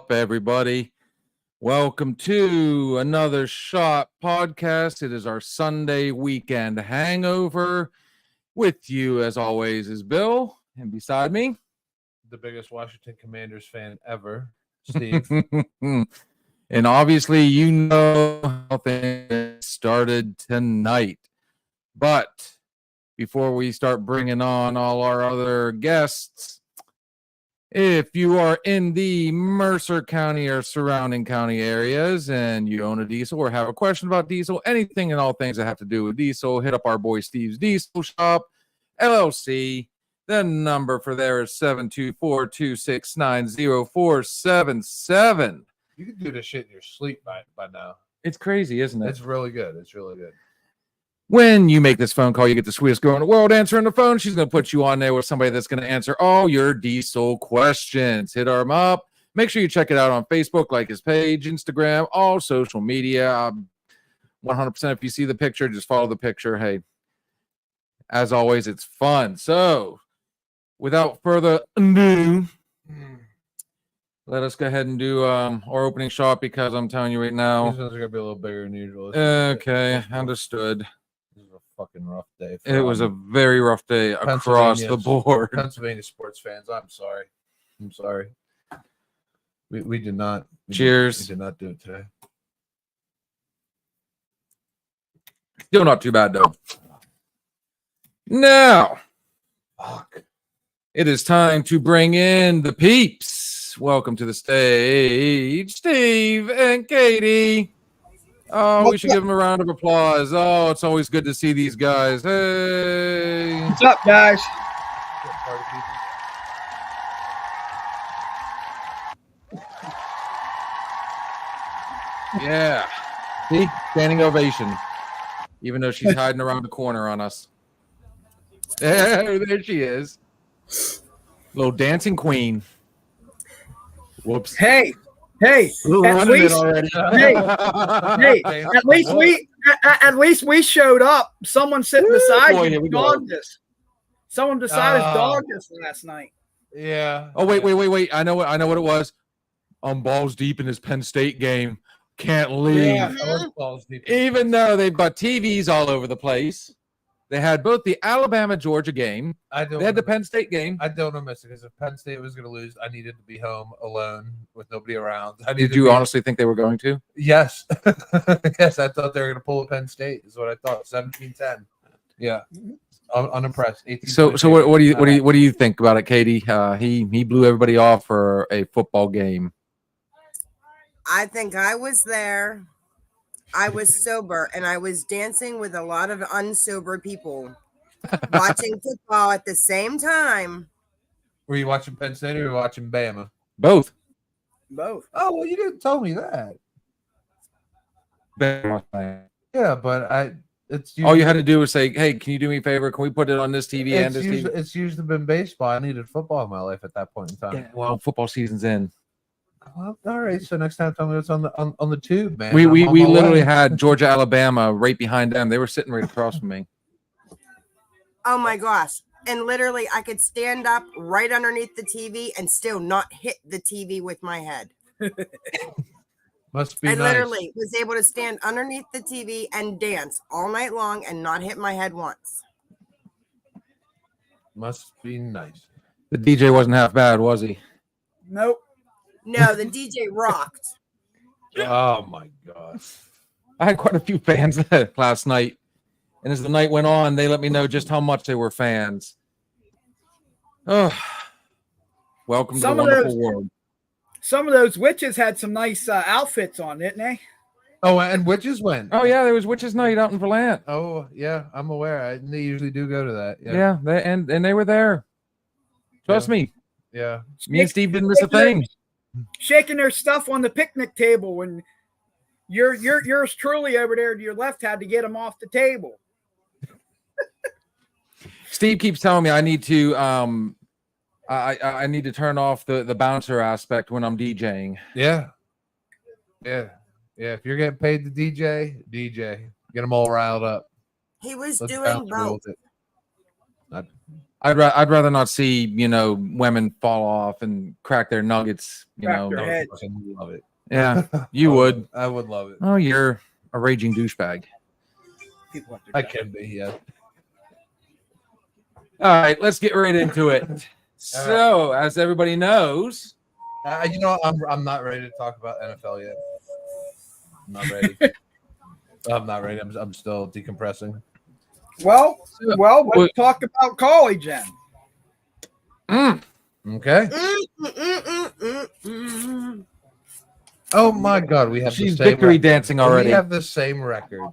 up, everybody? Welcome to another Shot podcast. It is our Sunday weekend hangover. With you, as always, is Bill, and beside me, the biggest Washington Commanders fan ever, Steve. And obviously, you know how things started tonight. But before we start bringing on all our other guests, if you are in the Mercer County or surrounding county areas and you own a diesel or have a question about diesel, anything and all things that have to do with diesel, hit up our boy Steve's Diesel Shop, LLC. The number for there is 724-269-0477. You can do this shit in your sleep by now. It's crazy, isn't it? It's really good. It's really good. When you make this phone call, you get the sweetest girl in the world answering the phone. She's going to put you on there with somebody that's going to answer all your diesel questions. Hit her up. Make sure you check it out on Facebook, like his page, Instagram, all social media. 100% if you see the picture, just follow the picture. Hey, as always, it's fun. So, without further ado, let us go ahead and do our opening shot because I'm telling you right now. These ones are going to be a little bigger than usual. Okay, understood. Fucking rough day. It was a very rough day across the board. Pennsylvania sports fans, I'm sorry. We did not. Cheers. We did not do it today. Still not too bad though. Now, it is time to bring in the peeps. Welcome to the stage, Steve and Katie. Oh, we should give them a round of applause. Oh, it's always good to see these guys. Hey. What's up, guys? Yeah. See? Standing ovation. Even though she's hiding around the corner on us. There she is. Little dancing queen. Whoops. Hey, at least we showed up. Someone sitting beside you dogged us. Someone beside us dogged us last night. Yeah. Oh, wait. I know what it was. I'm balls deep in this Penn State game. Can't leave. Yeah. Even though they've got TVs all over the place. They had both the Alabama-Georgia game. They had the Penn State game. I don't miss it because if Penn State was going to lose, I needed to be home alone with nobody around. Did you honestly think they were going to? Yes. Yes, I thought they were going to pull a Penn State is what I thought. 17-10. Yeah. Unimpressed. So what do you think about it, Katie? He blew everybody off for a football game. I think I was there. I was sober and I was dancing with a lot of unsober people watching football at the same time. Were you watching Penn State or were you watching Bama? Both. Oh, well, you didn't tell me that. Bama. Yeah, but it's all you had to do was say, hey, can you do me a favor? Can we put it on this TV and this TV? It's usually been baseball. I needed football in my life at that point in time. Yeah, well, football season's in. Well, all right. So next time, tell me what's on the tube, man. We literally had Georgia, Alabama right behind them. They were sitting right across from me. Oh my gosh! And literally, I could stand up right underneath the TV and still not hit the TV with my head. Must be. I literally was able to stand underneath the TV and dance all night long and not hit my head once. Must be nice. The DJ wasn't half bad, was he? Nope. No, the DJ rocked. Oh my God. I had quite a few fans last night. And as the night went on, they let me know just how much they were fans. Oh, welcome to the wonderful world. Some of those witches had some nice outfits on, didn't they? Oh, and witches went. Oh, yeah, there was Witches Night out in Verlant. Oh, yeah, I'm aware. They usually do go to that. Yeah, they were there. Trust me. Yeah. Me and Steve didn't miss a thing. Shaking their stuff on the picnic table when yours truly over there to your left had to get them off the table. Steve keeps telling me I need to I need to turn off the bouncer aspect when I'm DJing. Yeah. If you're getting paid to DJ, get them all riled up. He was doing both. I'd rather not see women fall off and crack their nuggets. Crack their I would heads. fucking love it. Yeah, you would. I would love it. Oh, you're a raging douchebag. People have to I die. can be, yeah. All right, let's get right into it. So, as everybody knows, I'm not ready to talk about NFL yet. I'm not ready. I'm not ready. I'm still decompressing. Well, let's talk about college then. Okay. Oh my God, we have she's the same victory record. dancing already. We have the same record,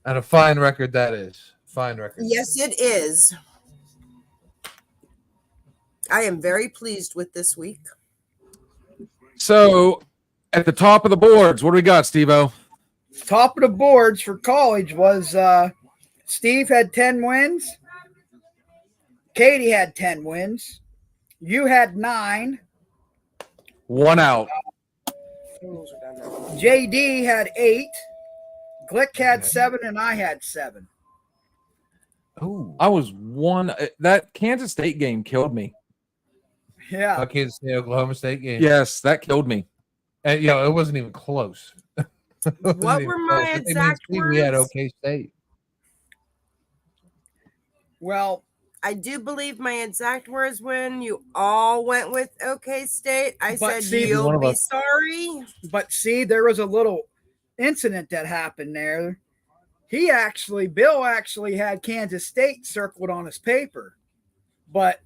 and a fine record that is. Fine record. Yes, it is. I am very pleased with this week. So, at the top of the boards, what do we got, Steve-O? Top of the boards for college was Steve had 10 wins. Katie had 10 wins. You had 9. 1 out. JD had 8. Glick had 7, and I had 7. Ooh. I was 1. That Kansas State game killed me. Yeah. Kansas State, Oklahoma State game. Yes, that killed me. And it wasn't even close. What were my exact We had words? OK State. Well, I do believe my exact words when you all went with OK State. I But said see, you'll one of be us- sorry. but see, there was a little incident that happened there. Bill actually had Kansas State circled on his paper, but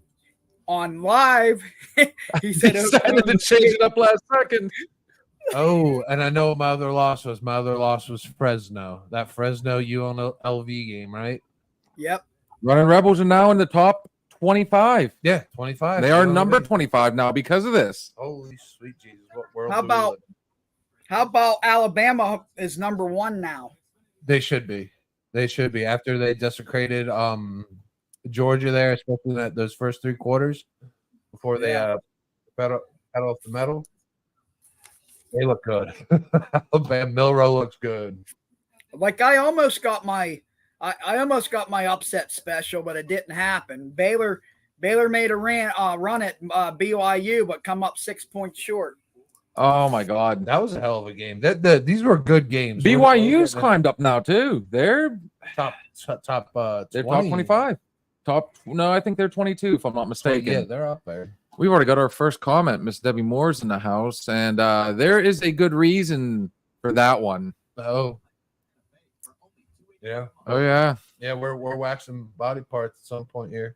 on live, he said Decided to change it up last second. Oh, and I know what my other loss was. My other loss was Fresno. That Fresno UNLV game, right? Yep. Running Rebels are now in the top 25. Yeah, 25. They are UNLV. number 25 now because of this. Holy sweet Jesus! What world? How do we live in? How about Alabama is number 1 now? They should be. They should be after they desecrated Georgia there, especially those first 3 quarters before they pedal off the metal. They look good. Alabama Milrow looks good. Like I almost got my upset special, but it didn't happen. Baylor made a run at BYU, but come up 6 points short. Oh my God. That was a hell of a game. These were good games. BYU's climbed up now too. They're top 20. they're top 25. No, I think they're 22 if I'm not mistaken. Yeah, they're up there. We've already got our first comment. Miss Debbie Moore's in the house, and there is a good reason for that one. Oh. Yeah. Oh yeah. Yeah, we're waxing body parts at some point here.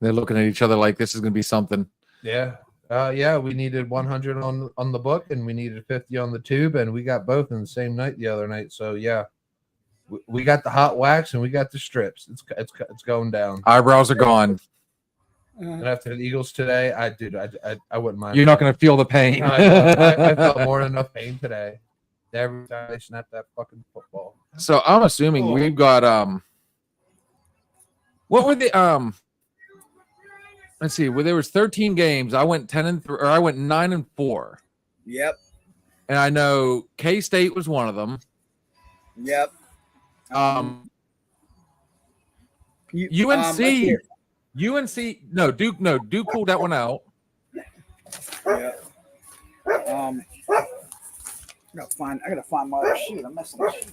They're looking at each other like this is going to be something. Yeah. Yeah, we needed 100 on the book and we needed 50 on the tube, and we got both in the same night the other night. So yeah, we got the hot wax and we got the strips. It's going down. Eyebrows are gone. And after the Eagles today, I wouldn't mind. You're not going to feel the pain. I felt more than enough pain today. Every time they snapped that fucking football. So I'm assuming we've got what were the let's see, well, there was 13 games. I went 10-3, or I went 9-4. Yep. And I know K-State was one of them. Yep. UNC, Duke pulled that one out. Yeah. I gotta find my other sheet. I'm missing a sheet.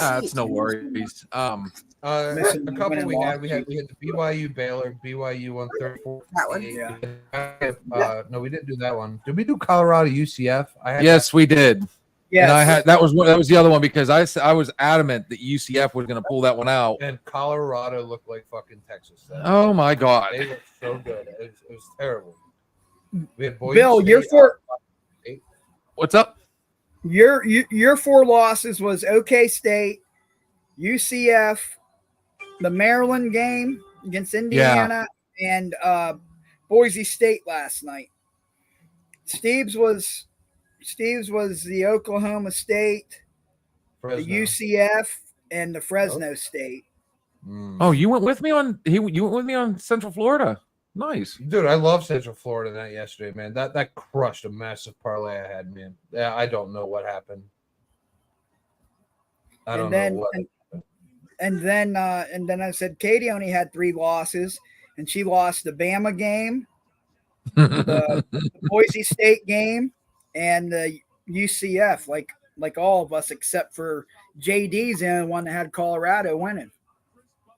That's no worries. A couple we had the BYU Baylor. BYU won 34. That one? Yeah. No, we didn't do that one. Did we do Colorado UCF? Yes, we did. Yes. And that was the other one because I was adamant that UCF was going to pull that one out. And Colorado looked like fucking Texas. Oh my God. They looked so good. It was terrible. We had Bill, your four. What's up? Your 4 losses was OK State, UCF, the Maryland game against Indiana, and Boise State last night. Steve's was the Oklahoma State, Fresno. the UCF, and the Fresno State. Oh, you went with me on Central Florida. Nice. Dude, I love Central Florida night yesterday, man. That crushed a massive parlay I had, man. Yeah, I don't know what happened. I don't know what. and then I said Katie only had 3 losses, and she lost the Bama game, the Boise State game, and the UCF. Like all of us, except for JD's the only one that had Colorado winning.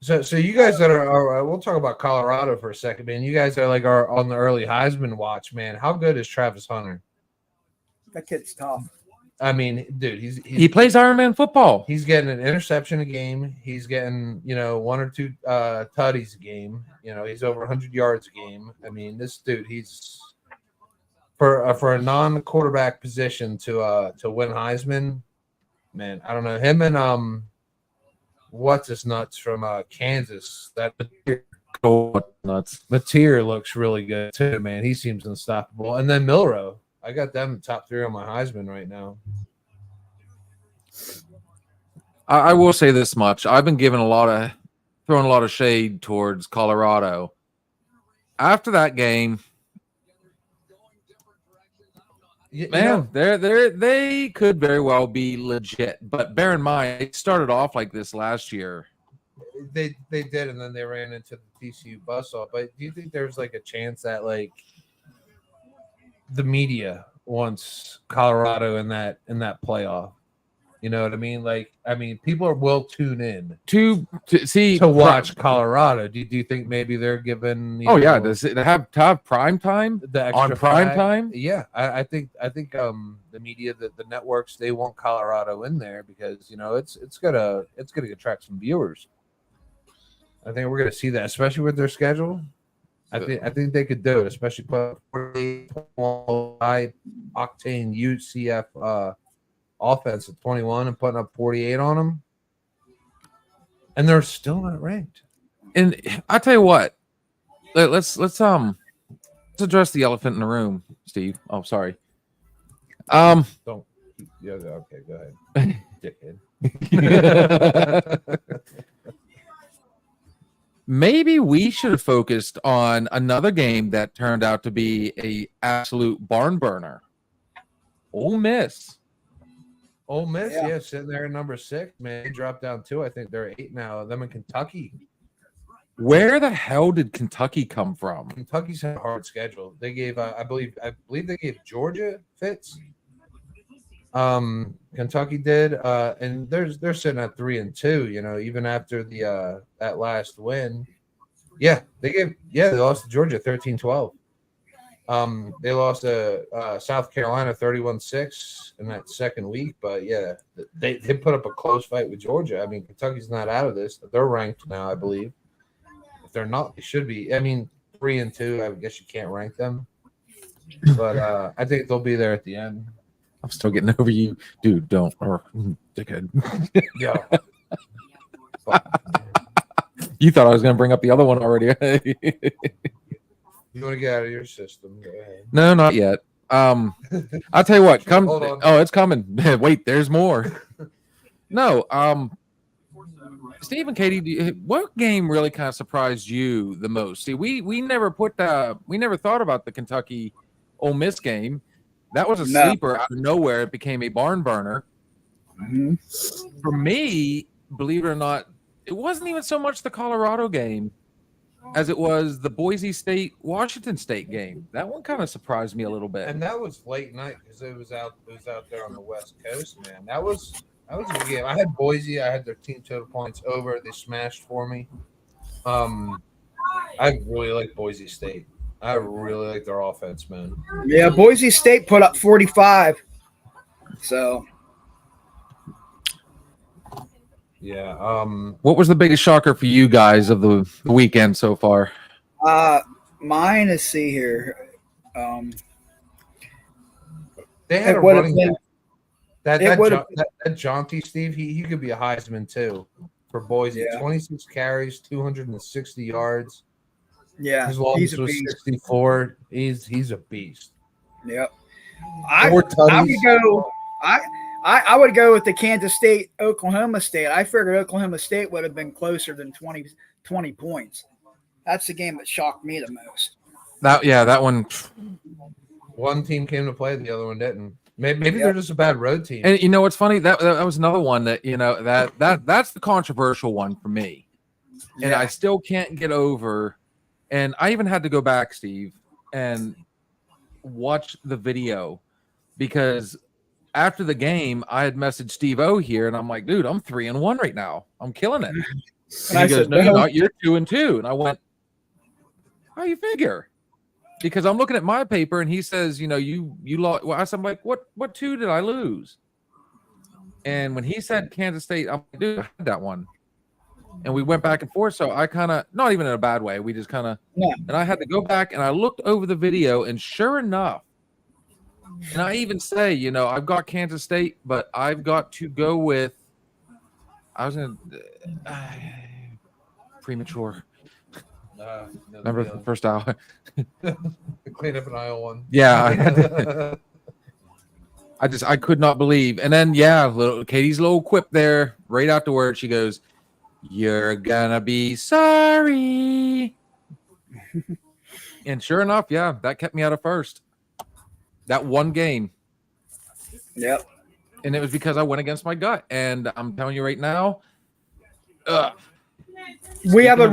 So you guys that are we'll talk about Colorado for a second, man. You guys are on the early Heisman watch, man. How good is Travis Hunter? That kid's tough. I mean, dude, he plays Ironman football. He's getting an interception a game. He's getting, 1 or 2 tutties a game. He's over 100 yards a game. I mean, this dude, he's for a non-quarterback position to win Heisman, man. I don't know him and what's his nuts from Kansas. That Nuts. Mateer looks really good too, man. He seems unstoppable. And then Milrow. I got them top 3 on my Heisman right now. I will say this much. I've been throwing a lot of shade towards Colorado. After that game, man, they could very well be legit. But bear in mind, it started off like this last year. They did, and then they ran into the TCU buzzsaw. But do you think there's a chance that the media wants Colorado in that playoff? You know what I mean? People will tune in to watch Colorado. Do you think maybe they're given? Does it have prime time? The extra on prime time? Yeah, I think the media, the networks, they want Colorado in there because it's gonna attract some viewers. I think we're gonna see that, especially with their schedule. I think they could do it, especially put 48 octane UCF offense at 21 and putting up 48 on them, and they're still not ranked. And I tell you what, let's address the elephant in the room, Steve. Oh, sorry. Don't. Yeah. Okay. Go ahead, dickhead. Maybe we should have focused on another game that turned out to be a absolute barn burner. Ole Miss. Yeah, sitting there at number 6, man. They dropped down 2. I think they're 8 now. Them in Kentucky. Where the hell did Kentucky come from? Kentucky's had a hard schedule. They gave, I believe they gave Georgia fits. Kentucky did, and they're sitting at 3-2. Even after the that last win. Yeah, they lost to Georgia 13-12. They lost to South Carolina 31-6 in that second week, but yeah, they put up a close fight with Georgia. I mean, Kentucky's not out of this. They're ranked now, I believe. If they're not, they should be. I mean, 3-2. I guess you can't rank them, but I think they'll be there at the end. I'm still getting over you, dude. Don't or dickhead. Yeah. You thought I was going to bring up the other one already. You want to get out of your system? Go ahead. No, not yet. I'll tell you what. Hold on. Oh, it's coming. Wait, there's more. No. Steve and Katie, what game really kind of surprised you the most? See, we never thought about the Kentucky Ole Miss game. That was a sleeper out of nowhere. It became a barn burner. Mm-hmm. For me, believe it or not, it wasn't even so much the Colorado game as it was the Boise State Washington State game. That one kind of surprised me a little bit. And that was late night because it was out there on the West Coast, man. That was a good game. I had Boise. I had their team total points over. They smashed for me. I really like Boise State. I really like their offense, man. Yeah, Boise State put up 45. So yeah. What was the biggest shocker for you guys of the weekend so far? Mine is see here. They had a running back. That Jaunty Steve, he could be a Heisman too for Boise. Yeah. 26 carries, 260 yards. Yeah, his longest was 64. He's a beast. Yep. I would go. I would go with the Kansas State, Oklahoma State. I figured Oklahoma State would have been closer than 20 points. That's the game that shocked me the most. That one. One team came to play, the other one didn't. Maybe they're just a bad road team. And you know what's funny? That was another one that that's the controversial one for me, and I still can't get over. And I even had to go back, Steve, and watch the video because after the game, I had messaged Steve O here, and I'm like, dude, I'm 3-1 right now. I'm killing it. And he goes, no, you're not. You're 2-2. And I went, how you figure? Because I'm looking at my paper, and he says, you lost. Well, I'm like, what 2 did I lose? And when he said Kansas State, I'm like, dude, I had that one. And we went back and forth. So I kind of, not even in a bad way, we just kind of, and I had to go back and I looked over the video, and sure enough, and I even say, I've got Kansas State, but I've got to go with, I was going to, premature. Remember the first hour? Clean up an aisle one. Yeah. I had to, I could not believe. And then, Katie's little quip there right afterward. She goes, you're gonna be sorry. And sure enough, that kept me out of first. That one game. Yep. And it was because I went against my gut. And I'm telling you right now, we have a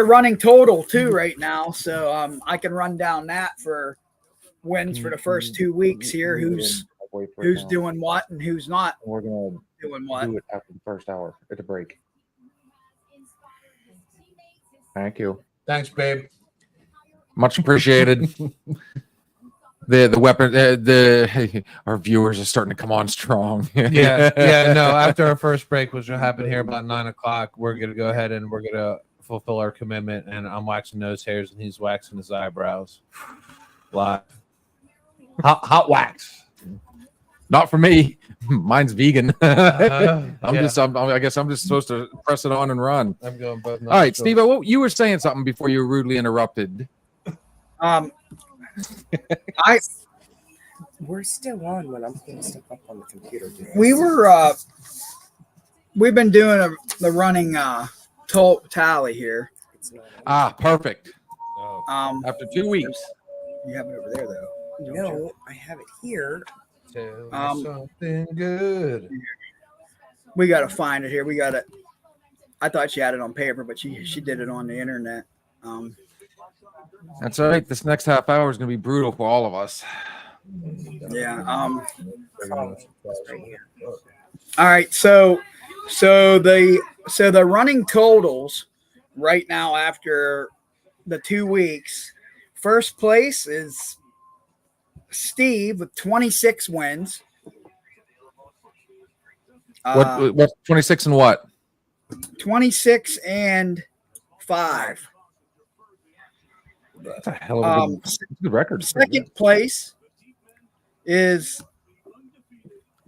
running total too right now. So I can run down that for wins for the first 2 weeks here. Who's doing what and who's not. We're gonna doing what? do it after the first hour at the break. Thank you. Thanks, babe. Much appreciated. The weapon, our viewers are starting to come on strong. Yeah. No, after our first break, which will happen here about 9:00, we're gonna go ahead and we're gonna fulfill our commitment. And I'm waxing nose hairs, and he's waxing his eyebrows. Live. Hot wax. Not for me. Mine's vegan. I guess I'm just supposed to press it on and run. I'm going both. All right, Steve, you were saying something before you were rudely interrupted. We're still on when I'm putting stuff up on the computer. We've been doing the running tally here. Perfect. Oh. After 2 weeks. You have it over there though. No, I have it here. Tell me something good. We got to find it here. We got it. I thought she had it on paper, but she did it on the internet. That's all right. This next half hour is going to be brutal for all of us. Yeah. Right here. All right. So the running totals right now after the 2 weeks. First place is Steve with 26 wins. What's 26 and what? 26 and 5. That's a hell of a good record. Second place is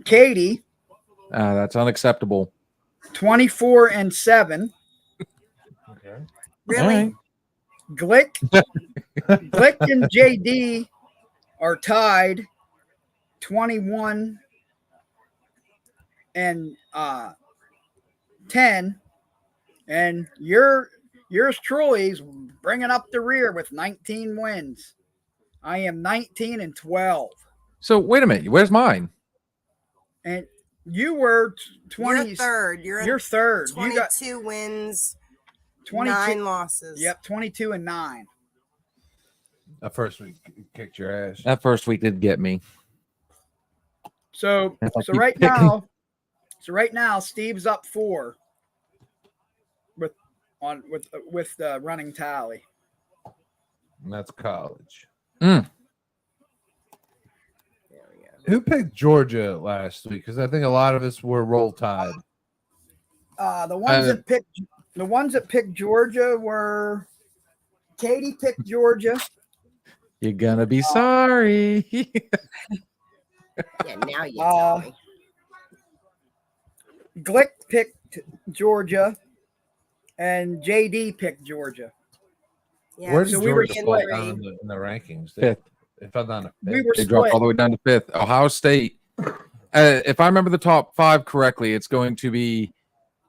Katie. That's unacceptable. 24 and 7. Okay. Really? Glick and JD are tied 21 and 10, and yours truly's bringing up the rear with 19 wins. I am 19 and 12. So wait a minute, where's mine? And you were 20. You're third. You're third. 22 You got wins, 22 9 losses. Yep, 22 and 9. That first week kicked your ass. That first week did get me. So If I keep right picking- now, Steve's up 4 with the running tally. And that's college. Mm. Who picked Georgia last week? Because I think a lot of us were roll tide. The ones that picked Georgia were Katie picked Georgia. You're gonna be sorry. Yeah, now you tell me. Glick picked Georgia, and JD picked Georgia. Yeah, Where does so we were Georgia fall split. down in the rankings? Fifth. They fell down to We fifth. were They dropped split. all the way down to 5th. Ohio State. If I remember the top 5 correctly, it's going to be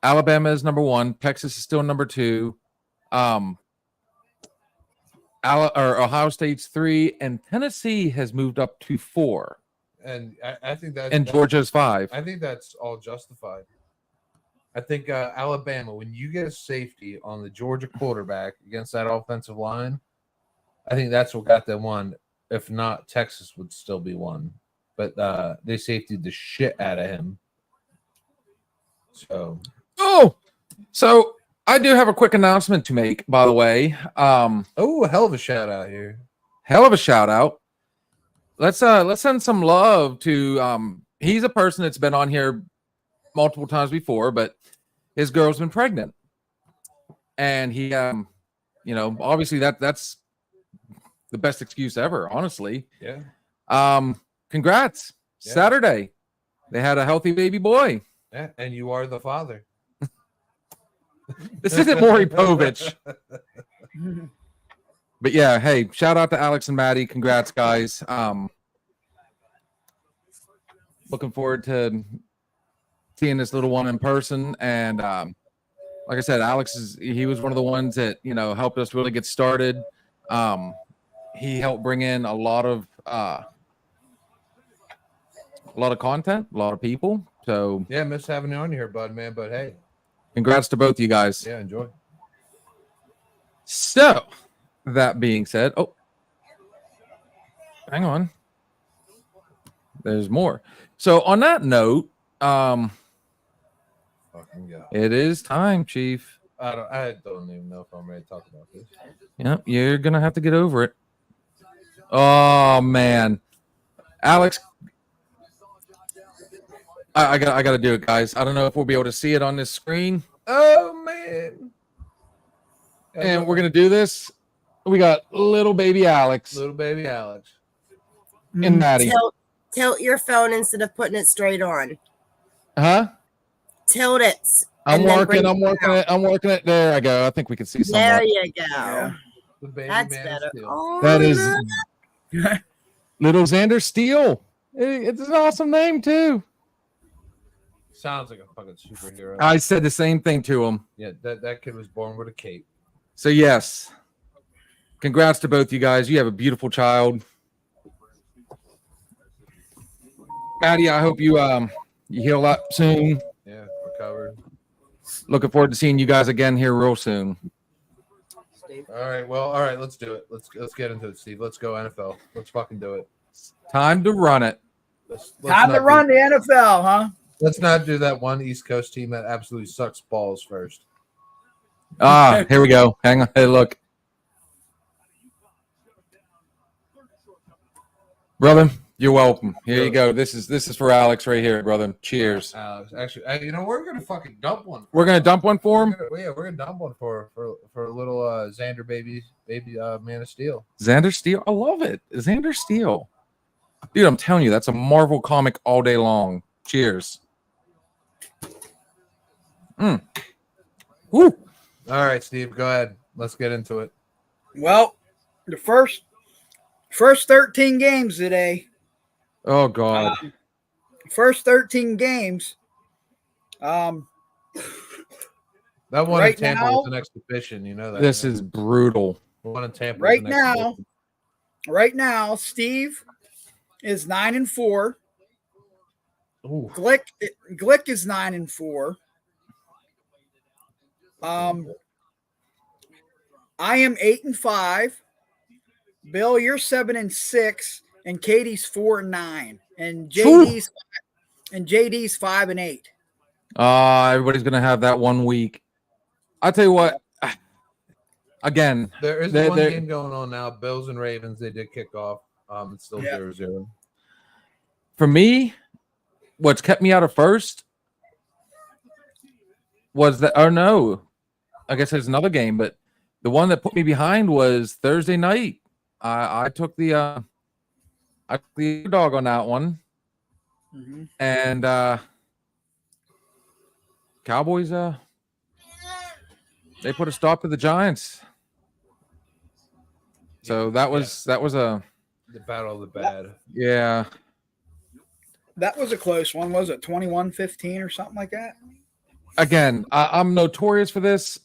Alabama is number 1. Texas is still number 2. Ohio State's 3, and Tennessee has moved up to 4, And I think that and Georgia's 5. I think that's all justified. I think Alabama, when you get a safety on the Georgia quarterback against that offensive line, I think that's what got them one. If not, Texas would still be one. But they safetied the shit out of him. So I do have a quick announcement to make, by the way. Oh, hell of a shout out here. Hell of a shout out. Let's send some love to he's a person that's been on here multiple times before, but his girl's been pregnant. And he obviously that's the best excuse ever, honestly. Yeah. Congrats. Yeah. Saturday. They had a healthy baby boy. Yeah, and you are the father. This isn't Maury Povich. But yeah, hey, shout out to Alex and Maddie. Congrats, guys. Looking forward to seeing this little one in person. And like I said, Alex he was one of the ones that helped us really get started. He helped bring in a lot of content, a lot of people. So yeah, miss having you on here, bud, man. But hey, congrats to both of you guys. yeah, enjoy. So that being said, hang on. There's more. So on that note, Fucking go. it is time, Chief. I don't even know if I'm ready to talk about this. Yep, you're gonna have to get over it. Oh man, Alex, I gotta do it, guys. I don't know if we'll be able to see it on this screen. Oh man. And we're gonna do this. We got little baby Alex Little baby Alex. and Maddie. Tilt your phone instead of putting it straight on. Huh? Tilt it. I'm and then working bring it. I'm working it. There I go. I think we can see something. There you go. Yeah. The baby That's man better. Steel. Oh, That is Yeah. little Xander Steele. It's an awesome name too. Sounds like a fucking superhero. I said the same thing to him. Yeah, that kid was born with a cape. So yes, congrats to both you guys. You have a beautiful child. Maddie, I hope you heal up soon. Yeah, recovered. Looking forward to seeing you guys again here real soon. All right, let's do it. Let's get into it, Steve. Let's go NFL. Let's fucking do it. Time to run it. Let's Time to not run do- the NFL, huh? Let's not do that one East Coast team that absolutely sucks balls first. Here we go. Hang on. Hey, look. Brother, you're welcome. Here you go. This is for Alex right here, brother. Cheers. Alex, actually, we're gonna fucking dump one. We're gonna dump one for him. We're gonna dump one for a little Xander baby Man of Steel. Xander Steele. I love it. Xander Steele. Dude, I'm telling you, that's a Marvel comic all day long. Cheers. Woo. All right, Steve, go ahead. Let's get into it. Well, the first 13 games today. Oh God. First 13 games. That one Right in Tampa now- was an exhibition, you know that. This is brutal. The one in Tampa. Right was an exhibition. Right now, Steve is 9-4. Ooh. Glick is 9-4. I am 8-5. Bill, you're 7-6, and Katie's 4-9, and JD's 5-8. Everybody's gonna have that one week. I'll tell you what. Again, There is There- one there- game going on now. Bills and Ravens. They did kick off. It's still Yeah. 0-0. for me, what's kept me out of first was that. Or no, I guess there's another game, but the one that put me behind was Thursday night. I took the dog on that one, Mhm. and Cowboys they put a stop to the Giants. So that was a The battle of the bad. yeah. That was a close one. Was it 21-15 or something like that? Again, I'm notorious for this.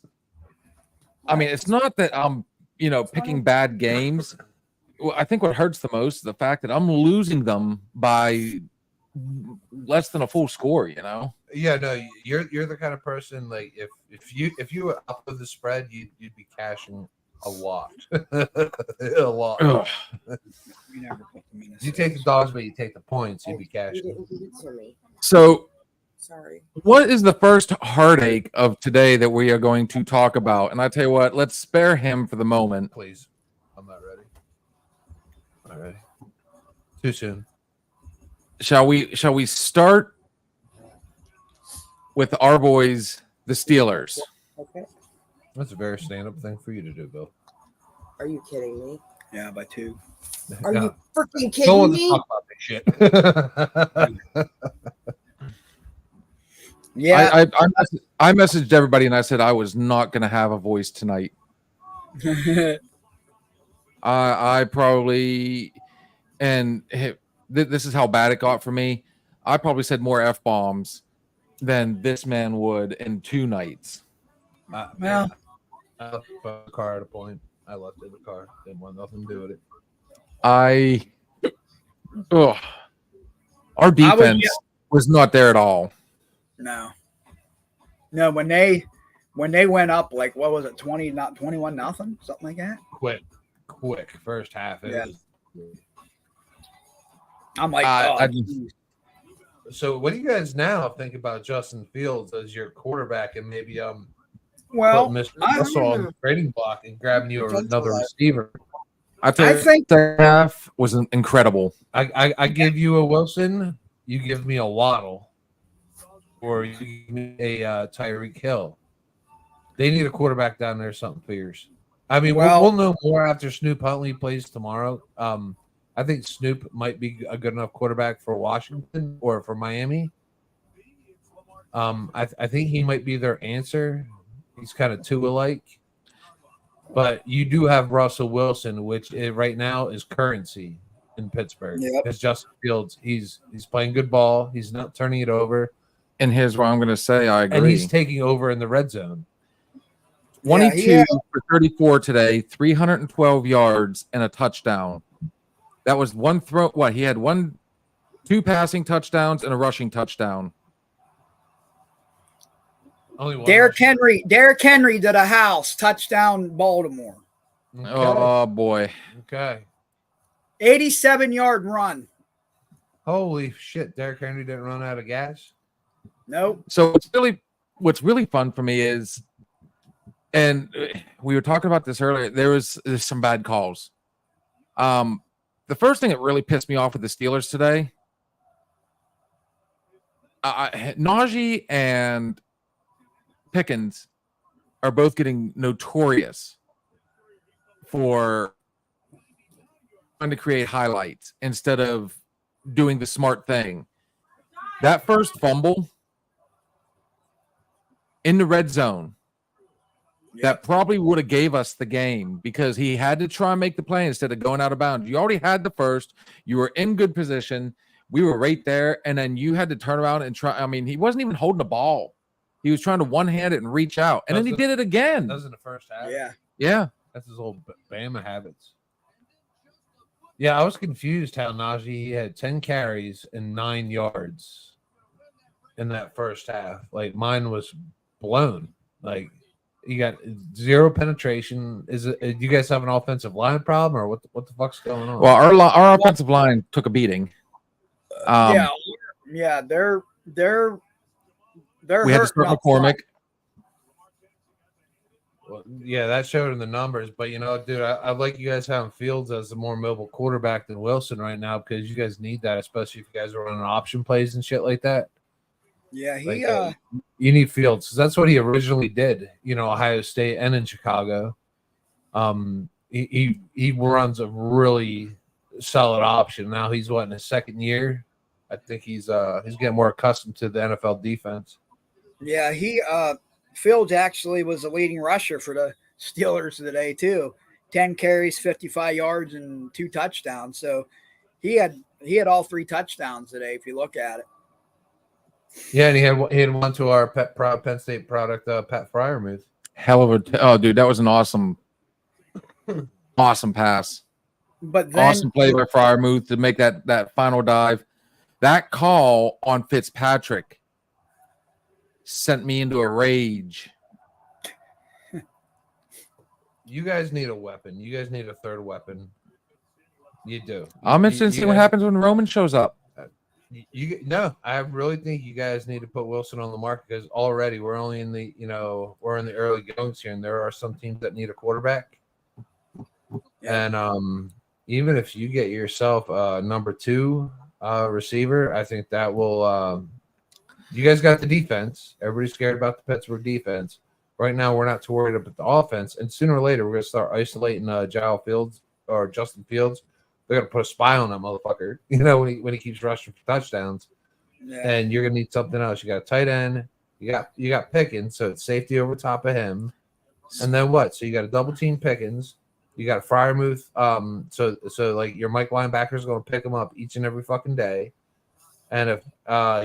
I mean, it's not that I'm picking bad games. Well, I think what hurts the most is the fact that I'm losing them by less than a full score. Yeah, no, you're the kind of person like if you were up with the spread, you'd be cashing a lot, a lot. Ugh. We never put them in a You take the dogs, but you take the points, you'd be You cashing. didn't give it to me. So, Sorry. what is the first heartache of today that we are going to talk about? And I tell you what, let's spare him for the moment. Please, I'm not ready. Not ready. Too soon. Shall we start with our boys, the Steelers? Okay. That's a very stand-up thing for you to do, Bill. Are you kidding me? Yeah, by 2. Are Yeah. you freaking Don't kidding want to me? talk about this shit. Yeah. I messaged everybody and I said I was not going to have a voice tonight. I probably, and this is how bad it got for me. I probably said more F-bombs than this man would in 2 nights. Well, I left the car at a point. I left it in the car. Didn't want nothing to do with it. Our defense was not there at all. no. When they went up, like, what was it, 20, not 21, nothing, something like that. Quick first half. Yeah. Was, I'm like, geez. so what do you guys now think about Justin Fields as your quarterback and maybe Well, Mr. Russell on the trading block and grabbing you another receiver? I think the half was incredible. I give you a Wilson, you give me a Waddle, or you give me a Tyreek Hill. They need a quarterback down there, something fierce. I mean, we'll know more after Snoop Huntley plays tomorrow. I think Snoop might be a good enough quarterback for Washington or for Miami. I think he might be their answer. He's kind of Tua-like. But you do have Russell Wilson, which right now is currency in Pittsburgh. Yep. Because Justin Fields, he's playing good ball. He's not turning it over. And here's what I'm going to say. I agree. And he's taking over in the red zone. 22 for 34 today, 312 yards and a touchdown. That was one throw. What? He had 2 passing touchdowns and a rushing touchdown. Only one. Derrick Henry to the house, touchdown, Baltimore. Okay. Oh boy. Okay. 87-yard run. Holy shit! Derrick Henry didn't run out of gas. Nope. So what's really fun for me is, and we were talking about this earlier, there's some bad calls. The first thing that really pissed me off with the Steelers today, Najee and Pickens are both getting notorious for trying to create highlights instead of doing the smart thing. That first fumble in the red zone, that probably would have gave us the game because he had to try and make the play instead of going out of bounds. You already had the first. You were in good position. We were right there, and then you had to turn around and try. I mean, he wasn't even holding the ball. He was trying to one-hand it and reach out, and then he did it again. That was in the first half. Yeah. That's his old Bama habits. Yeah, I was confused how Najee had 10 carries and 9 yards in that first half. Like, mine was blown. Like, you got 0 penetration. Is it? Do you guys have an offensive line problem, or what the fuck's going on? Well, our offensive line took a beating. They're we had to start McCormick. Well, yeah, that showed in the numbers. But, dude, I like you guys having Fields as a more mobile quarterback than Wilson right now because you guys need that, especially if you guys are running option plays and shit like that. Yeah, you need Fields because that's what he originally did, Ohio State and in Chicago. He runs a really solid option. Now he's in his second year. I think he's getting more accustomed to the NFL defense. Yeah, Fields actually was the leading rusher for the Steelers today too. 10 carries, 55 yards, and 2 touchdowns. So he had all 3 touchdowns today. If you look at it. Yeah, and he had one to our Penn State product, Pat Fryermuth. Hell of a dude, that was an awesome Awesome pass. But then Awesome play by Fryermuth to make that final dive. That call on Fitzpatrick sent me into a rage. You guys need a weapon. You guys need a third weapon. You do. I'm interested to see what happens when Roman shows up. No, I really think you guys need to put Wilson on the market because already we're only in the we're in the early goings here, and there are some teams that need a quarterback. Yeah. And even if you get yourself a number 2 receiver, I think that will. You guys got the defense. Everybody's scared about the Pittsburgh defense. Right now, we're not too worried about the offense, and sooner or later, we're gonna start isolating Giles Fields or Justin Fields. They're gonna put a spy on that motherfucker. When he keeps rushing for touchdowns, Yeah. and you're gonna need something else. You got a tight end. You got Pickens, so it's safety over top of him. And then what? So you got a double team Pickens. You got a Fryermuth. So like your Mike linebacker is going to pick him up each and every fucking day. And if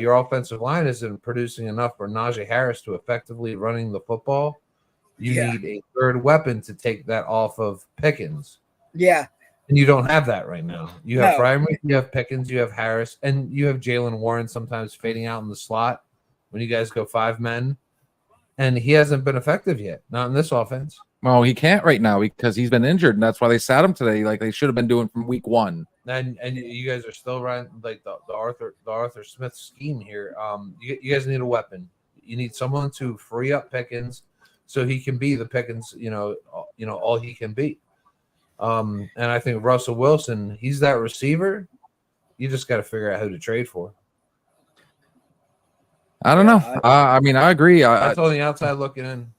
your offensive line isn't producing enough for Najee Harris to effectively running the football, you need a third weapon to take that off of Pickens. Yeah. And you don't have that right now. You have No. Fryermuth, you have Pickens, you have Harris, and you have Jalen Warren sometimes fading out in the slot when you guys go 5 men. And he hasn't been effective yet, not in this offense. Well, he can't right now because he's been injured, and that's why they sat him today, like they should have been doing from week 1. And you guys are still running like the Arthur Smith scheme here. You guys need a weapon. You need someone to free up Pickens so he can be the Pickens, all he can be. And I think Russell Wilson, he's that receiver. You just got to figure out who to trade for. I don't know. I mean, I agree. That's on the outside looking in.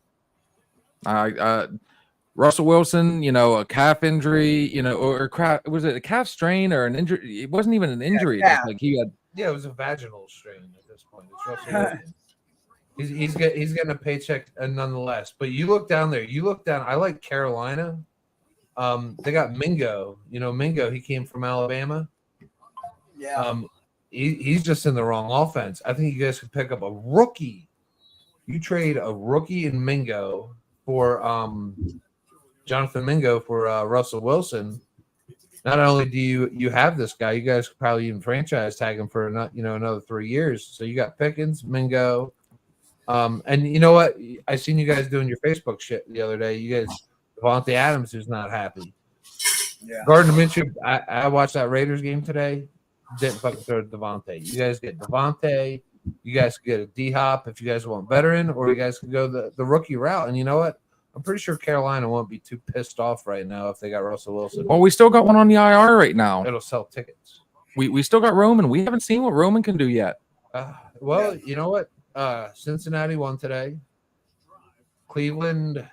Russell Wilson, a calf injury, or was it a calf strain or an injury? It wasn't even an injury. Yeah. Like he had. Yeah, it was a vaginal strain at this point. It's Russell Wilson. He's getting a paycheck nonetheless. But you look down there. I like Carolina. They got Mingo. Mingo. He came from Alabama. Yeah. He's just in the wrong offense. I think you guys could pick up a rookie. You trade a rookie in Mingo for Jonathan Mingo for Russell Wilson. Not only do you have this guy, you guys could probably even franchise tag him for another 3 years. So you got Pickens, Mingo, and you know what? I seen you guys doing your Facebook shit the other day. You guys, Devontae Adams, who's not happy. Yeah. Gardner Minshew. I watched that Raiders game today. Didn't fucking throw to Devontae. You guys get Devontae. You guys can get a D-Hop if you guys want veteran, or you guys can go the rookie route. And you know what? I'm pretty sure Carolina won't be too pissed off right now if they got Russell Wilson. Well, we still got one on the IR right now. It'll sell tickets. We still got Roman. We haven't seen what Roman can do yet. You know what? Cincinnati won today. Cleveland,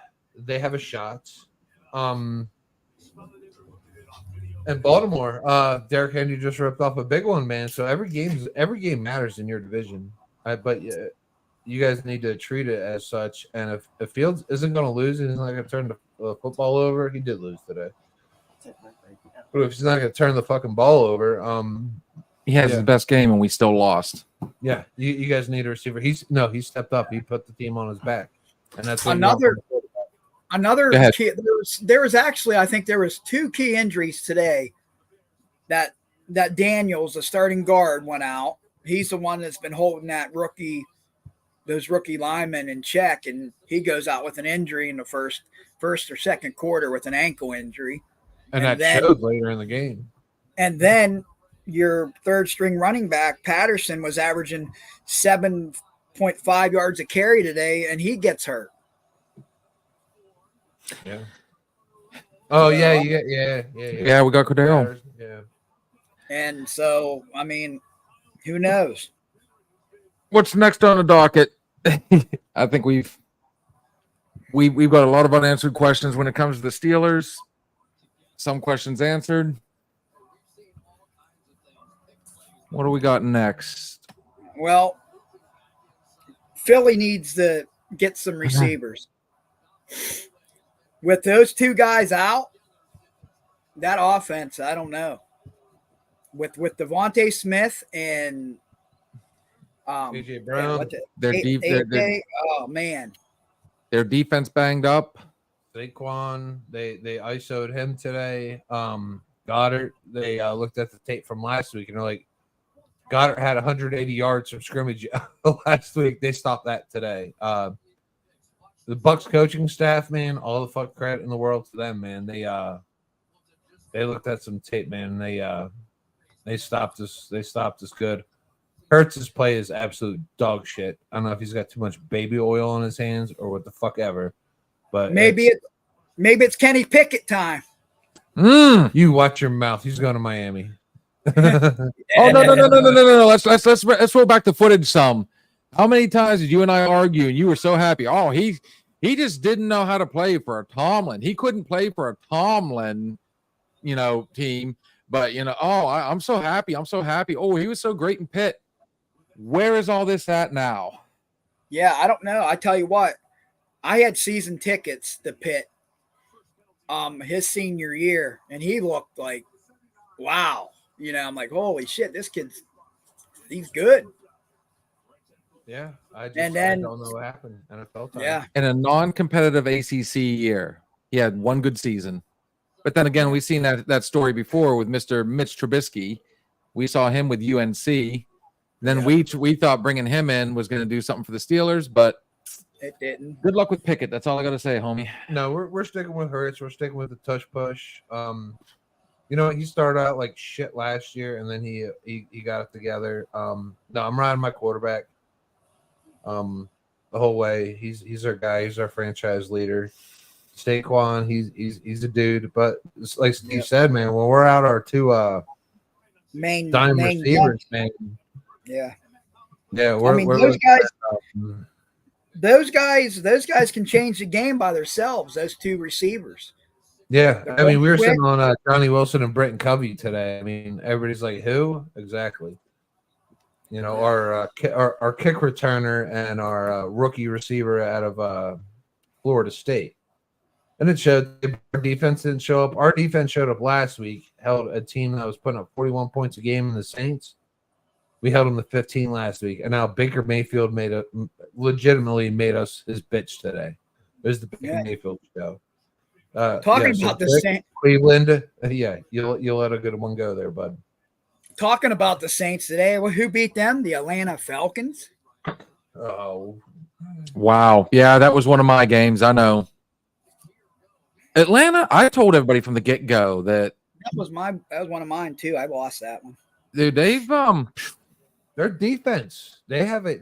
they have a shot. And Baltimore, Derrick Henry just ripped off a big one, man. So every game matters in your division. But you guys need to treat it as such. And if Fields isn't going to lose and he's not going to turn the football over, he did lose today. But if he's not going to turn the fucking ball over, he has his best game and we still lost. Yeah, you guys need a receiver. He stepped up. He put the team on his back, and that's what another key, there was actually, I think there was 2 key injuries today that Daniels, the starting guard, went out. He's the one that's been holding those rookie linemen in check, and he goes out with an injury in the first or second quarter with an ankle injury. And that showed later in the game. And then your third string running back, Patterson, was averaging 7.5 yards a carry today, and he gets hurt. Yeah. Oh yeah. Yeah, we got Cordero. Yeah. And so, I mean, who knows? What's next on the docket? I think we've got a lot of unanswered questions when it comes to the Steelers. Some questions answered. What do we got next? Well, Philly needs to get some receivers. With those 2 guys out, that offense, I don't know. With Devontae Smith and AJ Brown, oh man, their their defense banged up. Saquon, they ISO'd him today. Goddard, they looked at the tape from last week and they're like, Goddard had 180 yards from scrimmage last week. They stopped that today. The Bucks coaching staff, man, all the fuck credit in the world to them, man. They looked at some tape, man, and they stopped us. They stopped us good. Hurts' play is absolute dog shit. I don't know if he's got too much baby oil on his hands or what the fuck ever. But maybe it's Kenny Pickett time. You watch your mouth. He's going to Miami. Oh no! Let's roll back the footage some. How many times did you and I argue and you were so happy? Oh, he just didn't know how to play for a Tomlin. He couldn't play for a Tomlin, team. But I'm so happy. I'm so happy. Oh, he was so great in Pitt. Where is all this at now? Yeah, I don't know. I tell you what, I had season tickets to Pitt his senior year, and he looked like, wow. I'm like, holy shit, this he's good. Yeah, I then, don't know what happened. NFL time. Yeah. In a non-competitive ACC year, he had one good season. But then again, we've seen that story before with Mr. Mitch Trubisky. We saw him with UNC. Then we thought bringing him in was going to do something for the Steelers, but it didn't. Good luck with Pickett. That's all I got to say, homie. No, we're sticking with Hurts. We're sticking with the tush push. He started out like shit last year, and then he got it together. No, I'm riding my quarterback. The whole way. He's our guy. He's our franchise leader. Saquon, he's a dude. But like Steve said, man, when we're out our two main receivers, man. Yeah. Yeah, those guys can change the game by themselves. Those two receivers. Yeah, I mean, we were sitting on Johnny Wilson and Britton Covey today. I mean, everybody's like, who exactly? Our kick returner and our rookie receiver out of Florida State. And it showed our defense didn't show up. Our defense showed up last week, held a team that was putting up 41 points a game in the Saints. We held them to 15 last week. And now Baker Mayfield legitimately made us his bitch today. It was the Baker Mayfield show. Talking about the Saints. Cleveland, you'll let a good one go there, bud. Talking about the Saints today, who beat them? The Atlanta Falcons. Oh, wow! Yeah, that was one of my games. I know. Atlanta. I told everybody from the get-go that was one of mine too. I lost that one. Dude, they've their defense. They have a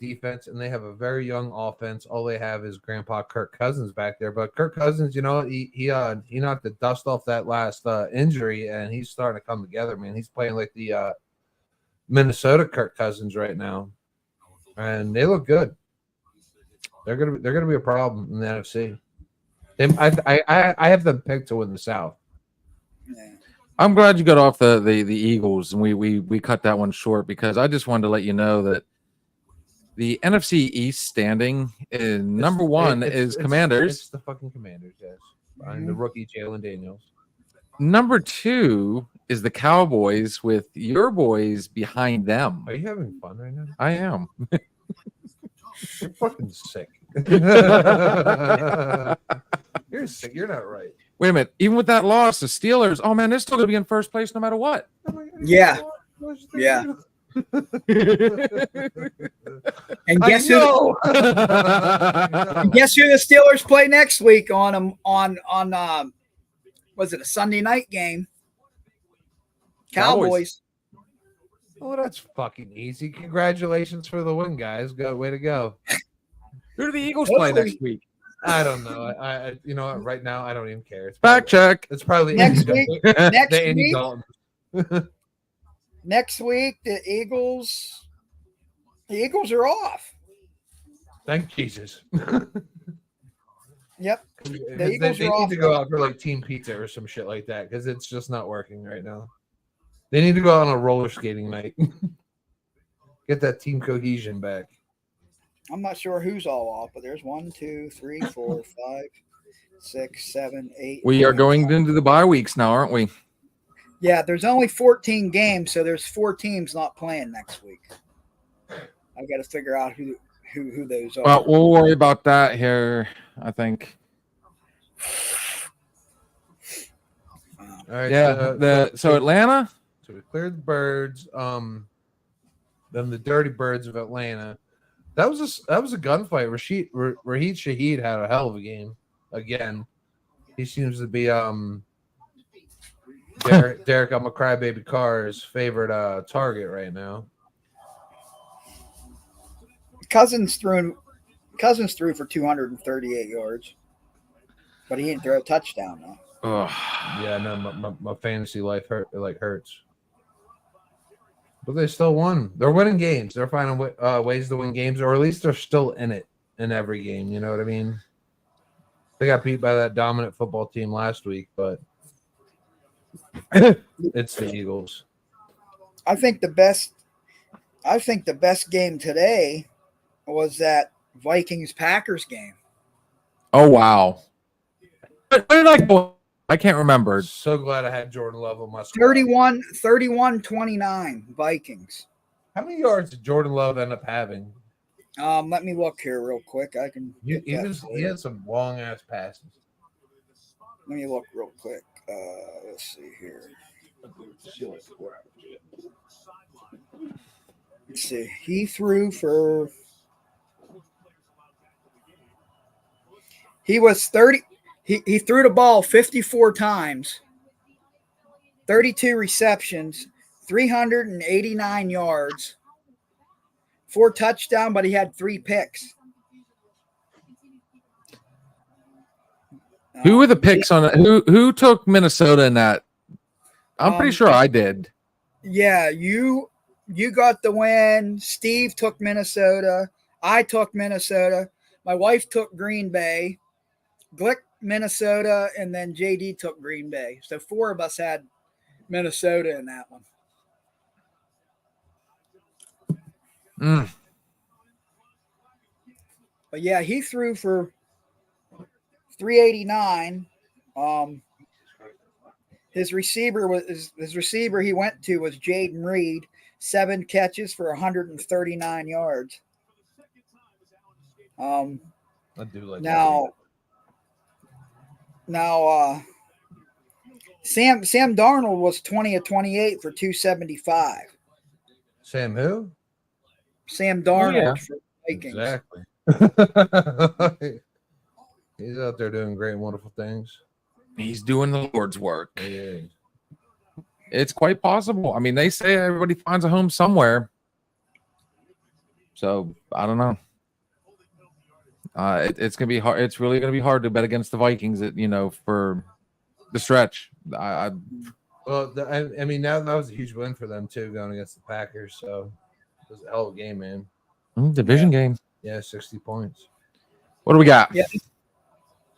defense, and they have a very young offense. All they have is Grandpa Kirk Cousins back there. But Kirk Cousins, he knocked the dust off that last injury, and he's starting to come together, man. He's playing like the Minnesota Kirk Cousins right now, and they look good. They're gonna be a problem in the NFC. I have them picked to win the South. Yeah. I'm glad you got off the Eagles and we cut that one short because I just wanted to let you know that the NFC East standing is number one is Commanders. It's the fucking Commanders, yes. Behind the rookie Jalen Daniels. Number 2 is the Cowboys with your boys behind them. Are you having fun right now? I am. You're fucking sick. You're sick. You're not right. Wait a minute. Even with that loss, the Steelers, oh man, they're still going to be in first place no matter what. Yeah. Yeah. And guess who? Guess who the Steelers play next week on was it a Sunday night game? Cowboys. Oh, that's fucking easy. Congratulations for the win, guys. Way to go. Who do the Eagles play next week? I don't know. I you know what? Right now, I don't even care. It's Fact check. It's probably next week. Next week, the Eagles are off. Thank Jesus. Yep. They need to go out for like team pizza or some shit like that because it's just not working right now. They need to go out on a roller skating night. Get that team cohesion back. I'm not sure who's all off, but there's 1, 2, 3, 4, 5, 6, 7, 8. We are going into the bye weeks now, aren't we? Yeah, there's only 14 games, so there's 4 teams not playing next week. I got to figure out who those are. Well, we'll worry about that here, I think. All right. Yeah. So Atlanta. So we cleared the birds. Then the dirty birds of Atlanta. That was a gunfight. Raheed Shaheed had a hell of a game again. He seems to be Derek I'm a Crybaby Carr's favorite target right now. Cousins threw for 238 yards, but he didn't throw a touchdown though. Oh. Yeah, no, my fantasy life hurts. But they still won. They're winning games. They're finding ways to win games, or at least they're still in it in every game. You know what I mean? They got beat by that dominant football team last week, but it's the Eagles. I think the best game today was that Vikings-Packers game. Oh wow! Where did I go? I can't remember. So glad I had Jordan Love on my squad. 31-29 Vikings. How many yards did Jordan Love end up having? Let me look here real quick. I can. He had some long ass passes. Let me look real quick. Let's see here. Let's see. He threw for. He was 30. He threw the ball 54 times, 32 receptions, 389 yards, 4 touchdowns, but he had 3 picks. Who were the picks on it? Who took Minnesota in that? I'm pretty sure I did. Yeah, you got the win. Steve took Minnesota. I took Minnesota. My wife took Green Bay. Glick Minnesota, and then JD took Green Bay. So 4 of us had Minnesota in that one. But yeah, he threw for 389. His receiver he went to was Jaden Reed, 7 catches for 139 yards. I do like Now, Sam Darnold was 20 of 28 for 275. Sam who? Sam Darnold for Vikings. Exactly. He's out there doing great and wonderful things. He's doing the Lord's work. Yeah. It's quite possible. I mean, they say everybody finds a home somewhere. So I don't know. It's gonna be hard. It's really gonna be hard to bet against the Vikings. For the stretch. I mean, now that was a huge win for them too, going against the Packers. So it was a hell of a game, man. Division game. Yeah, 60 points. What do we got? Yeah,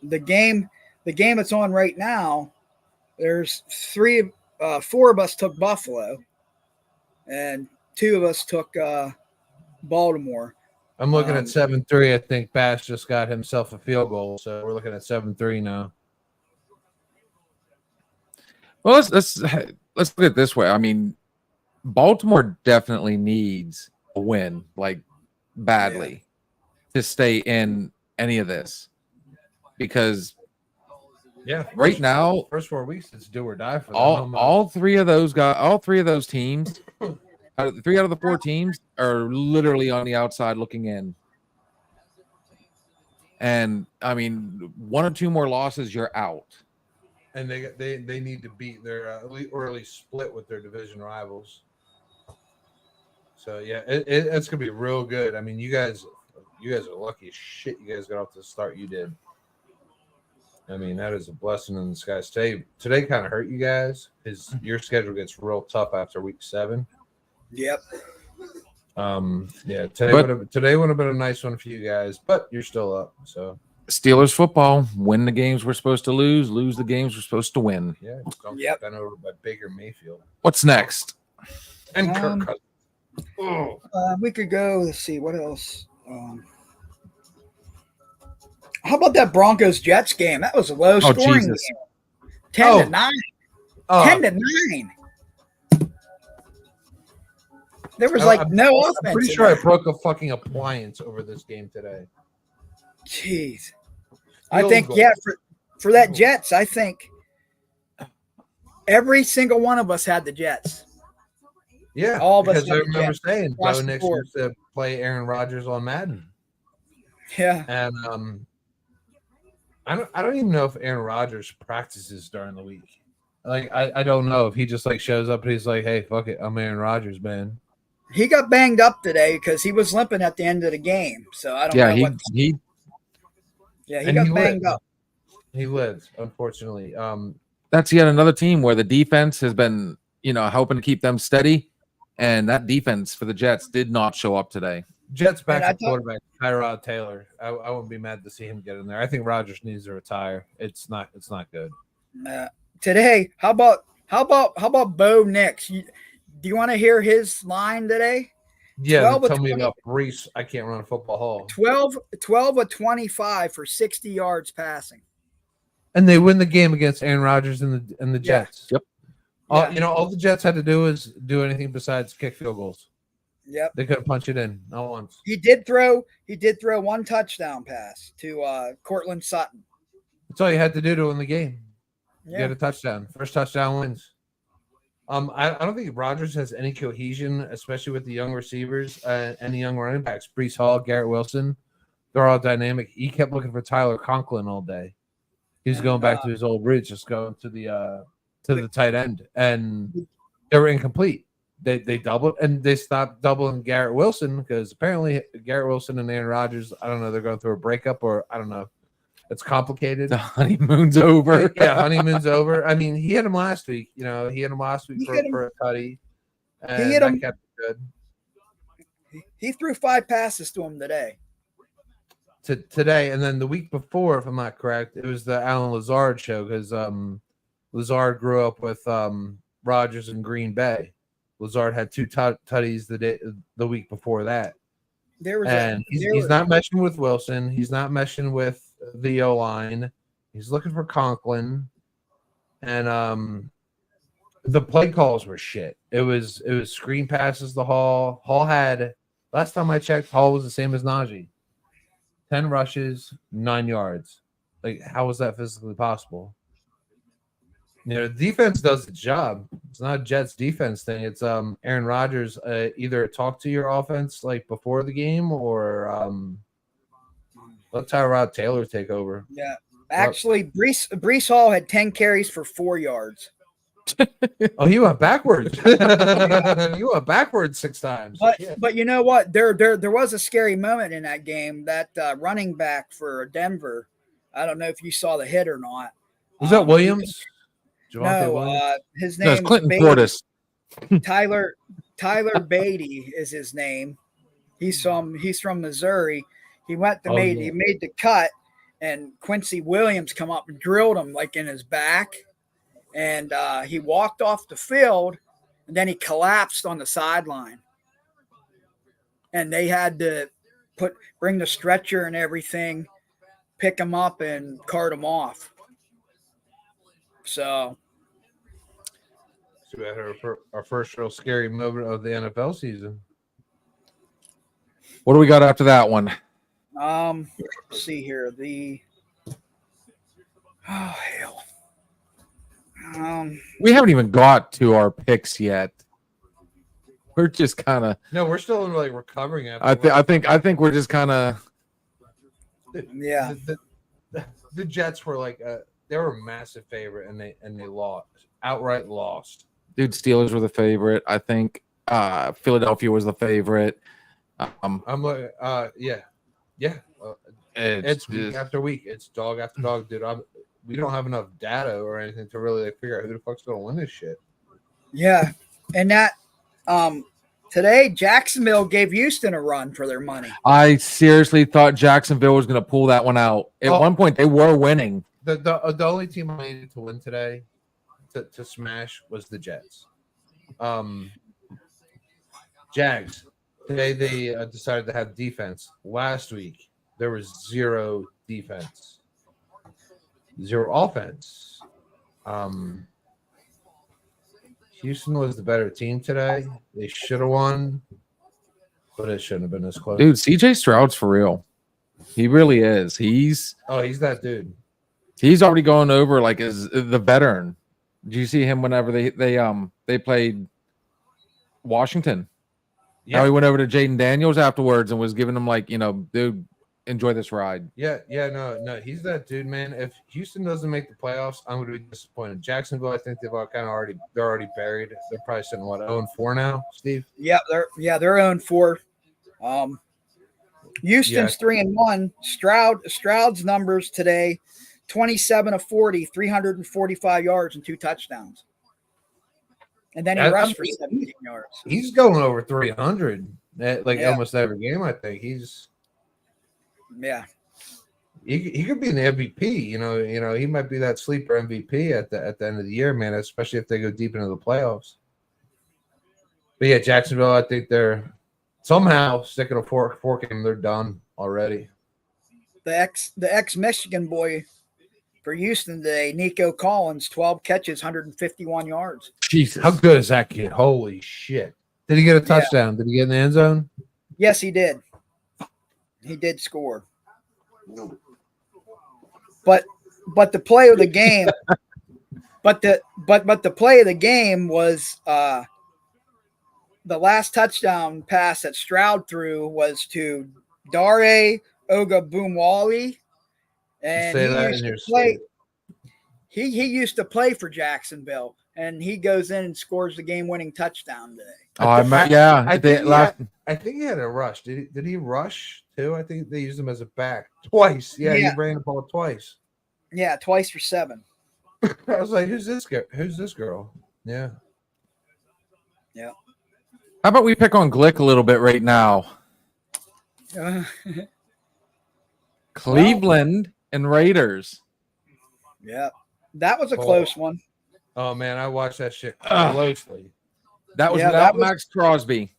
the game that's on right now. There's 4 of us took Buffalo, and 2 of us took Baltimore. I'm looking at 7-3. I think Bass just got himself a field goal, so we're looking at 7-3 now. Well, let's look at it this way. I mean, Baltimore definitely needs a win, like badly, to stay in any of this, because right now, first 4 weeks, it's do or die for them. all 3 of those teams. 3 out of the 4 teams are literally on the outside looking in. And I mean, 1 or 2 more losses, you're out. And they need to beat their or at least split with their division rivals. So yeah, it's gonna be real good. I mean, you guys are lucky as shit. You guys got off to the start you did. I mean, that is a blessing in disguise. Today kind of hurt you guys because your schedule gets real tough after week 7. Yep. Yeah. Today would have been a nice one for you guys, but you're still up. So Steelers football: win the games we're supposed to lose the games we're supposed to win. Yeah. Yep. Been over by Baker Mayfield. What's next? And Kirk Cousins. We could go. Let's see what else. How about that Broncos Jets game? That was a low scoring game. 10-9. 10-9. There was no offense. I'm pretty sure I broke a fucking appliance over this game today. Jeez. I think for that Jets, I think every single one of us had the Jets. Yeah, All of us because I had the remember Jets saying across Bo the Nix board. used to play Aaron Rodgers on Madden, Yeah. and I don't even know if Aaron Rodgers practices during the week. Like I don't know if he just like shows up and he's like, hey, fuck it, I'm Aaron Rodgers, man. He got banged up today because he was limping at the end of the game. So I don't Yeah, know what. he Yeah, he And got he banged lived. up. He lives, unfortunately. that's yet another team where the defense has been, helping to keep them steady, and that defense for the Jets did not show up today. Jets And I backup thought- quarterback Tyrod Taylor. I wouldn't be mad to see him get in there. I think Rodgers needs to retire. It's not good. Today, how about Bo Nix? Do you want to hear his line today? Yeah, 12 of tell me 20 about Brees. I can't run a football hall. 12 of 25 for 60 yards passing. And they win the game against Aaron Rodgers and the Jets. Yep. All the Jets had to do is do anything besides kick field goals. Yep. They couldn't punch it in, not once. He did throw one touchdown pass to Cortland Sutton. That's all you had to do to win the game. Yeah. Get a touchdown. First touchdown wins. I don't think Rodgers has any cohesion, especially with the young receivers and the young running backs. Brees Hall, Garrett Wilson, they're all dynamic. He kept looking for Tyler Conklin all day. He was going back to his old roots, just going to the tight end, and they were incomplete. They doubled and they stopped doubling Garrett Wilson because apparently Garrett Wilson and Aaron Rodgers, I don't know, they're going through a breakup or I don't know. It's complicated. The honeymoon's over. Yeah, honeymoon's over. I mean, he hit him last week. He hit him last week for a tutty. And hit him. that kept it good. He threw 5 passes to him today. Today, and then the week before, if I'm not correct, it was the Alan Lazard show because Lazard grew up with Rodgers in Green Bay. Lazard had 2 tutties the week before that. He's not meshing with Wilson. He's not meshing with the O line. He's looking for Conklin, and the play calls were shit. It was screen passes to Hall. Hall had last time I checked, Hall was the same as Najee. 10 rushes, 9 yards. Like, how was that physically possible? Defense does the job. It's not a Jets defense thing. It's Aaron Rodgers either talk to your offense like before the game or let Tyrod Taylor take over. Yeah. Actually, Brees Hall had 10 carries for 4 yards. Oh, he went backwards. He went backwards 6 times. But you know what? There was a scary moment in that game. That running back for Denver, I don't know if you saw the hit or not. Was that Williams? No, his name No, it's Clinton Beatty. Portis. Tyler Beatty is his name. He's from Missouri. He he made the cut, and Quincy Williams come up and drilled him like in his back, and he walked off the field, and then he collapsed on the sideline, and they had to bring the stretcher and everything, pick him up and cart him off. So we had our first real scary moment of the NFL season. What do we got after that one? let's see here. Oh hell. We haven't even got to our picks yet. We're just kind of. No, we're still like recovering. After I think we're just kind of. Yeah. The Jets were like they were a massive favorite and they lost, outright lost. Dude, Steelers were the favorite. I think Philadelphia was the favorite. I'm like, yeah. It's week after week. It's dog after dog, dude. We don't have enough data or anything to really like figure out who the fuck's gonna win this shit. Yeah, and that today Jacksonville gave Houston a run for their money. I seriously thought Jacksonville was going to pull that one out. At one point, they were winning. The only team I needed to win today to smash was the Jets. Jags. Today they decided to have defense. Last week there was 0 defense, 0 offense. Houston was the better team today. They should have won, but it shouldn't have been as close. Dude, CJ Stroud's for real. He really is. He's that dude. He's already going over like as the veteran. Did you see him whenever they played Washington? How he went over to Jaden Daniels afterwards and was giving him like, dude, enjoy this ride. No, he's that dude, man. If Houston doesn't make the playoffs, I'm going to be disappointed. Jacksonville, I think they've all kind of already buried. They're probably sitting 0-4 now, Steve. Yeah, they're 0-4. Houston's 3-1. Stroud's numbers today: 27 of 40, 345 yards and 2 touchdowns. And then he rushed for 17 yards. He's going over 300 almost every game. I think he's. Yeah. He could be in the MVP. He might be that sleeper MVP at the end of the year, man. Especially if they go deep into the playoffs. But yeah, Jacksonville, I think they're somehow sticking a fork in them. They're done already. The ex Michigan boy for Houston today, Nico Collins, 12 catches, 151 yards. Jesus, how good is that kid? Holy shit! Did he get a touchdown? Did he get in the end zone? Yes, he did. He did score. But the play of the game, but the play of the game was the last touchdown pass that Stroud threw was to Dare Ogunbowale, and he used to play for Jacksonville, and he goes in and scores the game-winning touchdown today. I think he had a rush. Did he rush too? I think they used him as a back twice. Yeah, he ran the ball twice. Yeah, twice for 7. I was like, who's this girl? Who's this girl? Yeah. Yeah. How about we pick on Glick a little bit right now? Cleveland and Raiders. Yeah, that was a close one. Oh man, I watched that shit closely. That was without Max Crosby.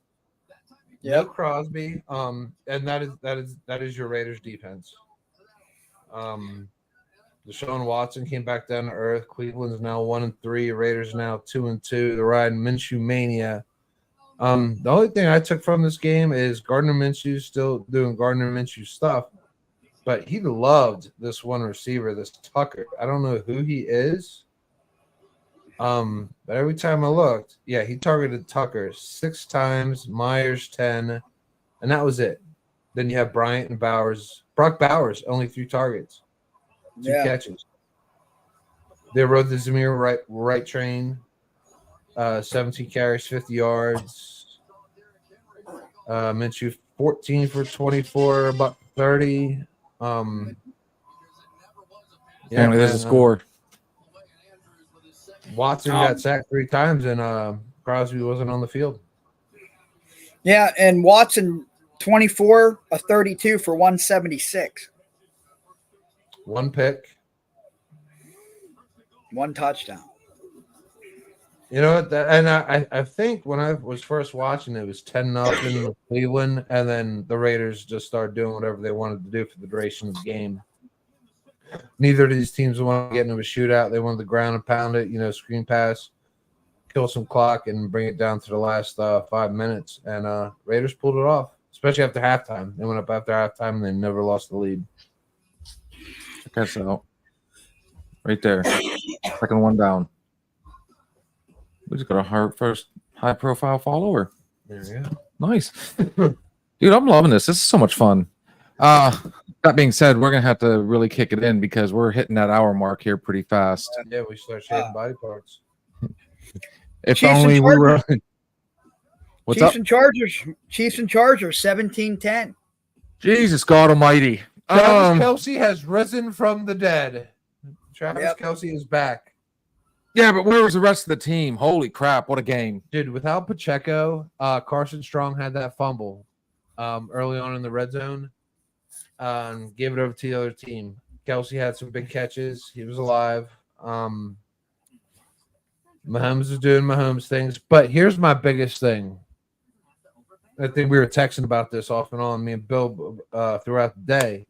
Yeah, no Crosby. And that is your Raiders defense. Deshaun Watson came back down to earth. Cleveland's now 1-3. Raiders now 2-2. They're riding Minshew mania. The only thing I took from this game is Gardner Minshew still doing Gardner Minshew stuff, but he loved this one receiver, this Tucker. I don't know who he is. But every time I looked, he targeted Tucker 6 times, Myers 10, and that was it. Then you have Bryant and Bowers. Brock Bowers, only 3 targets, 2 catches. They rode the Zamir right train. 17 carries, 50 yards. Minshew 14 for 24, about 30. There's a score. Watson got sacked 3 times, and Crosby wasn't on the field. Yeah, and Watson 24 of 32 for 176. 1 pick. 1 touchdown. You know what? And I think when I was first watching, it was 10-0 with Cleveland, and then the Raiders just started doing whatever they wanted to do for the duration of the game. Neither of these teams wanted to get into a shootout. They wanted to ground and pound it, screen pass, kill some clock, and bring it down to the last 5 minutes. And Raiders pulled it off, especially after halftime. They went up after halftime, and they never lost the lead. I guess so. Right there. Second one down. We just got our first high-profile follower. There you go. Nice. Dude, I'm loving this. This is so much fun. That being said, we're going to have to really kick it in because we're hitting that hour mark here pretty fast. Yeah, we start shaving body parts. If Chiefs only we were... What's up? Chiefs and Chargers, 17-10. Jesus God almighty. Travis Kelce has risen from the dead. Travis Kelce is back. Yeah, but where was the rest of the team? Holy crap, what a game. Dude, without Pacheco, Carson Strong had that fumble early on in the red zone. Gave it over to the other team. Kelce had some big catches. He was alive. Mahomes is doing Mahomes things. But here's my biggest thing. I think we were texting about this off and on, me and Bill, throughout the day,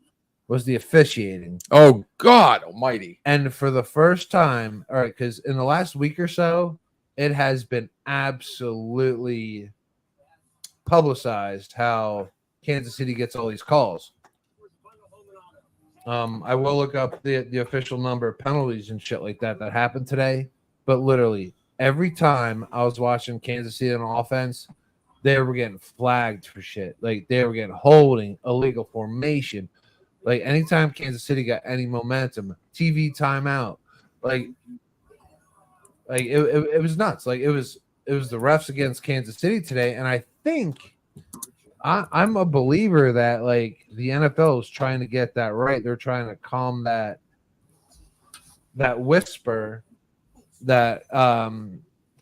was the officiating. Oh, God almighty. And for the first time, all right, because in the last week or so, it has been absolutely publicized how Kansas City gets all these calls. I will look up the official number of penalties and shit like that happened today. But literally every time I was watching Kansas City on offense, they were getting flagged for shit. Like they were getting holding, illegal formation. Like anytime Kansas City got any momentum, TV timeout. Like it was nuts. Like it was the refs against Kansas City today, and I think I'm a believer that like the NFL is trying to get that right. They're trying to calm that whisper that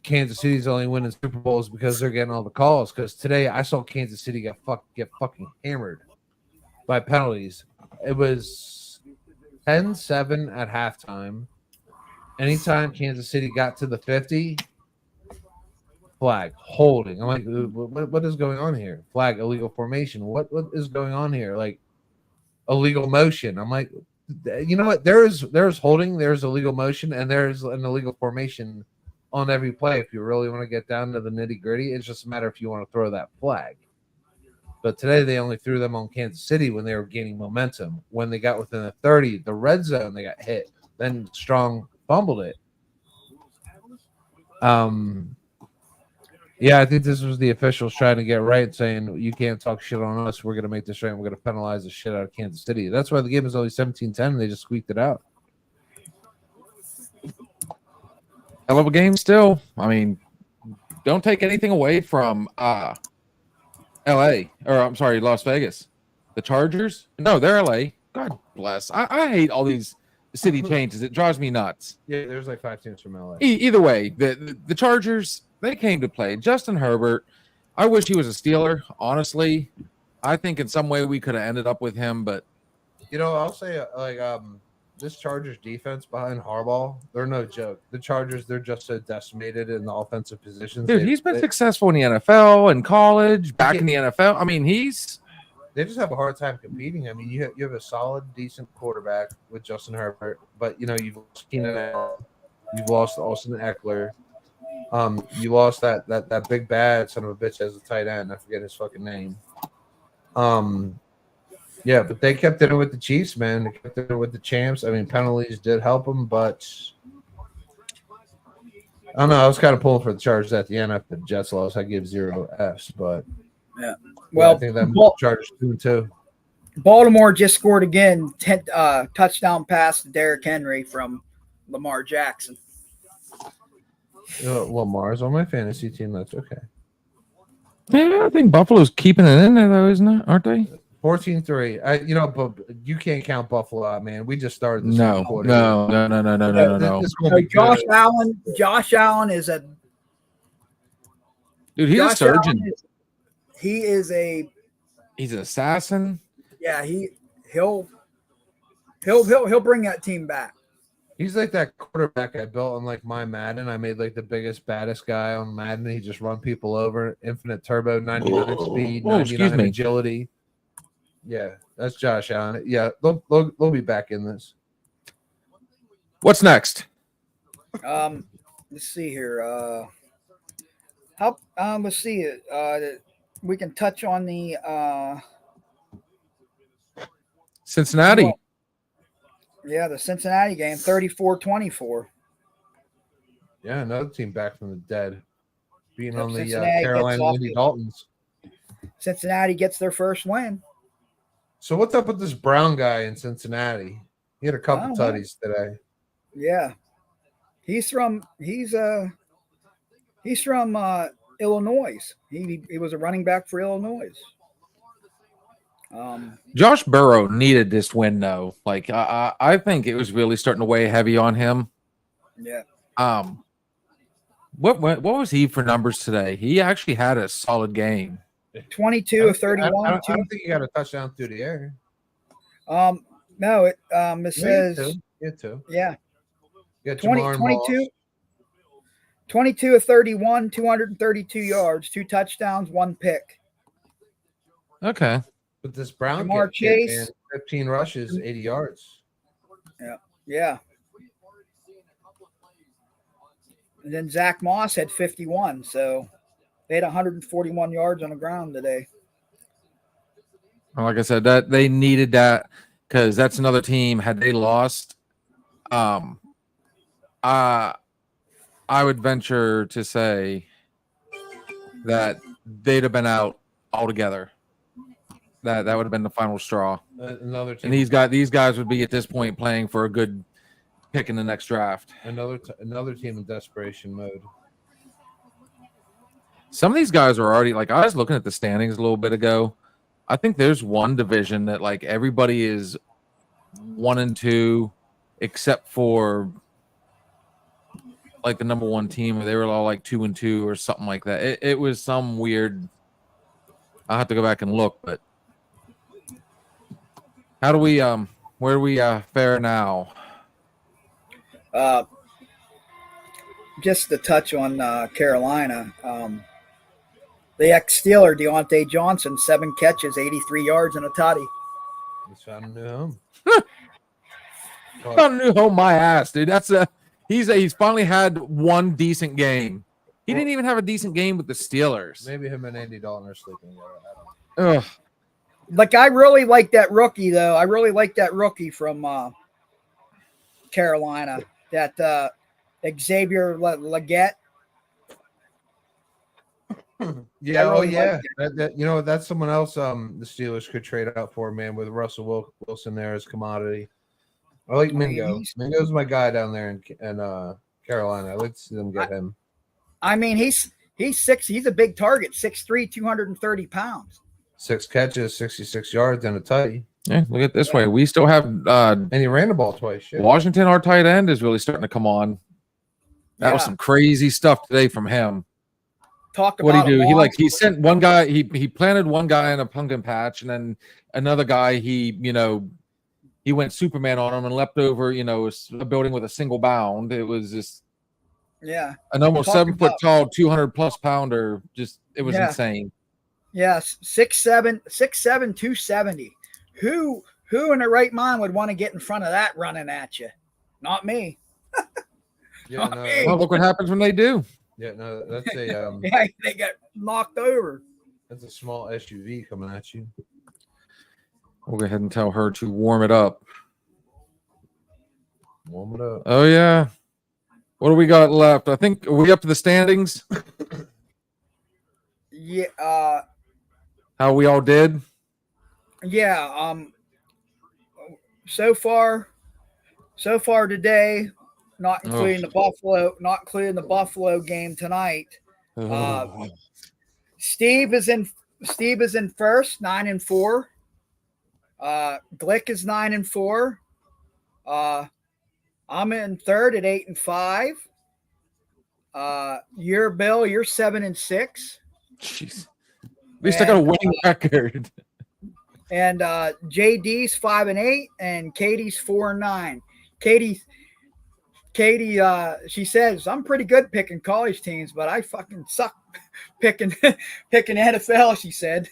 Kansas City's only winning Super Bowls because they're getting all the calls. Because today I saw Kansas City get fucking hammered by penalties. It was 10-7 at halftime. Anytime Kansas City got to the 50, flag, holding. I'm like, what is going on here? Flag, illegal formation. What is going on here? Like, illegal motion. I'm like, you know what? There's holding, there's illegal motion, and there's an illegal formation on every play. If you really want to get down to the nitty gritty, it's just a matter if you want to throw that flag. But today they only threw them on Kansas City when they were gaining momentum. When they got within the 30, the red zone, they got hit. Then Strong fumbled it. Yeah, I think this was the officials trying to get right, saying you can't talk shit on us. We're going to make this right. And we're going to penalize the shit out of Kansas City. That's why the game is only 17-10, and they just squeaked it out. Hell of a game still. I mean, don't take anything away from LA, or I'm sorry, Las Vegas. The Chargers? No, they're LA. God bless. I hate all these city changes. It drives me nuts. Yeah, there's like 5 teams from LA. Either way, the Chargers, they came to play. Justin Herbert, I wish he was a Steeler, honestly. I think in some way we could have ended up with him, but you know, I'll say this Chargers defense behind Harbaugh, they're no joke. The Chargers, they're just so decimated in the offensive positions. Dude, he's been successful in the NFL and college, back in the NFL. I mean, they just have a hard time competing. I mean, you have a solid, decent quarterback with Justin Herbert, but you know you've lost Keenan Allen, you've lost Austin Eckler, you lost that big bad son of a bitch as a tight end. I forget his fucking name. Yeah, but they kept it with the Chiefs, man. They kept it with the champs. I mean, penalties did help them, but I don't know. I was kind of pulling for the Chargers at the end after the Jets lost. I give 0 Fs, but yeah. Well, I think that Chargers 2-2. Baltimore just scored again. Touchdown pass to Derrick Henry from Lamar Jackson. Lamar's on my fantasy team. That's okay. yeah, I think Buffalo's keeping it in there, though, isn't it? Aren't they? 14-3. You know, but you can't count Buffalo out, man. We just started this No. quarter. No. So Josh Allen is a Dude, he's a surgeon. He's He's an assassin. Yeah, he'll bring that team back. He's like that quarterback I built on like my Madden. I made like the biggest, baddest guy on Madden. He just run people over, infinite turbo, 99 speed, 99 agility. Yeah, that's Josh Allen. Yeah, they'll be back in this. What's next? Let's see here. Let's see it. We can touch on the Cincinnati. The Cincinnati game, 34-24. Yeah, another team back from the dead, being on the Cincinnati Carolina Indy Daltons. Cincinnati gets their first win. So what's up with this Brown guy in Cincinnati? He had a couple tutties today. Yeah, he's from Illinois. He was a running back for Illinois. Josh Burrow needed this win, though. Like I think it was really starting to weigh heavy on him. Yeah. What was he for numbers today? He actually had a solid game. 22 of 31. I don't think he got a touchdown through the air. No, it says two. Yeah. Yeah, 22 of 31, 232 yards, 2 touchdowns, 1 pick. Okay. But this Brown Jamar kid, Chase, man, 15 rushes, 80 yards. Yeah. And then Zach Moss had 51, so they had 141 yards on the ground today. Like I said, that they needed that because that's another team. Had they lost, I would venture to say that they'd have been out altogether. That would have been the final straw. Another team. And these guys would be at this point playing for a good pick in the next draft. Another team in desperation mode. Some of these guys are already like, I was looking at the standings a little bit ago. I think there's one division that like everybody is 1 and 2, except for like the number 1 team, or they were all like 2 and 2 or something like that. It was some weird. I'll have to go back and look, but how do we where do we fare now? Just to touch on Carolina, the ex-Steeler Deontay Johnson, 7 catches, 83 yards, and a tutty. He's found a new home. Found a new home, my ass, dude. He's finally had one decent game. He didn't even have a decent game with the Steelers. Maybe him and Andy Dalton are sleeping together. I don't know. Ugh. Like, I really like that rookie, though. I really like that rookie from Carolina, that Xavier Legette. Yeah, really yeah. That's someone else the Steelers could trade out for, man, with Russell Wilson there as commodity. I like Mingo. Mingo's my guy down there in Carolina. I like to see them get him. I mean, he's a big target, 6'3", 230 pounds. 6 catches, 66 yards, and a tutty. Yeah, look at it this way. We still have And he ran the ball twice. Shit. Washington, our tight end, is really starting to come on. That was Yeah. some crazy stuff today from him. Talk about What did he do? a He long- sent one guy. He planted one guy in a pumpkin patch, and then another guy. He went Superman on him and leapt over a building with a single bound. It was just Yeah. an almost Talk 7 foot about- tall, 200+ pounder. Just it was Yeah. insane. Yes, 6'7", 270. Who in their right mind would want to get in front of that running at you? Not me. Yeah, Okay. Well, look what happens when they do. yeah, no, that's a Yeah, they get knocked over. that's a small SUV coming at you. We'll go ahead and tell her to warm it up. Warm it up. Oh yeah. What do we got left? I think are we up to the standings? Yeah, How we all did? yeah. So far today, not including the Buffalo game tonight. Steve is in first, 9-4. Glick is 9-4. I'm in third at 8-5. You're Bill, you're 7-6. Jeez. At least I got a winning record. And JD's 5-8, and Katie's 4-9. Katie, she says I'm pretty good picking college teams, but I fucking suck picking NFL. She said.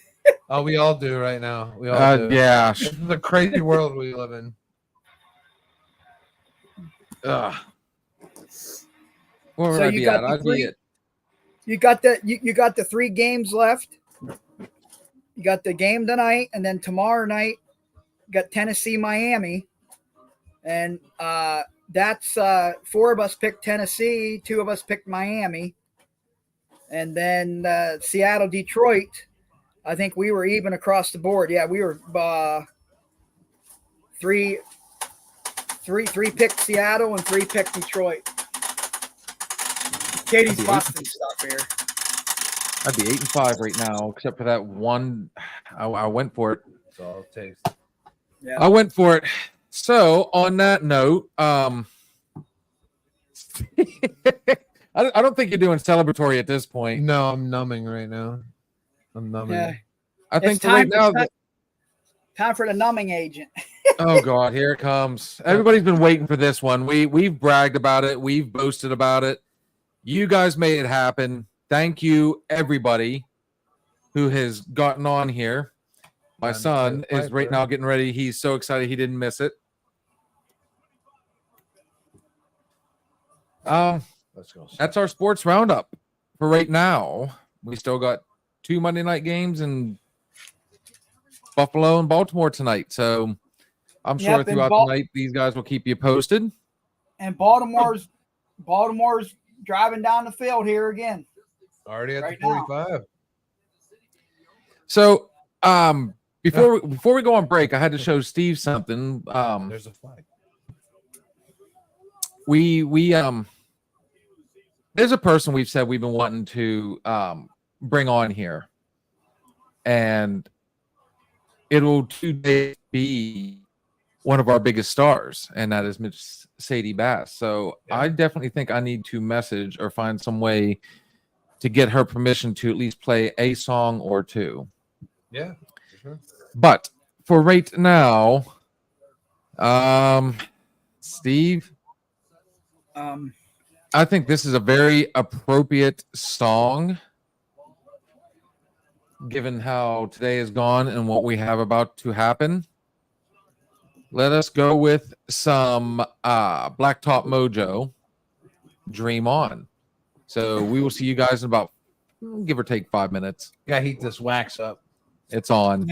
Oh, we all do right now. We all do. Yeah. This is a crazy world we live in. Ugh. Where would So I you be got at? the I'd three- be at You got the 3 games left. You got the game tonight, and then tomorrow night, you got Tennessee, Miami, and that's 4 of us picked Tennessee, 2 of us picked Miami, and then Seattle, Detroit. I think we were even across the board. Yeah, we were three picked Seattle and 3 picked Detroit. Katie's busting stuff here. I'd be 8-5 right now, except for that one. I went for it. That's all it takes. Yeah. I went for it. So on that note, I don't think you're doing celebratory at this point. No, I'm numbing right now. I'm numbing. Yeah. I think It's for right time now. Time for the numbing agent. Oh God, here it comes. Everybody's been waiting for this one. We've bragged about it. We've boasted about it. You guys made it happen. Thank you, everybody who has gotten on here. My son is right now getting ready. He's so excited he didn't miss it. Let's go. That's our sports roundup for right now. We still got 2 Monday night games in Buffalo and Baltimore tonight. So I'm sure Yep, and throughout the night these guys will keep you posted. And Baltimore's driving down the field here again. Already at Right the 45. So before we go on break, I had to show Steve something. There's a flag. We there's a person we've said we've been wanting to bring on here, and it'll today be one of our biggest stars, and that is Miss Sadie Bass. So I definitely think I need to message or find some way to get her permission to at least play a song or two. Yeah, for sure. But for right now, Steve, I think this is a very appropriate song given how today is gone and what we have about to happen. Let us go with some Blacktop Mojo, Dream On. So we will see you guys in about, give or take 5 minutes. Gotta heat this wax up. It's on.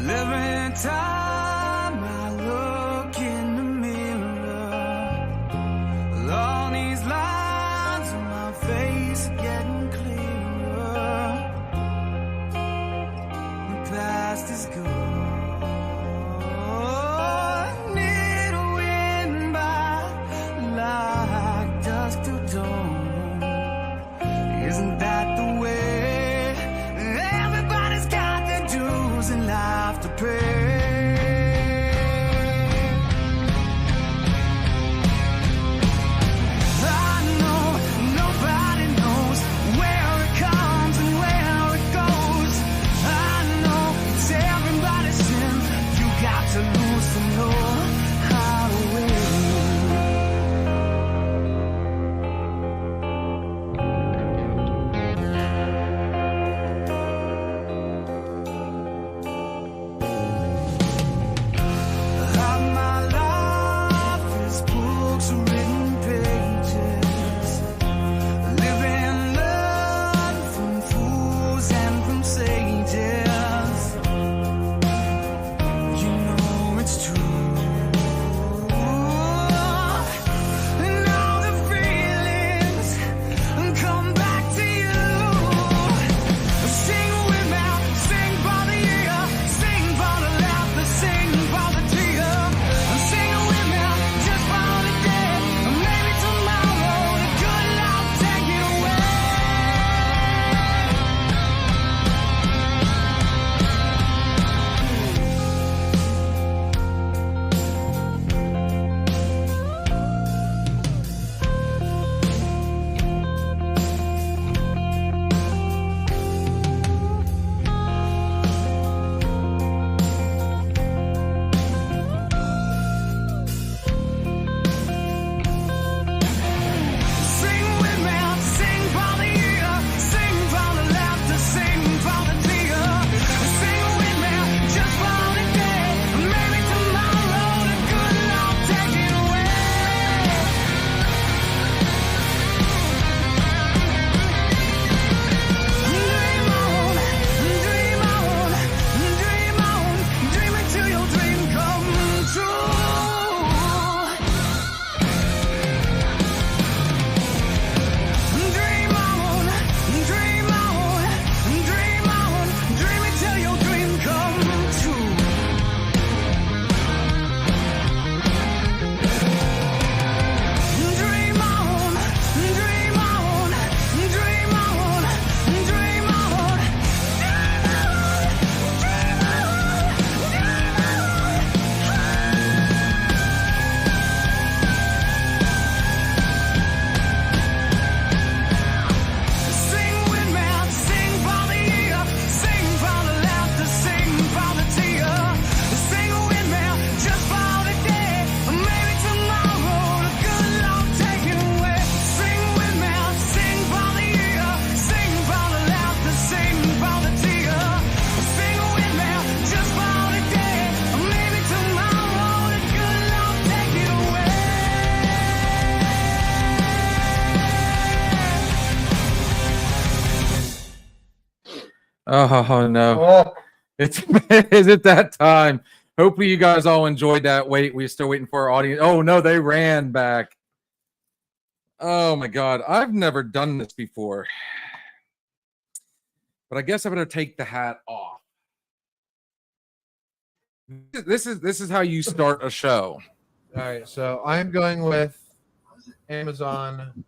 Every time I look in the mirror, along these lines on my face are getting clearer. The past is gone. Need a wind by like dusk till dawn. Isn't that the way? Everybody's got their dues in life to pay. I know nobody knows where it comes and where it goes. I know it's everybody's sin. You got to lose to know how to win. My life is books, written pages, living learn from fools and from sages. You know it's true. Oh no. Oh, It's is it that time? Hopefully you guys all enjoyed that. Wait, we're still waiting for our audience. Oh no, they ran back. Oh my god, I've never done this before. But I guess I better take the hat off. This is how you start a show. all right. So I'm going with Amazon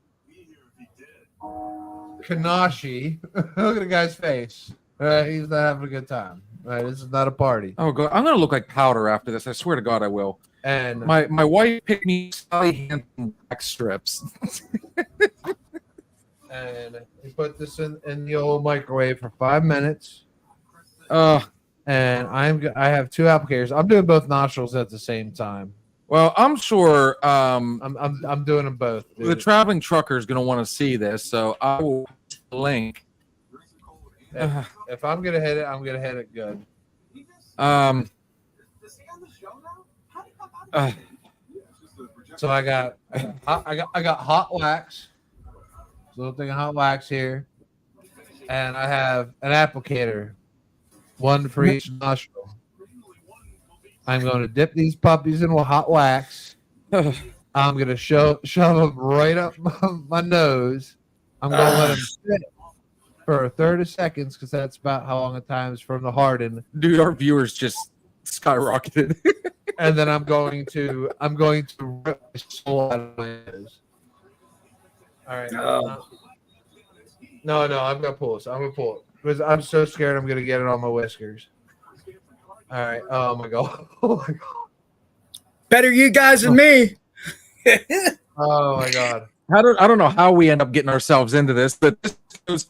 Kanashi. Look at the guy's face. He's not having a good time. Right, this is not a party. Oh god, I'm gonna look like powder after this. I swear to God, I will. And My wife picked me Sally Hansen wax strips. and he put this in the old microwave for 5 minutes. Uh, And I have 2 applicators. I'm doing both nostrils at the same time. well, I'm sure I'm doing them both. the Dude. traveling trucker is gonna want to see this, so I will link. If I'm gonna hit it, I'm gonna hit it good. So I got hot wax. A little thing of hot wax here, and I have an applicator, one for each nostril. I'm going to dip these puppies in with hot wax. I'm going to shove them right up my nose. I'm going to let them sit for a third of seconds because that's about how long it times for them to harden. Dude, our viewers just skyrocketed. And then I'm going to rip my soul out of my nose. All right. No, I'm gonna pull this. I'm gonna pull it because I'm so scared I'm gonna get it on my whiskers. All right. Oh my god. Oh my god. Better you guys than me. Oh my god. I don't know how we end up getting ourselves into this, but this shows,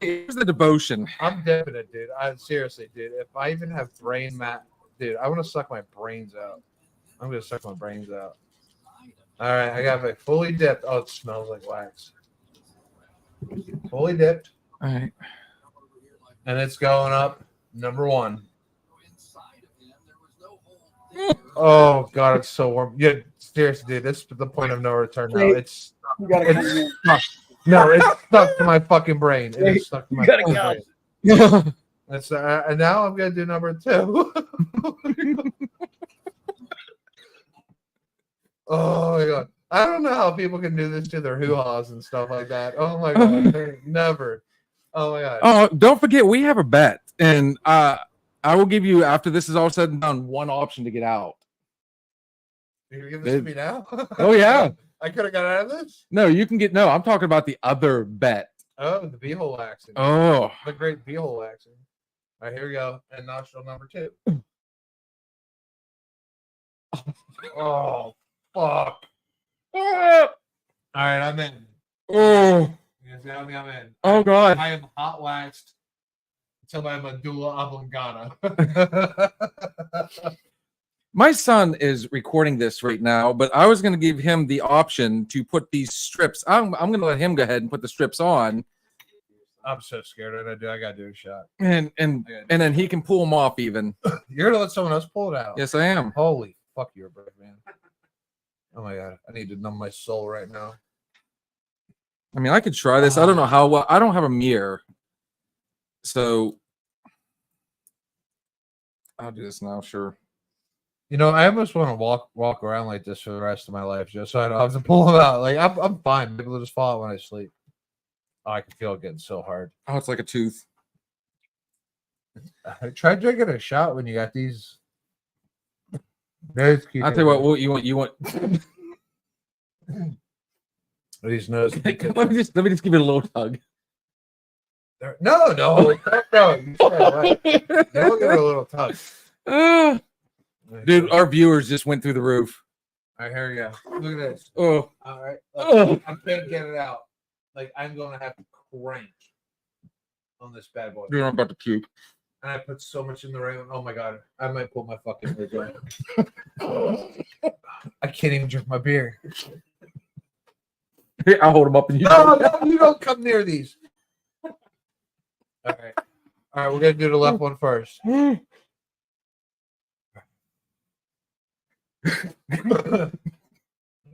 here's the devotion. I'm dipping it, dude. I seriously, dude. If I even have brain mat, dude, I want to suck my brains out. I'm gonna suck my brains out. All right, I got it fully dipped. Oh, it smells like wax. Fully dipped, All right. and it's going up. Number 1. Oh god, it's so warm. Yeah, seriously, dude. This is the point of no return now. It's stuck. No, it's stuck to my fucking brain. It is stuck to my gotta fucking go. brain. That's and now I'm gonna do number 2. Oh my god. I don't know how people can do this to their hoo-haws and stuff like that. Oh my god. Never. Oh my god. Oh, don't forget, we have a bet, and I will give you, after this is all said and done, one option to get out. You're gonna give this to me now? Oh yeah. I could have got out of this? No, you can get. No, I'm talking about the other bet. Oh, the beehole waxing. Oh, The great beehole waxing. All right, here we go. And nostril number 2. Oh, fuck. All right, I'm in. oh, You guys got me? I'm in. oh God. I am hot waxed until my medulla oblongata. My son is recording this right now, but I was going to give him the option to put these strips. I'm going to let him go ahead and put the strips on, I'm so scared. I gotta do a shot. and then he can pull them off. Even. You're gonna let someone else pull it out? Yes, I am. Holy fuck, you're a brave man. Oh my god, I need to numb my soul right now. I mean, I could try this. I don't know how well. I don't have a mirror, so I'll do this now. Sure. You know, I almost want to walk around like this for the rest of my life, just so I don't have to pull them out. Like I'm fine. Maybe they'll just fall out when I sleep. Oh, I can feel it getting so hard. Oh, it's like a tooth. Try drinking a shot when you got these. Nose I'll tell you what you want. These nose. let me just give it a little tug. No. No, you said right. They'll give it a little tug. Dude, our viewers just went through the roof. All right, here we go. Look at this. Oh, All right. oh. I can't get it out. Like, I'm going to have to crank on this bad boy. Dude, I'm about to puke. And I put so much in the right one. Oh my god. I might pull my fucking leg right. I can't even drink my beer. Here, I'll hold them up and you. No, you don't come near these. All right. All right, we're going to do the left one first.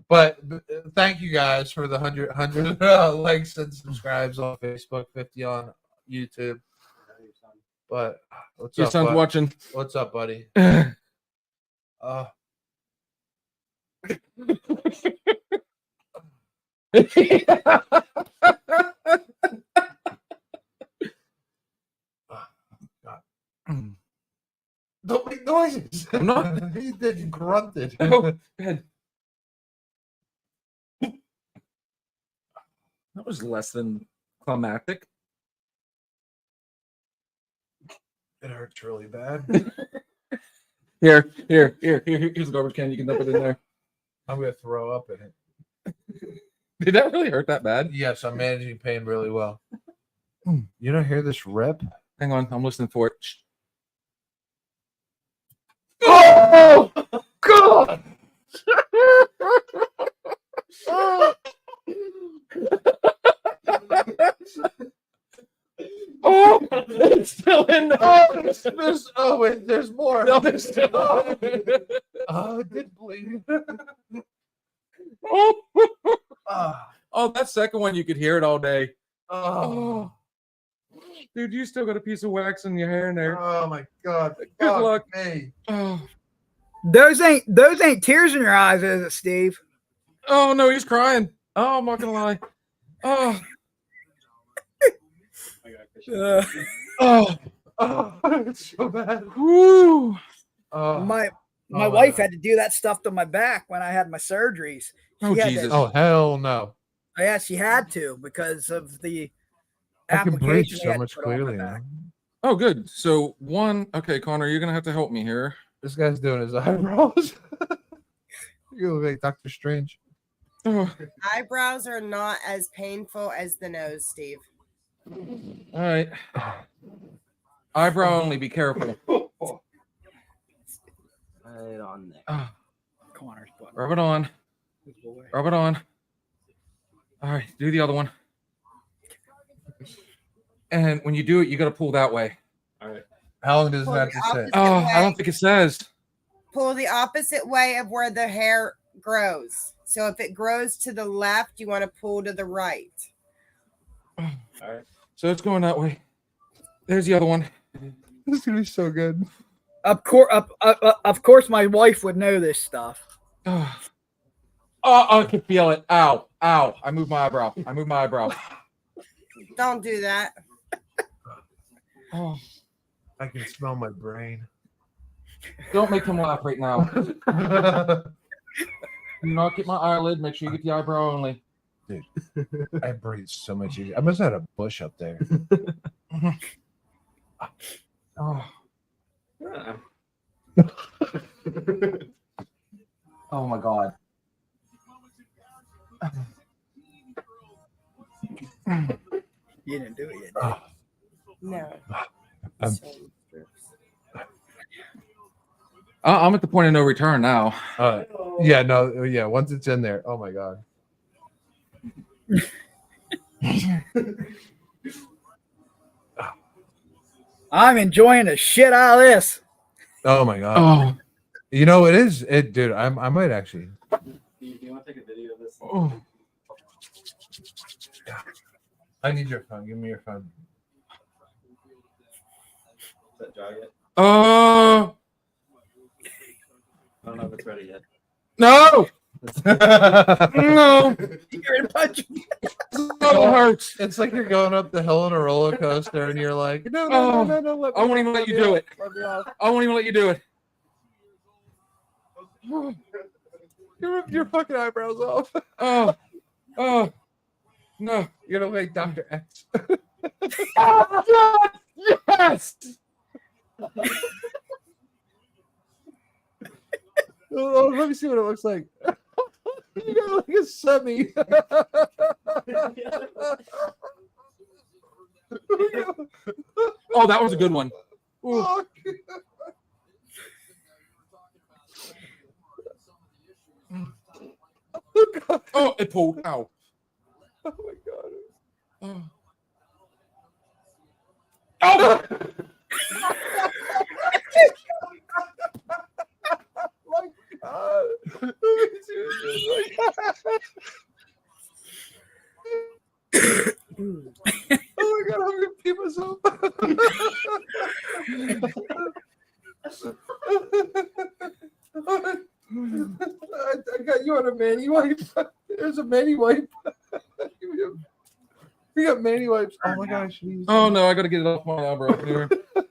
But thank you guys for the 100 likes and subscribes on Facebook, 50 on YouTube. But what's Your up, son's bud? watching. What's up, buddy? God. Don't make noises. I'm not. He did grunted. Oh, go ahead. That was less than climactic. It hurts really bad. Here's a garbage can. You can dump it in there. I'm gonna throw up in it. Did that really hurt that bad? Yes, I'm managing pain really well. You don't hear this rip? Hang on, I'm listening for it. Shh. Oh God! Oh, it's still in there. Wait, there's more. No, there's still. Oh, it did bleed. Oh. Ah. Oh, that second one you could hear it all day. Oh. Dude, you still got a piece of wax in your hair in there. Oh my God. Good Fuck luck. me. Oh. Those ain't tears in your eyes, is it, Steve? Oh no, he's crying. Oh, I'm not gonna lie. Oh. Oh. Oh, it's so bad. Woo. Oh, My Oh, wife man. had to do that stuff to my back when I had my surgeries. Oh, She had Jesus. Oh, hell no. Yeah, she had to because of the I can breathe application they so had to much put on my clearly back. now. Oh, good. So okay, Connor, you're gonna have to help me here. This guy's doing his eyebrows. You look like Doctor Strange. Oh. Eyebrows are not as painful as the nose, Steve. All right. Eyebrow only. Be careful. Right on there. Oh, Connor's butt. rub it on. Rub it on. All right, do the other one. And when you do it, you got to pull that way. All right. How long does it Pull have the to sit? opposite Oh, I way. don't think it says. Pull the opposite way of where the hair grows. So if it grows to the left, you want to pull to the right. All right. So it's going that way. There's the other one. This is gonna be so good. Of course, my wife would know this stuff. Oh, I can feel it. Ow, ow. I moved my eyebrow. Don't do that. Oh, I can smell my brain. don't make him laugh right now. Do not get my eyelid. Make sure you get the eyebrow only. I breathe so much easier. I must have had a bush up there. Oh, oh my God. You didn't do it yet. Oh, No. I'm- I'm at the point of no return now. yeah, no, yeah. Once it's in there, oh my God. I'm enjoying the shit out of this. Oh my God. Oh, You know, it is it, dude. I might actually. Do you want to take a video of this? oh. I need your phone. Give me your phone. Is that dry yet? Oh, I don't know if it's ready yet. no, no, You're in punch. no, it hurts. It's like you're going up the hill on a roller coaster, and you're like, no, Oh, let I won't even let you do it. I won't even let you do it. You ripped your fucking eyebrows off. Oh, no. You're gonna look like Dr. X. Oh, God, yes. Oh, let me see what it looks like. You got like a semi. Oh, that was a good one. Ooh. Fuck. Oh, it pulled. Ow. Oh my God. Oh. Oh. My God. Let me see what it looks like. Oh my God, I'm gonna pee myself. I got you on a mani wipe. There's a mani wipe. We got mani wipes. Oh my gosh. Oh no, I gotta get it off my eyebrow here.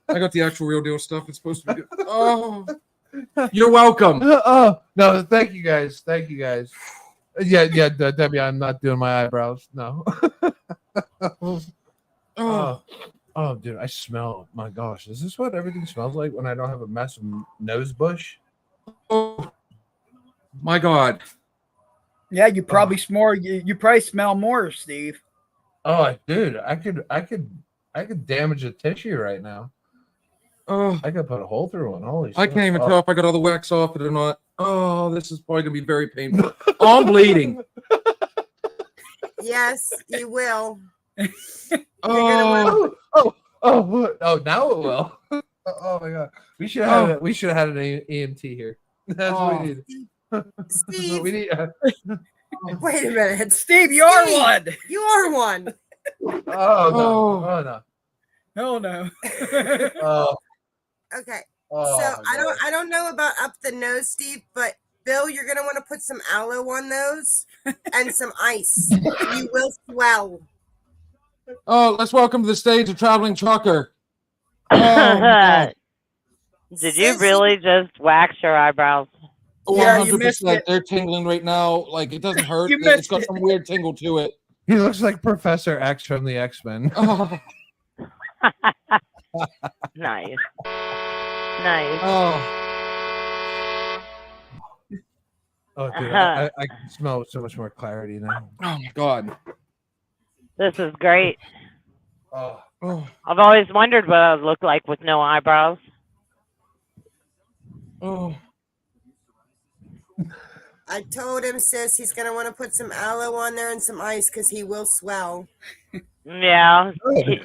I got the actual real deal stuff. It's supposed to be good. Oh, you're welcome. Oh no, thank you guys. Thank you guys. Yeah, Debbie, I'm not doing my eyebrows. No. Oh, dude, I smell. My gosh, is this what everything smells like when I don't have a massive nose bush? Oh my God. Yeah, you probably you probably smell more, Steve. Oh, dude, I could damage a tissue right now. Oh, I could put a hole through one. Holy I shit. can't even tell if I got all the wax off it or not. Oh, this is probably gonna be very painful. Oh, I'm bleeding. Yes, you will. Oh, Now it will. Oh my god, we should have had we should have had an EMT here. That's what we need. Steve, We need. wait a minute. Steve, you are one. You are one. Oh no! Oh no! Hell no. Oh. Okay. Oh, So my God. I don't know about up the nose, Steve, but Bill, you're gonna want to put some aloe on those and some ice. You will swell. oh, let's welcome to the stage a traveling trucker. Oh, my Did you really just wax your eyebrows? God. Yeah, you missed 100%. it. They're tingling right now. Like it doesn't hurt. You It's missed got it. some weird tingle to it. He looks like Professor X from the X-Men. Oh, Nice. Nice. oh. Oh, dude, I can smell with so much more clarity now. Oh my God. This is great. Oh, Oh, I've always wondered what I would look like with no eyebrows. oh. I told him, sis, he's gonna want to put some aloe on there and some ice because he will swell. Yeah.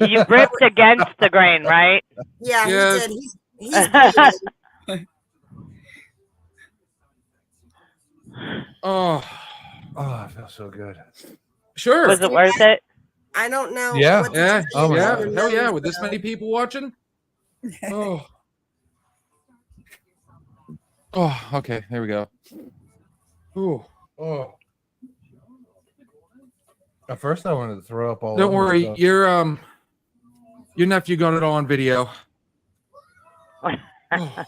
You ripped against the grain, right? Yeah, Yes. he did. He's bleeding. Oh, I feel so good. sure. Was it worth it? I don't know. Yeah. what Yeah. to Oh, my Yeah. God. Hell yeah. With this many people watching. Oh. Oh, okay. There we go. Ooh. Oh. At first, I wanted to throw up all. Don't over worry. stuff. Your nephew got it all on video. Oh.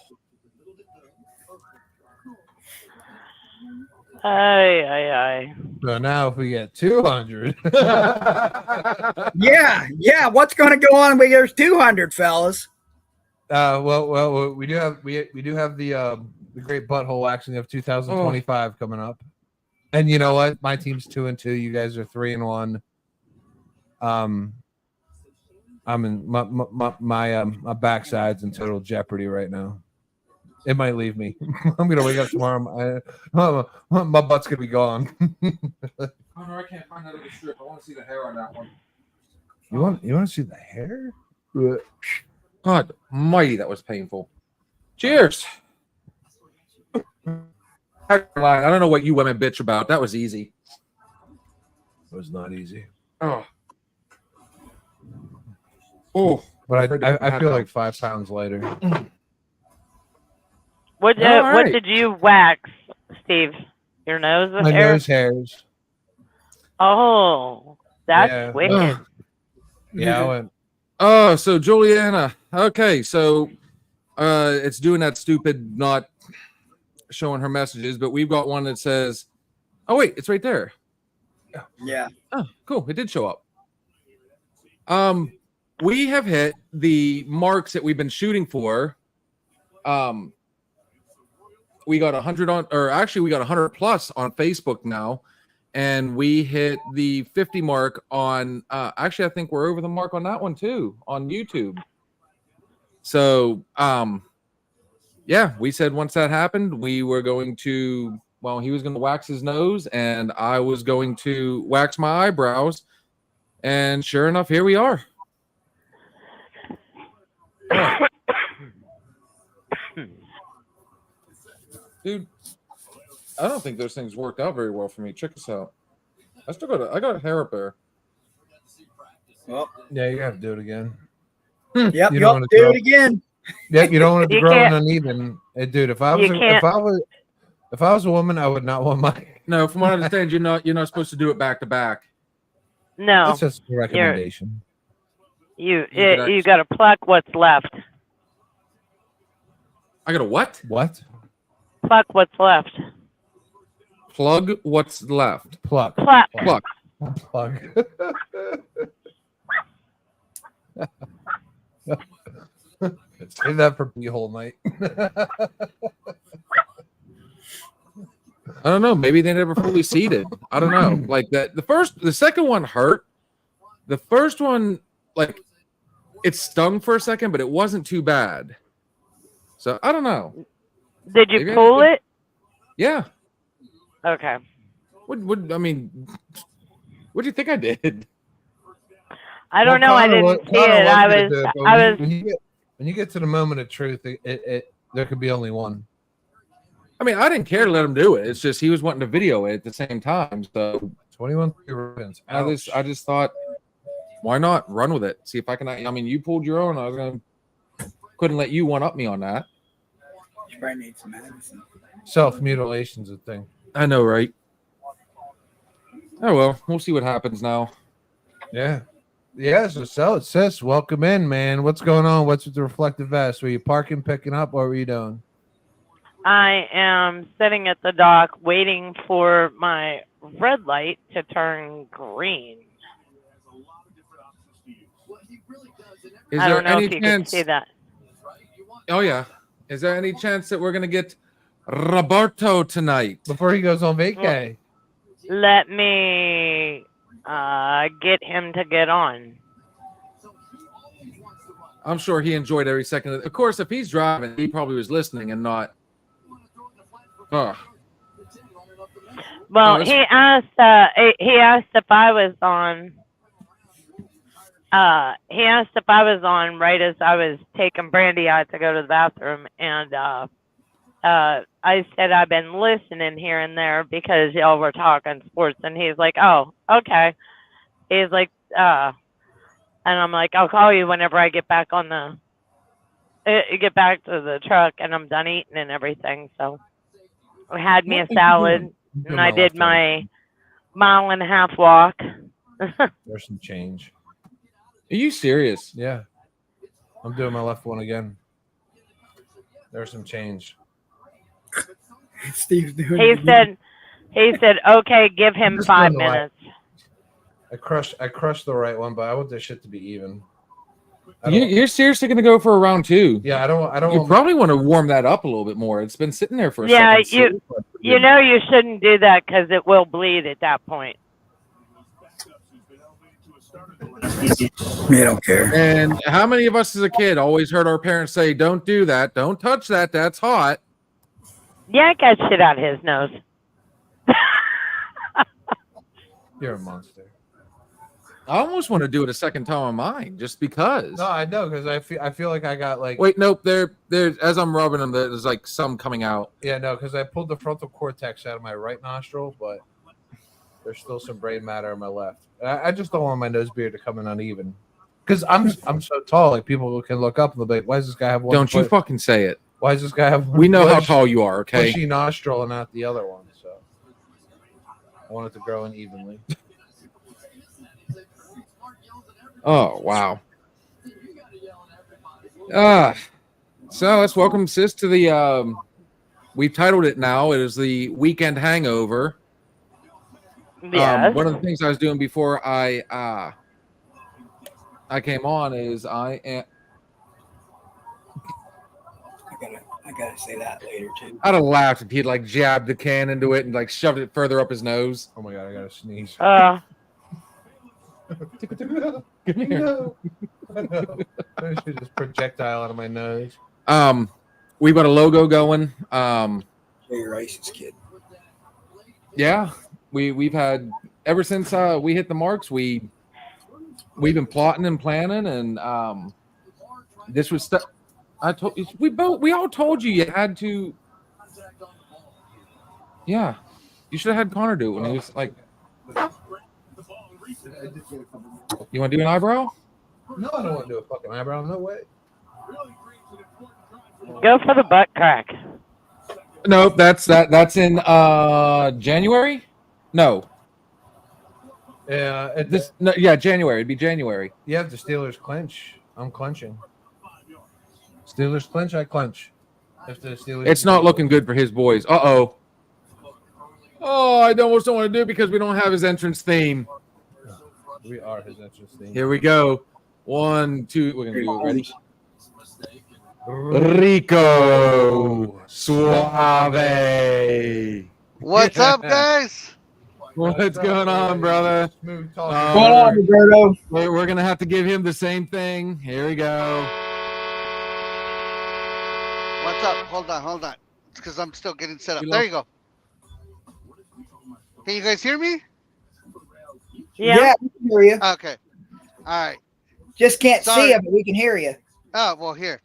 Ay. So now, if we get 200, Yeah. What's going to go on when there's 200, fellas? well, we do have the great butthole waxing of 2025 coming up, and you know what? My team's 2-2. You guys are 3-1. I'm in my backside's in total jeopardy right now. It might leave me. I'm gonna wake up tomorrow. My butt's gonna be gone. Connor, I can't find that other strip. I want to see the hair on that one. You want to see the hair? God mighty, that was painful. Cheers. I don't know what you women bitch about. That was easy. It was not easy. Oh. Oh. But I feel like 5 pounds later. What right. did you wax, Steve? Your nose My hair? nose hairs. Oh, that's Yeah. wicked. Yeah, I went. Oh, so Juliana. Okay, so it's doing that stupid not showing her messages, but we've got one that says, oh wait, it's right there. Yeah. Oh, cool. It did show up. We have hit the marks that we've been shooting for. We got 100 on, or actually we got 100 plus on Facebook now, and we hit the 50 mark on. Actually, I think we're over the mark on that one too on YouTube. So, yeah, we said once that happened, we were going to. Well, he was going to wax his nose, and I was going to wax my eyebrows, and sure enough, here we are. Oh. Dude, I don't think those things worked out very well for me. Check this out. I got a hair up there. Well, Yeah, you have to do it again. yep. You You don't will wanna do throw- it again. Yeah, you don't want it to You grow can't- uneven. Dude, if I was You a, can't- if I was a woman, I would not want my. No, from what I understand, you're not supposed to do it back to back. No, That's just a recommendation. you could got to pluck what's left. I got a what? What? Pluck what's left. Plug what's left. Pluck. Pluck. Pluck. Plug. Save that for B-hole night. I don't know. Maybe they never fully seeded. I don't know. Like that. The second one hurt. The first one, like, it stung for a second, but it wasn't too bad. So I don't know. Did you Maybe I pull did. it? Yeah. Okay. What I mean? What do you think I did? I don't know. I didn't see it. I was. When you get to the moment of truth, there could be only one. I mean, I didn't care to let him do it. It's just he was wanting to video it at the same time. So 21 Ravens. I just thought, why not run with it? See if I can. I mean, you pulled your own. Couldn't let you one up me on that. You probably need some medicine. Self-mutilation's a thing. I know, right? Oh well, we'll see what happens now. Yeah. Yeah, so sell it, sis. Welcome in, man. What's going on? What's with the reflective vest? Were you parking, picking up, or what were you doing? I am sitting at the dock waiting for my red light to turn green. Is I there don't know any if you can chance? see that. Oh yeah. Is there any chance that we're gonna get Roberto tonight? Before he goes on vacay. Let me get him to get on. I'm sure he enjoyed every second. Of course, if he's driving, he probably was listening and not. Oh, Well, Oh, he asked if I was on. He asked if I was on right as I was taking Brandy out to go to the bathroom, and I said I've been listening here and there because y'all were talking sports, and he's like, "Oh, okay." He's like, and I'm like, "I'll call you whenever I get back on the get back to the truck and I'm done eating and everything." So I had me a salad, and I did my 1.5 mile walk. There's some change. are you serious? Yeah. I'm doing my left one again. There's some change. Steve's doing He it. he said, "Okay, give him Just 5 on the left. minutes." I crushed the right one, but I want this shit to be even. You're seriously gonna go for a round two? Yeah, I don't You want probably want to warm that up a little bit more. It's been sitting there for a Yeah, second. you know you shouldn't do that because it will bleed at that point. Me don't care. And how many of us as a kid always heard our parents say, "Don't do that. Don't touch that. That's hot." Yank that shit out of his nose. You're a monster. I almost want to do it a second time on mine, just because. No, I know because I feel like I got like Wait, nope. There. As I'm rubbing them, there's like some coming out. yeah no because I pulled the frontal cortex out of my right nostril, but there's still some brain matter in my left. I just don't want my nose beard to come in uneven because I'm so tall. Like people can look up and they'll be like, "Why does this guy have one?" Don't you fucking say it. Why does this guy have? One We know how push- tall you are. Okay. Pushy nostril and not the other one. So I want it to grow in evenly. Oh wow. So let's welcome sis to the. We've titled it now. It is the weekend hangover. Yes. One of the things I was doing before I came on is I am. I gotta say that later too. I'd have laughed if he'd like jabbed the can into it and like shoved it further up his nose. Oh my god, I gotta sneeze. Give me here. No. I should just projectile out of my nose. We've got a logo going. You're racist, kid. Yeah, we've had ever since we hit the marks. We've been plotting and planning, and this was stuff. I told we all told you had to. Yeah, you should have had Connor do it when he was like. You want to do an eyebrow? No, I don't want to do a fucking eyebrow. No way. Go for the butt crack. Nope, that's in January. No, Yeah, January. It'd be January. you have the Steelers clinch. I'm clenching. Steelers clinch. I clench. If the Steelers, It's not looking good for his boys. Oh, I almost don't want to do it because we don't have his entrance theme. We are his entrance theme. Here we go. 1, 2. We're gonna do it. Ready? Rico Suave. What's up, guys? What's going on, brother? Smooth What's talking. going on, Roberto? We're gonna have to give him the same thing. Here we go. What's up? Hold on. It's because I'm still getting set up. You There lost- you go. Can you guys hear me? Yeah. we can hear you. Okay. All right. Just can't Sorry. see you, but we can hear you. Oh, well, here.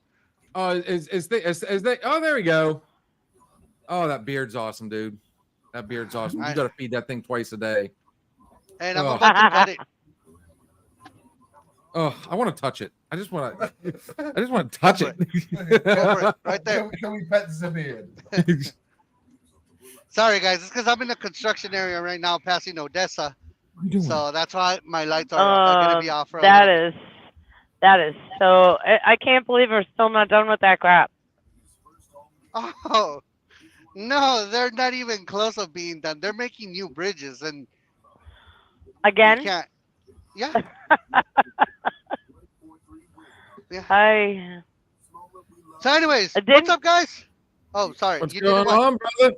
Is they? Oh, there we go. Oh, that beard's awesome, dude. That beard's awesome. You gotta feed that thing twice a day. And I'm Oh. about to cut it. Oh, I want to touch it. I just want to touch Go it. Go for it. Right there. Can we pet the beard? Sorry, guys. It's because I'm in the construction area right now passing Odessa. So that's why my lights are going to be off for a That little is so. I can't believe we're still not done with that crap. bit. Oh, no. They're not even close of being done. They're making new bridges. And you Again? can't. Yeah. I So anyways, I what's didn't- up, guys? Oh, sorry. What's You going didn't want- on, brother?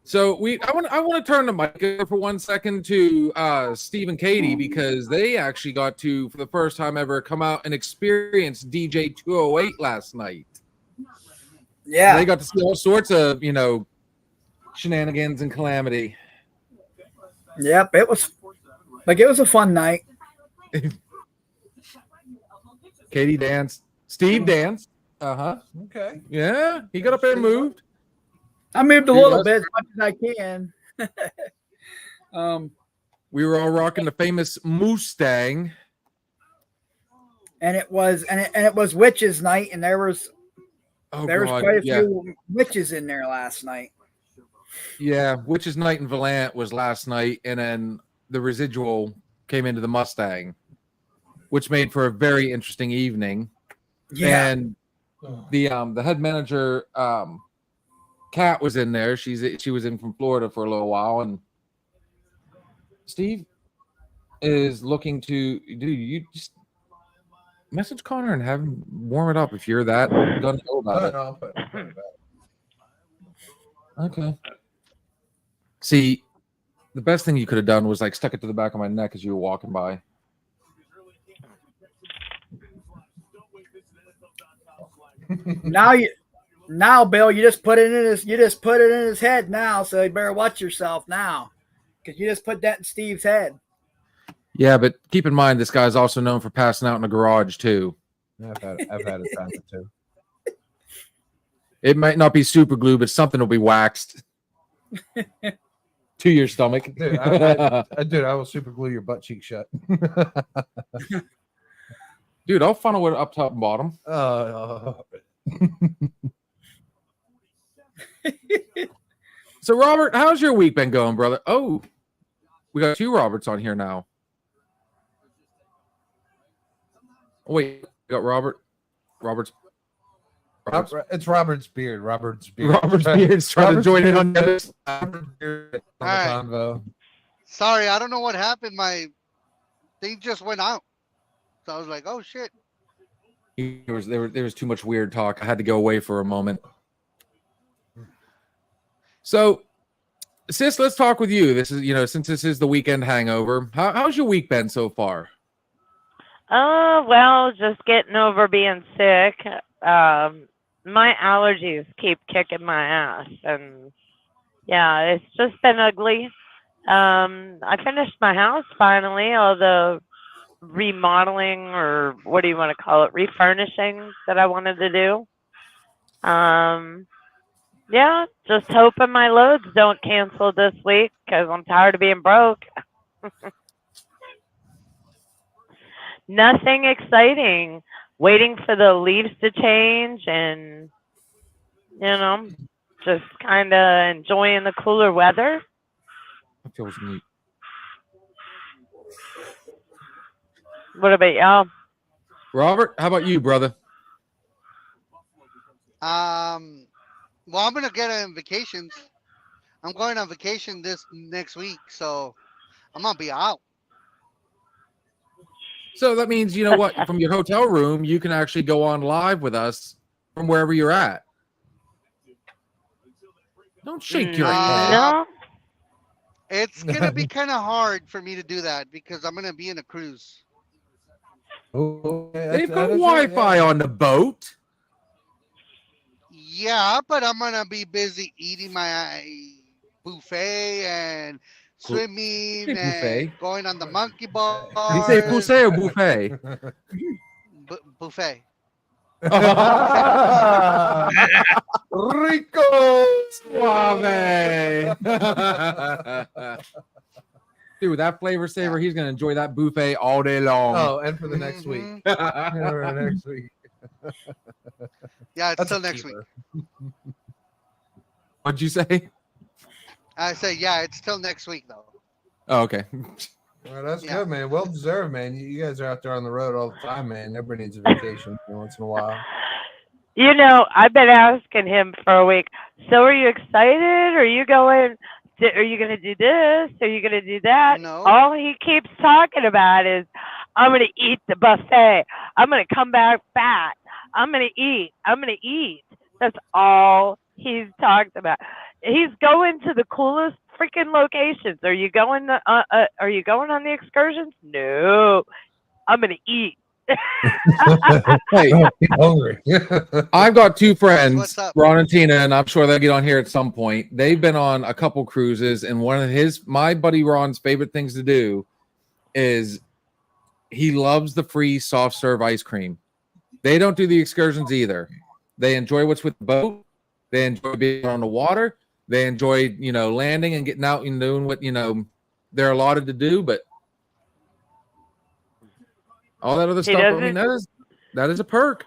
So I want to turn the mic over for 1 second to Steve and Katie because they actually got to, for the first time ever, come out and experience DJ 208 last night. Yeah. They got to see all sorts of shenanigans and calamity. Yep. It was a fun night. Katie danced. Steve danced. Okay. Yeah, he got up there and moved. I moved a He little was. bit as much as I can. We were all rocking the famous Mustang. And it was witches night, and there was Oh, quite a yeah. few witches in there last night. Yeah, Witches Night in Valant was last night, and then the residual came into the Mustang, which made for a very interesting evening. Yeah. And the head manager, Kat, was in there. She was in from Florida for a little while, and Steve is looking to you just message Connor and have him warm it up if you're that gonna know about it. I'll put it back. Okay. See, the best thing you could have done was like stuck it to the back of my neck as you were walking by. Now, Bill, you just put it in his head now, so you better watch yourself now, because you just put that in Steve's head. Yeah, but keep in mind this guy's also known for passing out in the garage too. I've had a time or two. It might not be super glue, but something will be waxed to your stomach. Dude, I will super glue your butt cheek shut. Dude, I'll funnel it up top and bottom. So, Robert, how's your week been going, brother? Oh, we got 2 Roberts on here now. Oh, wait, we got Robert's It's Robert's beard. Robert's Beard's trying to join in on this. Robert's beard on the All right. convo. Sorry, I don't know what happened. My thing just went out. So I was like, oh, shit. There was too much weird talk. I had to go away for a moment. So, sis, let's talk with you. This is, since this is the weekend hangover, how's your week been so far? Well, just getting over being sick. My allergies keep kicking my ass, and yeah, it's just been ugly. I finished my house finally, all the remodeling, or what do you want to call it, refurnishing that I wanted to do. Yeah, just hoping my loads don't cancel this week because I'm tired of being broke. Nothing exciting. Waiting for the leaves to change and You know, just kind of enjoying the cooler weather. That feels neat. What about y'all? Robert, how about you, brother? Well, I'm gonna get on vacations. I'm going on vacation this next week, so I'm gonna be out. So that means, you know what, from your hotel room, you can actually go on live with us from wherever you're at. Don't shake your head. No. It's gonna be kind of hard for me to do that because I'm gonna be in a cruise. Oh, They've got Wi-Fi on the boat. Yeah, but I'm gonna be busy eating my buffet and swimming Hey, buffet. and going on the monkey Did you say bars. buffet or buffet? Buffet. Rico Suave. Dude, that flavor saver, he's gonna enjoy that buffet all day long. Oh, and for the next week. For next week. Yeah, it's That's till a next week. keeper. What'd you say? I say, yeah, it's till next week though. Oh, okay. Well, that's Yeah. good, man. Well deserved, man. You guys are out there on the road all the time, man. Everybody needs a vacation once in a while. You know, I've been asking him for a week. So, are you excited? Are you going? Are you going to do this? Are you going to do that? No. All he keeps talking about is, I'm going to eat the buffet. I'm going to come back fat. I'm going to eat. I'm going to eat. That's all he's talked about. He's going to the coolest freaking locations. Are you going? Are you going on the excursions? No. I'm going to eat. Hey, Hungry. I've got two What's friends, up? Ron and Tina, and I'm sure they'll get on here at some point. They've been on a couple cruises, and one of my buddy Ron's favorite things to do is he loves the free soft serve ice cream. They don't do the excursions either. They enjoy what's with the boat. They enjoy being on the water. They enjoy, landing and getting out and doing what, they're allotted to do, but all that other stuff, I mean, that is a perk.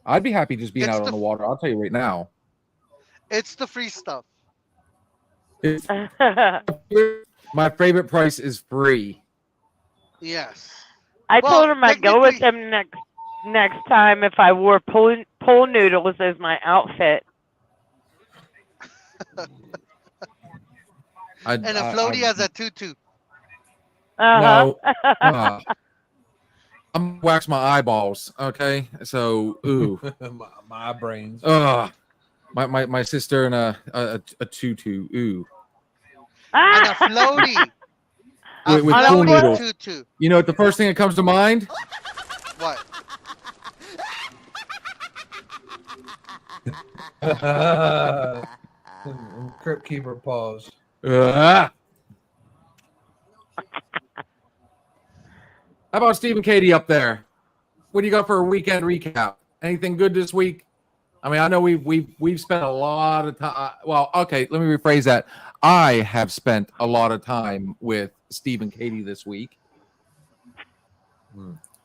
I'd be happy just being It's out on the water. I'll tell you right now. It's the free stuff. My favorite price is free. Yes. I Well, told him I'd go with technically- him next time if I wore pool noodles as my outfit. And a floaty has a tutu. No. I'm gonna wax my eyeballs. Okay, so my brains. My sister and a tutu. Ooh. And a floaty. A With pool floaty noodles. tutu. You know what the first thing that comes to mind? What? Crypt keeper pause. How about Steve and Katie up there? What do you got for a weekend recap? Anything good this week? I mean, I know we've spent a lot of time. Well, okay, let me rephrase that. I have spent a lot of time with Steve and Katie this week.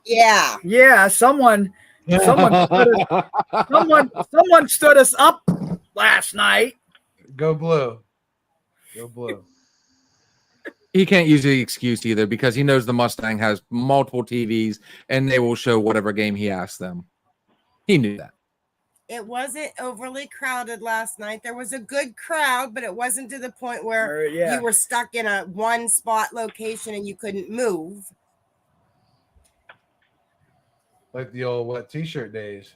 Yeah. Yeah, someone stood us up last night. Go blue. Go blue. He can't use the excuse either because he knows the Mustang has multiple TVs and they will show whatever game he asks them. He knew that. It wasn't overly crowded last night. There was a good crowd, but it wasn't to the point where Yeah. you were stuck in a one spot location and you couldn't move. Like the old wet t-shirt days.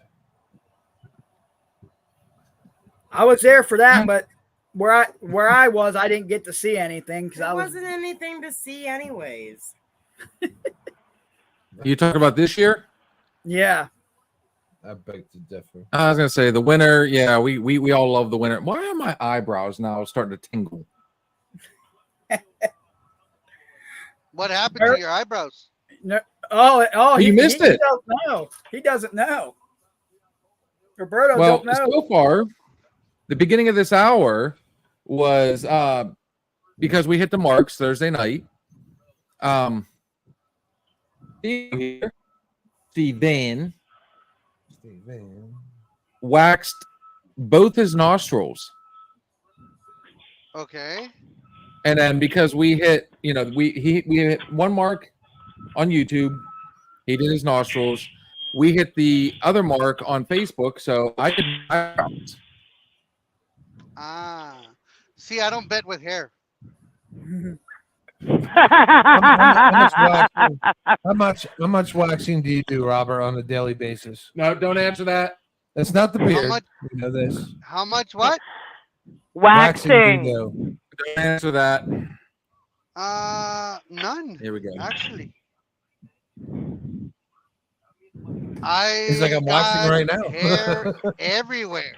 I was there for that, but where I was, I didn't get to see anything because There I was. wasn't anything to see, anyways. You talking about this year? Yeah. I beg to differ. I was gonna say the winter. Yeah, we all love the winter. Why are my eyebrows now starting to tingle? What happened to your eyebrows? No, oh, You missed it. He doesn't know. He doesn't know. Roberto Well, don't know. so far, the beginning of this hour was because we hit the marks Thursday night. Steven waxed both his nostrils. Okay. And then because we hit, we hit one mark on YouTube, he did his nostrils. We hit the other mark on Facebook, so I did eyebrows. Ah. See, I don't bet with hair. How much waxing do you do, Robert, on a daily basis? No, don't answer that. It's not the beard. much- You know this. How much what? Do you Waxing. do? Don't answer that. None. Here we go. Actually. He's like, I'm waxing right now. Hair everywhere.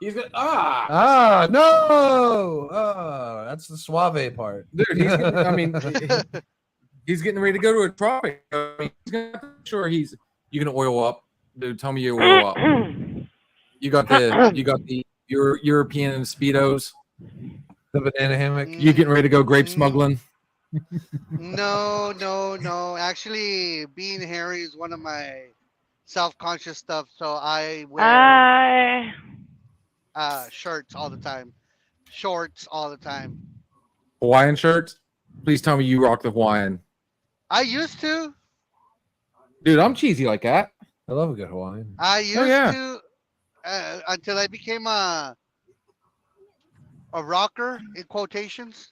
He's got No. Oh, that's the suave part. dude. He's getting ready to go to a tropic. I mean, he's gonna sure you gonna oil up, dude. Tell me you oil up. You got the your European speedos. The banana hammock. You getting ready to go grape smuggling? No. Actually, being hairy is one of my self-conscious stuff. So I wear shirts all the time, shorts all the time. Hawaiian shirts? Please tell me you rock the Hawaiian. I used to. Dude, I'm cheesy like that. I love a good Hawaiian. I used yeah. to until I became a rocker in quotations,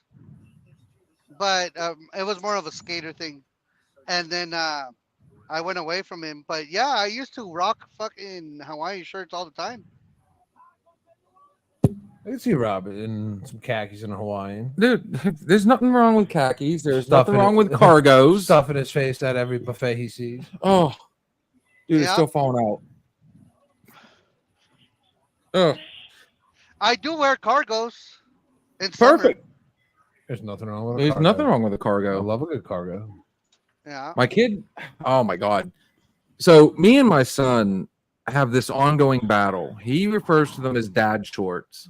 but it was more of a skater thing, and then I went away from him. But yeah, I used to rock fucking Hawaiian shirts all the time. I can see Robert in some khakis and a Hawaiian. Dude, there's nothing wrong with khakis. There's Stuff nothing in wrong it. with cargos. Stuffing his face at every buffet he sees. Oh, dude, it's Yeah. still falling out. Oh, I do wear cargos. In perfect. Summer. There's nothing wrong with a There's cargo. nothing wrong with a I cargo. love a good cargo. Yeah. My kid, oh my God. So me and my son have this ongoing battle. He refers to them as dad shorts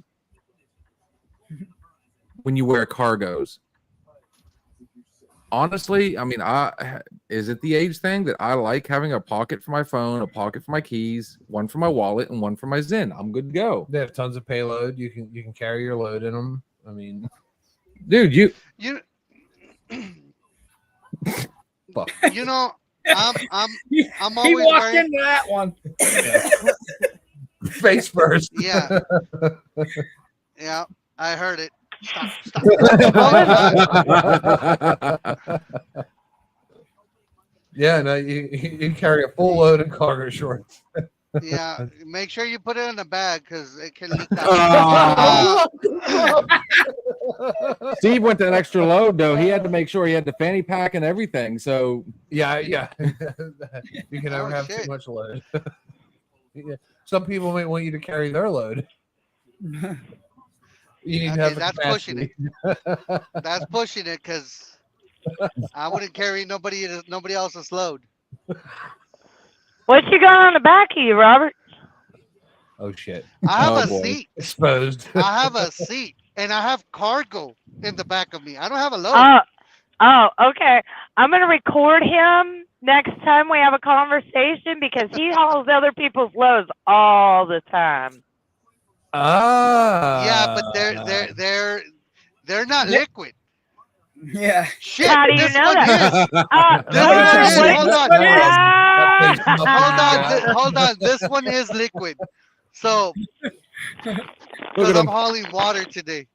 when you wear cargos. Honestly, I mean, is it the age thing that I like having a pocket for my phone, a pocket for my keys, one for my wallet, and one for my Zen? I'm good to go. They have tons of payload. You can carry your load in them. I mean, Dude, You fuck. you know I'm He always walked wearing. into that one. Face first. Yeah. Yeah. I heard it. Stop. Yeah, no, you carry a full load of cargo shorts. Yeah, make sure you put it in a bag because it can leak out. Steve went that extra load though. He had to make sure he had the fanny pack and everything. So Yeah. You can never Oh, have shit. too much load. Yeah. Some people might want you to carry their load. You need to Okay, have the that's pushing capacity. That's pushing it because I wouldn't carry nobody else's load. What you got on the back of you, Robert? Oh shit! I have Oh, a boy. seat. Exposed. I have a seat, and I have cargo in the back of me. I don't have a load. Oh, okay. I'm gonna record him next time we have a conversation because he hauls other people's loads all the time. Yeah, but they're not liquid. Yeah. Shit, How do you this know one that? is. This Hold one on, is. wait. Hold on. Ah! Hold on. This one is liquid. So, Look because at I'm him. hauling water today.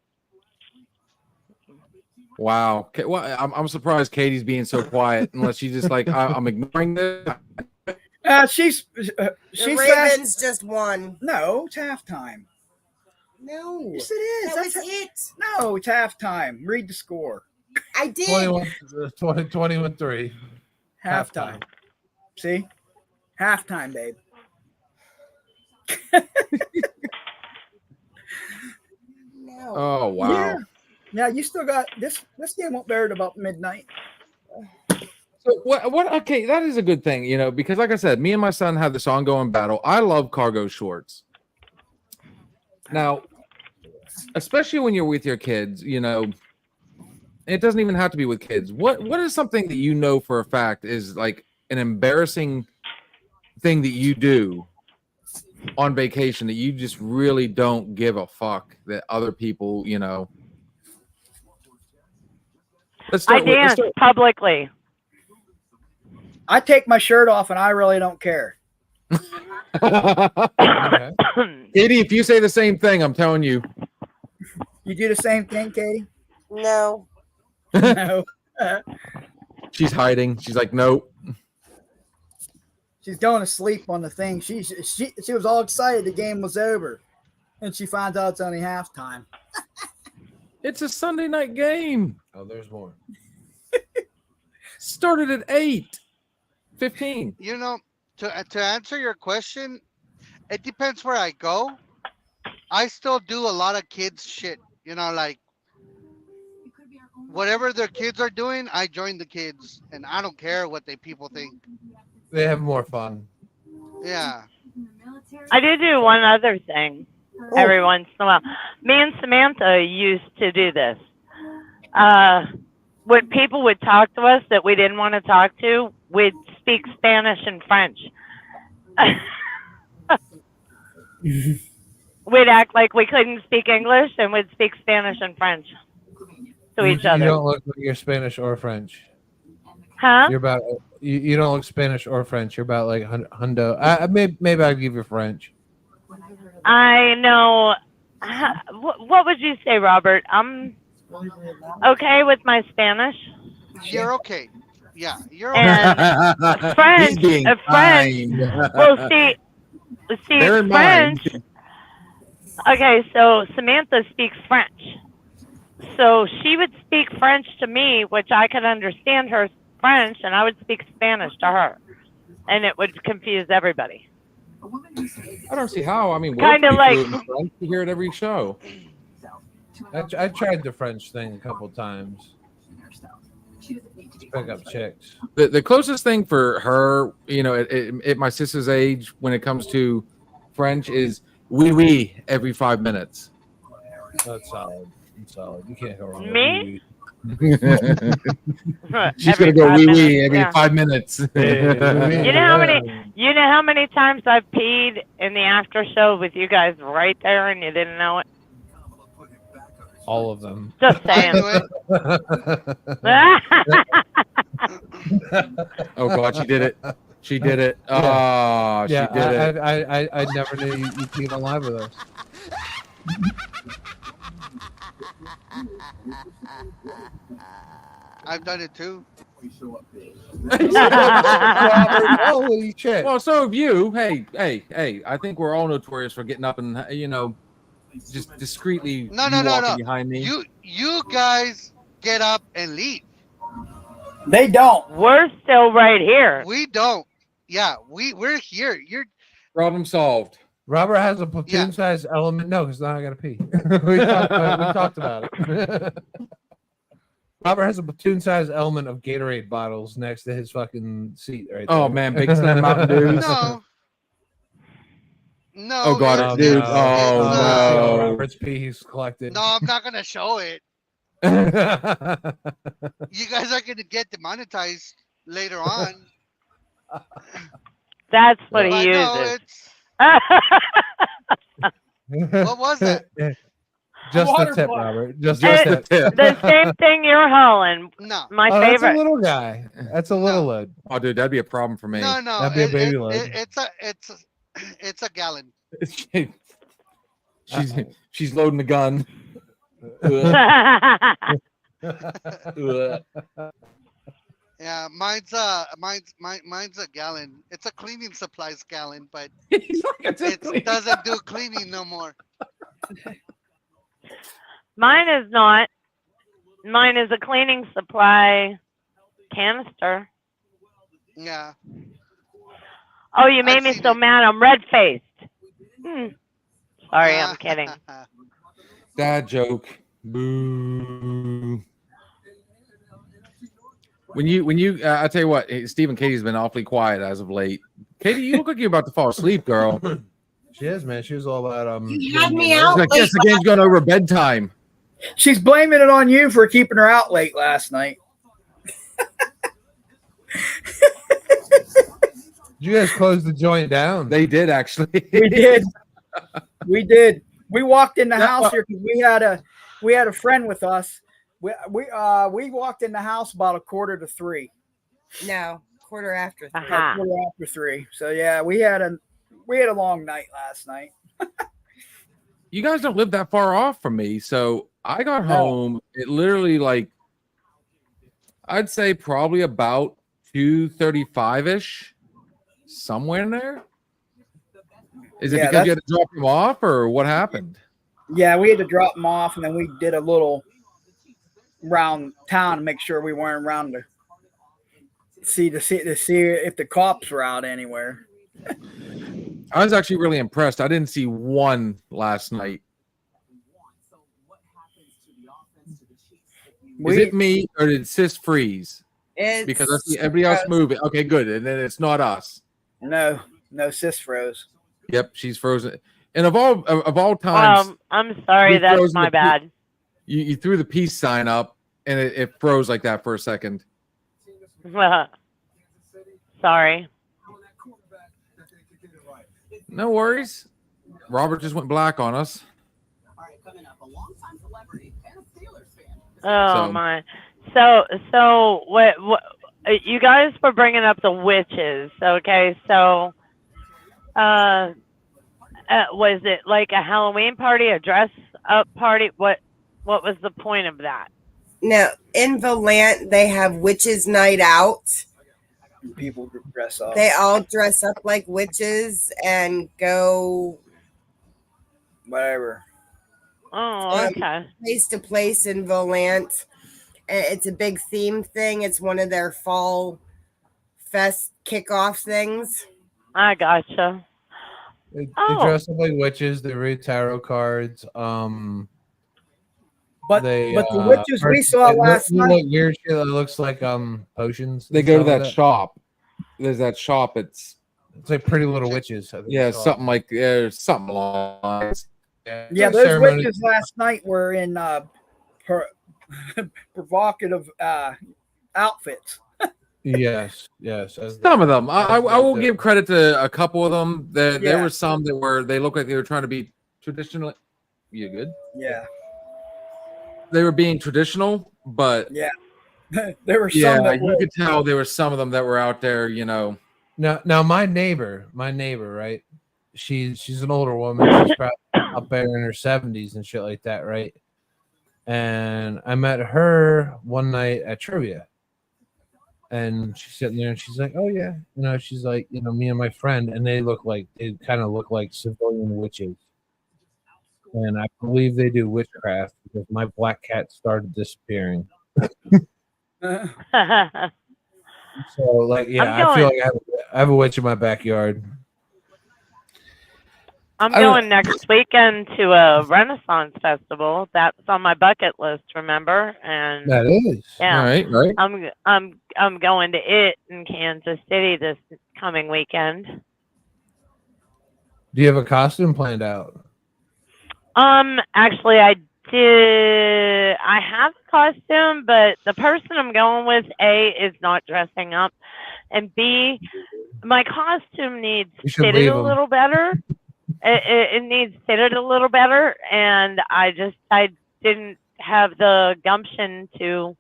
Wow. Well, I'm surprised Katie's being so quiet. Unless she's just like I'm ignoring this. She's The fast. Ravens just won. No, it's halftime. No, Yes, it is. that was That's it. no, it's halftime. Read the score. I did. 21-3. Halftime. See? Halftime, babe. No. Oh wow. Yeah. Yeah, you still got this game won't bear it about midnight. So what okay, that is a good thing, because like I said, me and my son have this ongoing battle. I love cargo shorts. Now, especially when you're with your kids, it doesn't even have to be with kids. What is something that for a fact is like an embarrassing thing that you do on vacation that you just really don't give a fuck that other people, you know. Let's I start with, let's dance start- publicly. I take my shirt off and I really don't care. Okay. Katie, if you say the same thing, I'm telling you. You do the same thing, Katie? No. No. She's hiding. She's like, nope. She's going to sleep on the thing. She was all excited the game was over. And she finds out it's only halftime. It's a Sunday night game. Oh, there's more. Started at 8:15. You know, to answer your question, it depends where I go. I still do a lot of kids shit. You know, like whatever their kids are doing, I join the kids, and I don't care what people think. They have more fun. Yeah. I do one other thing every once in a while. Me and Samantha used to do this. When people would talk to us that we didn't want to talk to, we'd speak Spanish and French. We'd act like we couldn't speak English, and we'd speak Spanish and French to each You other. don't look like you're Spanish or French. Huh? You're about you don't look Spanish or French. You're about like hundo. Maybe I'll give you French. I know. What would you say, Robert? I'm okay with my Spanish. You're okay. Yeah, you're okay. And French. He's being French. kind. Well, see, Bear in French. mind. Okay, so Samantha speaks French. So she would speak French to me, which I could understand her French, and I would speak Spanish to her. And it would confuse everybody. I don't see how. I mean, we're Kinda pretty like- fluent in French. You hear it every show. I tried the French thing a couple times. To pick up chicks. The closest thing for her, you know, at my sister's age, when it comes to French, is oui oui every 5 minutes. That's solid. That's solid. You can't go wrong. with Me? She's Every gonna go 5 wee minutes, wee every yeah. 5 minutes. You know how many times I've peed in the after show with you guys right there, and you didn't know it? All of them. Just I saying. do it. Oh God, she did it. She did it. Oh, Yeah, she did it. I never knew you peed on live with us. I've done it too. Holy shit! Well, so have you. Hey! I think we're all notorious for getting up and just discreetly No. walking behind me. You guys get up and leave. They don't. We're still right here. We don't. Yeah, we're here. You're Problem solved. Robert has a platoon-sized element. No, because now I gotta pee. we talked about it. Robert has a platoon-sized element of Gatorade bottles next to his fucking seat right there. Oh man, Big Slam Mountain Dews. no. No. Oh, God, it's- dude. it's, Oh, no. Robert's pee he's collected. No, I'm not gonna show it. You guys are gonna get demonetized later on. That's what But he no, uses. What was that? Just Water the tip, bottle. Robert. Just Just the the tip. tip. The same thing you're hauling. No. My Oh, that's a favorite. little guy. That's a little load. Oh, dude, that'd be a problem for me. No, no. That'd be a baby load. It's a gallon. she's loading the gun. Yeah, mine's a gallon. It's a cleaning supplies gallon, but it doesn't do cleaning no more. Mine is not. Mine is a cleaning supply canister. Yeah. Oh, you made I've me seen so it. mad. I'm red faced. Sorry, I'm kidding. Dad joke. Boo. When you, I tell you what, Steve and Katie's been awfully quiet as of late. Katie, you look like you're about to fall asleep, girl. She is, man. She was all about You had me It's out like, late. yes, the game's going over bedtime. She's blaming it on you for keeping her out late last night. You guys closed the joint down. They did actually. We did. We did. We walked in the Yeah, house well- here because we had a friend with us. We walked in the house about 2:45. No, quarter after 3. Aha. 3:15. So yeah, we had a long night last night. You guys don't live that far off from me, so I got No. home. It literally like I'd say probably about 2:35 ish, somewhere in there. Is it Yeah, because you had to drop them off, or what happened? Yeah, we had to drop them off, and then we did a little round town to make sure we weren't around to see if the cops were out anywhere. I was actually really impressed. I didn't see one last night. Is it me or did Sis freeze? Because I see everybody else moving. Okay, good. And then it's not us. No, sis froze. Yep, she's frozen. And of all times, I'm sorry, we that's frozen my the bad. you threw the peace sign up and it froze like that for a second. Sorry. No worries. Robert just went black on us. Oh So- my. So what you guys were bringing up the witches, okay? So was it like a Halloween party, a dress up party? What was the point of that? No, in Valant, they have witches' night out. People dress up. They all dress up like witches and go Whatever. Oh, okay. place to place in Valant. It's a big theme thing. It's one of their fall fest kickoff things. I gotcha. They Oh. dress up like witches. They read tarot cards. But They, the witches we saw last look night. like weird shit that looks like potions. They and go to stuff like that shop. There's that shop. It's It's like Pretty Little Witches. I think yeah, it's called. something like something along the lines. Yeah, It's those ceremony. witches last night were in provocative outfits. Yes. As Some of them. I will the- give credit to a couple of them. There Yeah. were some that they looked like they were trying to be traditional. You good? Yeah, They were being traditional, but there were yeah, some that you were. could tell there were some of them that were out there. Now my neighbor, right? She's an older woman. She's probably up there in her 70s and shit like that, right? And I met her one night at trivia. And she's sitting there and she's like, oh yeah, she's like, me and my friend, and they kind of look like civilian witches. And I believe they do witchcraft because my black cat started disappearing. So like, yeah, I feel like I have a witch in my backyard. I'm going next weekend to a Renaissance festival. That's on my bucket list, remember? And That is. yeah, Right. I'm going to it in Kansas City this coming weekend. Do you have a costume planned out? Actually, I have a costume, but the person I'm going with, A, is not dressing up, and B, my costume needs You should fitted leave a 'em. little better. It needs fitted a little better, and I didn't have the gumption to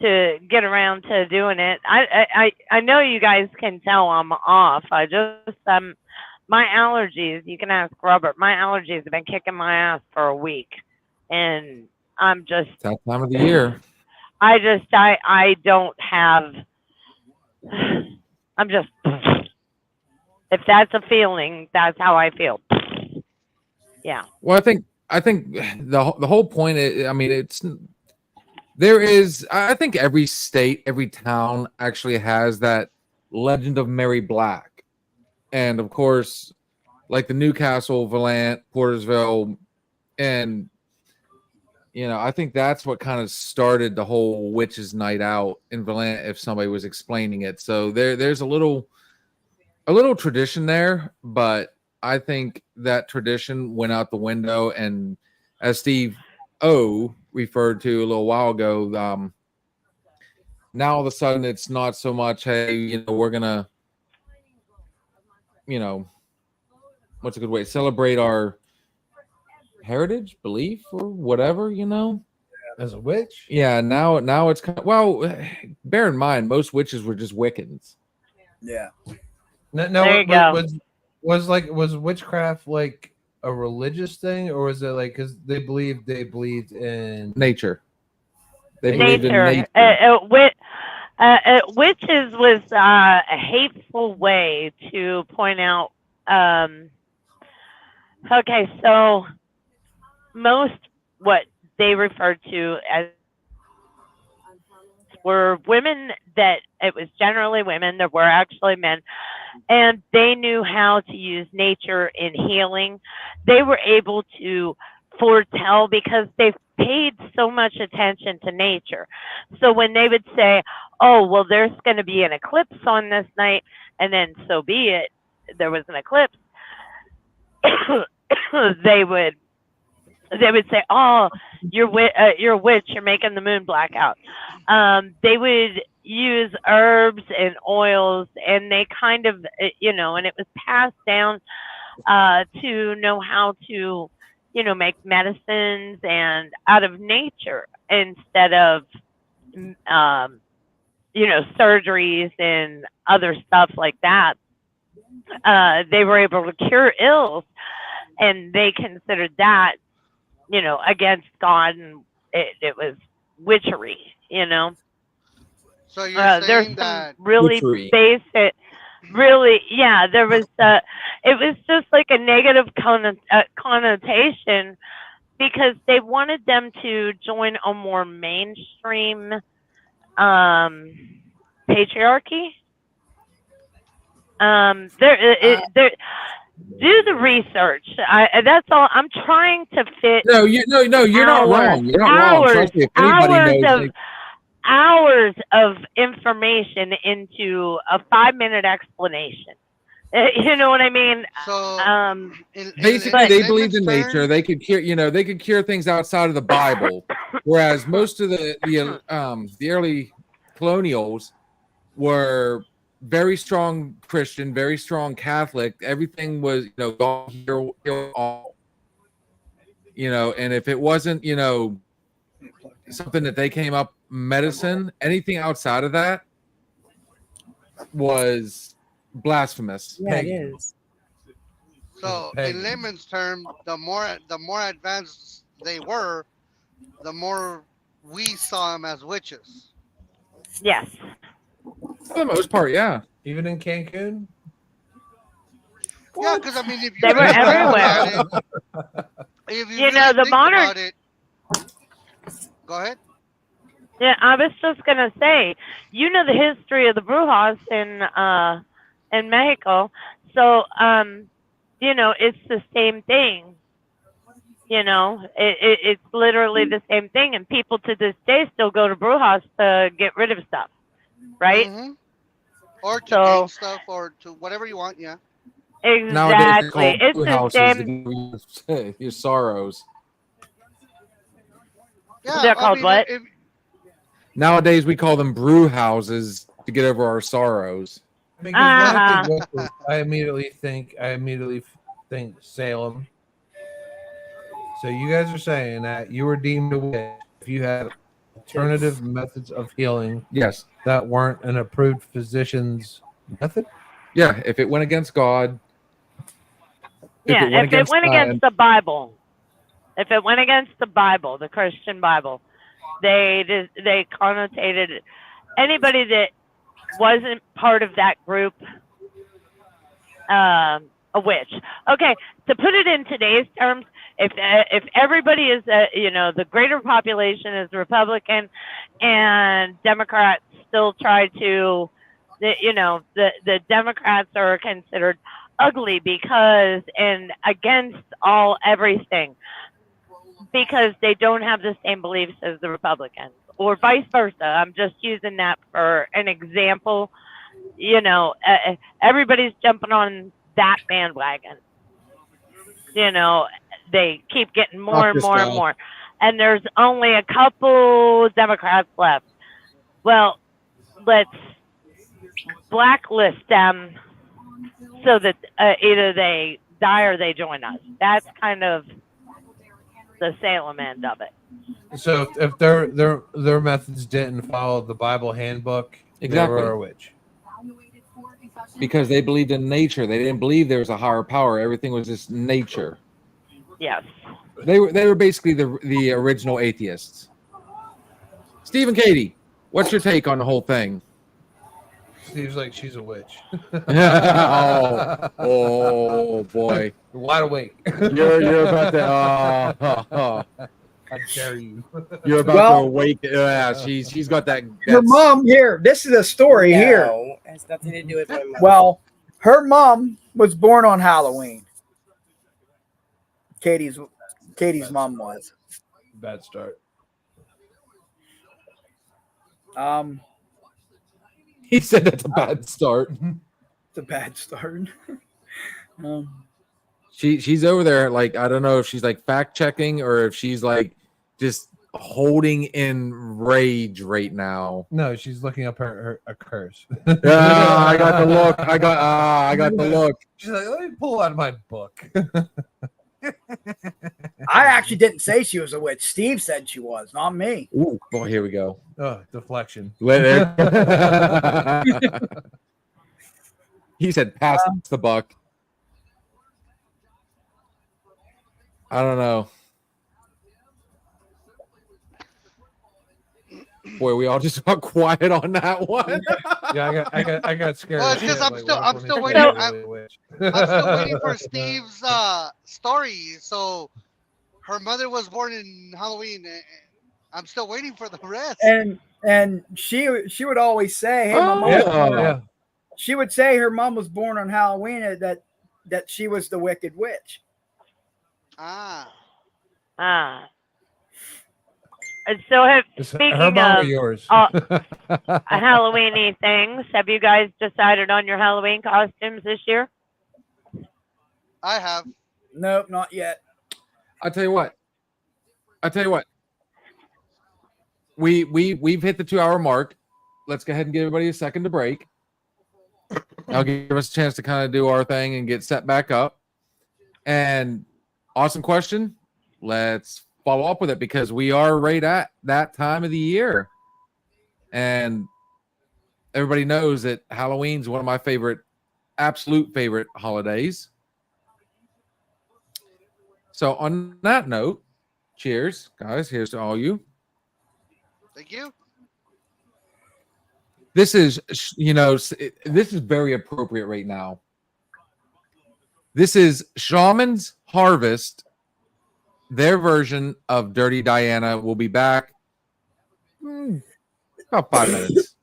get around to doing it. I know you guys can tell I'm off. My allergies, you can ask Robert, my allergies have been kicking my ass for a week, and I'm just It's that time of the year. I don't have. I'm just. If that's a feeling, that's how I feel. Yeah. Well, I think the whole point is, I mean, I think every state, every town actually has that legend of Mary Black. And of course, like the Newcastle, Valant, Portersville, and I think that's what kind of started the whole witches' night out in Valant, if somebody was explaining it. So there's a little tradition there, but I think that tradition went out the window. And as Steve O referred to a little while ago, now all of a sudden it's not so much, hey, we're gonna you know, what's a good way to celebrate our heritage, belief, or whatever, you know. As a witch? Yeah, now it's kind of, well, bear in mind most witches were just Wiccans. Yeah. No, There you go. was witchcraft like a religious thing, or was it like because they believed in Nature. They believed in Nature. nature. Witches was a hateful way to point out. Okay, so most what they referred to as were women that it was generally women. There were actually men, and they knew how to use nature in healing. They were able to foretell because they paid so much attention to nature. So when they would say, oh, well, there's going to be an eclipse on this night, and then so be it, there was an eclipse, they would say, oh, you're a witch, you're making the moon black out. They would use herbs and oils, and they kind of, and it was passed down to know how to, make medicines and out of nature instead of, surgeries and other stuff like that. They were able to cure ills, and they considered that, against God, and it was witchery, So you're There's saying some that really Witchery. basic, there was, it was just like a negative connotation because they wanted them to join a more mainstream patriarchy. There, do the research. That's all. I'm trying to fit No, you're not wrong. You're not wrong. Trust me, if anybody knows, hours of information into a 5-minute explanation. You know what I mean? so. basically they believed layman's in nature. terms, They could cure, they could cure things outside of the Bible, whereas most of the early colonials were very strong Christian, very strong Catholic. Everything was, God heal all. And if it wasn't, something that they came up medicine, anything outside of that was blasphemous. Yeah, it is. So in layman's term, the more advanced they were, the more we saw them as witches. Yes. For the most part, yeah. Even in Cancun? Yeah, because I mean, if you They were really think everywhere. about it, if you You really know, the think modern- about it, go ahead. Yeah, I was just gonna say, the history of the Brujas in Mexico, so it's the same thing. It's literally the same thing, and people to this day still go to Brujas to get rid of stuff, right? Mm-hmm. Or to So- gain stuff, or to whatever you want. Yeah. Nowadays, they call Exactly. It's brew the houses same. to give your sorrows. Yeah. They're called what? Nowadays, we call them brew houses to get over our sorrows. Because when I think Uh-huh. witches, I immediately think Salem. So you guys are saying that you were deemed a witch if you had alternative methods of healing Yes. that weren't an approved physician's method? Yeah. If it went against God. Yeah, if it went against science, the Bible, the Christian Bible, they connotated anybody that wasn't part of that group a witch. Okay, to put it in today's terms, if everybody is the greater population is Republican and Democrats still try to the Democrats are considered ugly because and against everything because they don't have the same beliefs as the Republicans or vice versa. I'm just using that for an example. Everybody's jumping on that bandwagon. They keep getting more and more and more. And there's only a couple Democrats left. Well, let's blacklist them so that either they die or they join us. That's kind of the Salem end of it. So if their methods didn't follow the Bible handbook, Exactly. they were a witch. Because they believed in nature. They didn't believe there was a higher power. Everything was just nature. Yes. They were basically the original atheists. Steve and Katie, what's your take on the whole thing? Seems like she's a witch. oh boy. Wide awake. You're about to I dare you. You're about to awake. Yeah, she's got that. Her mom here. This is a story here. No, it has nothing to do with my mother. Well, her mom was born on Halloween. Katie's mom was. Bad start. He said that's a bad start. It's a bad start. She's over there, like, I don't know if she's like fact checking or if she's like just holding in rage right now. No, she's looking up her a curse. I got the look. I got the look. She's like, let me pull out my book. I actually didn't say she was a witch. Steve said she was, not me. Ooh, boy, here we go. Oh, deflection. He said, "Pass the buck." I don't know. Boy, we all just got quiet on that one. Yeah, I got scared. Well, it's because I'm still waiting. I'm still waiting for Steve's story. So her mother was born in Halloween. I'm still waiting for the rest. And she would always say, "Hey, my mom." Yeah. She would say her mom was born on Halloween. That she was the Wicked Witch. And so, speaking her mom or of yours? Halloween-y things, have you guys decided on your Halloween costumes this year? I have. Nope, not yet. I'll tell you what. We've hit the 2-hour mark. Let's go ahead and give everybody a second to break. I'll give us a chance to kind of do our thing and get set back up. And awesome question. Let's follow up with it because we are right at that time of the year. And everybody knows that Halloween's one of my absolute favorite holidays. So on that note, cheers, guys. Here's to all you. Thank you. This is, this is very appropriate right now. This is Shaman's Harvest. Their version of Dirty Diana will be back about 5 minutes.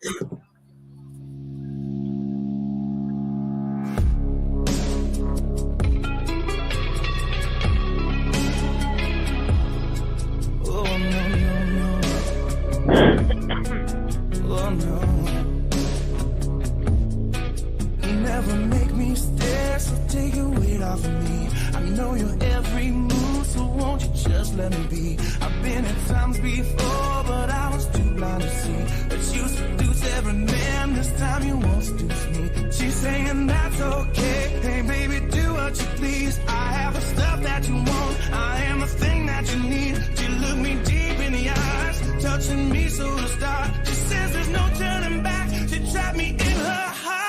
Never make me stare, so take your weight off of me. I know your every move, so won't you just let me be? I've been at times before, but I was too blind to see that you seduce every man. This time you won't seduce me. She's saying that's okay. Hey baby, do what you please. I have the stuff that you want. I am the thing that you need. She looked me deep in the eyes, touching me so to start. She says there's no turning back. She trapped me in her heart.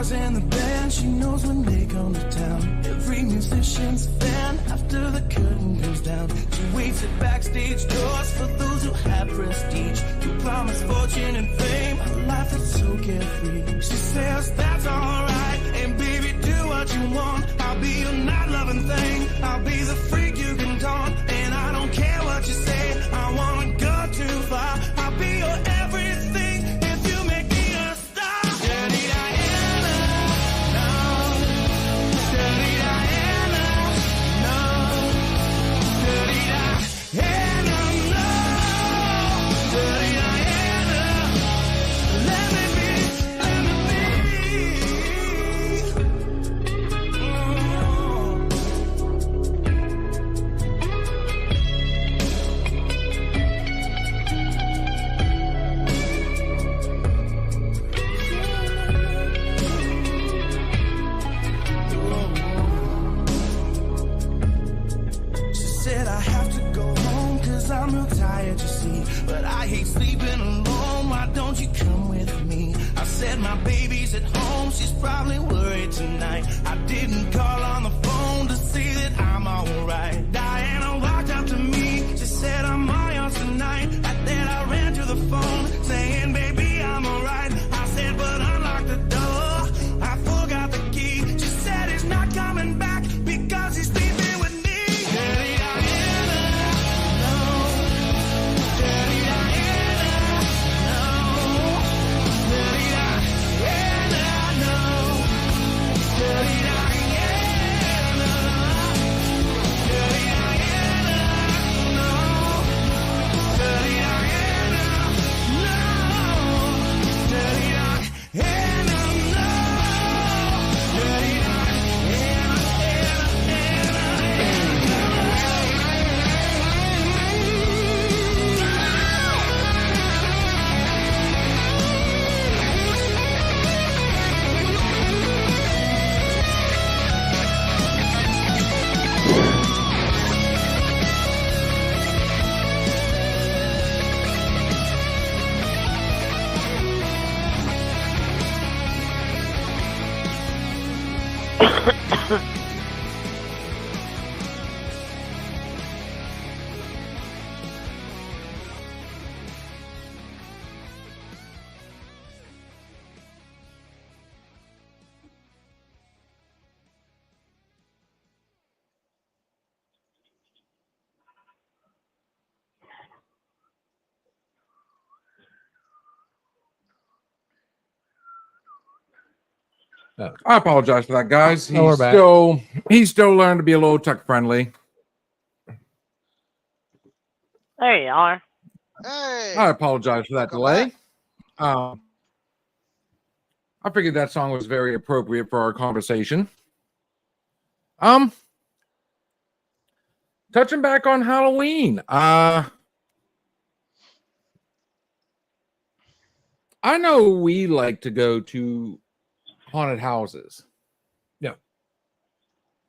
In the band, she knows when they come to town. Every musician's fan after the curtain goes down. She waits at backstage doors for those who have prestige, who promise fortune and fame, a life that's so carefree. She says that's alright, and baby, do what you want. I'll be your not-loving thing. I'll be the freak you can taunt, and I don't care what you say. I wanna go too far. I'll be your everything if you make me a star. Dirty Diana. Dirty Diana, no. she's at home, she's probably worried tonight. I didn't call on the phone to see that I'm alright. Diana walked up to me, she said I'm all yours tonight. And then I ran to the phone, saying, baby, I'm alright. I said, but unlock the door, I forgot the key. She said he's not coming back because he's sleeping with me. Dirty Diana, no. Dirty Diana, no. Dirty Diana, no. Dirty Diana, Dirty Diana, no. Dirty Diana, no. Dirty Diana, no. Dirty I apologize for that, guys. Oh, we're He's still learning to be a little tech friendly. There you are. Hey. I apologize for that Welcome delay. back. I figured that song was very appropriate for our conversation. Touching back on Halloween. I know we like to go to haunted houses. Yeah.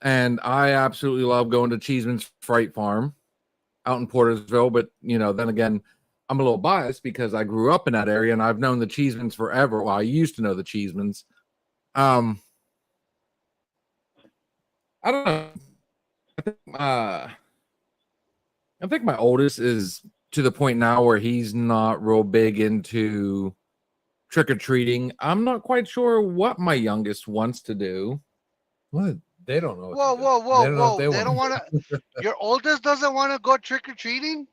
And I absolutely love going to Cheeseman's Fright Farm out in Portersville, but then again, I'm a little biased because I grew up in that area and I've known the Cheesemans forever. Well, I used to know the Cheesemans. I don't know. I think my oldest is to the point now where he's not real big into trick-or-treating. I'm not quite sure what my youngest wants to do. What? They don't know. Whoa, What to do. whoa, whoa, They don't know whoa. what They they don't want. want to. Your oldest doesn't want to go trick or treating?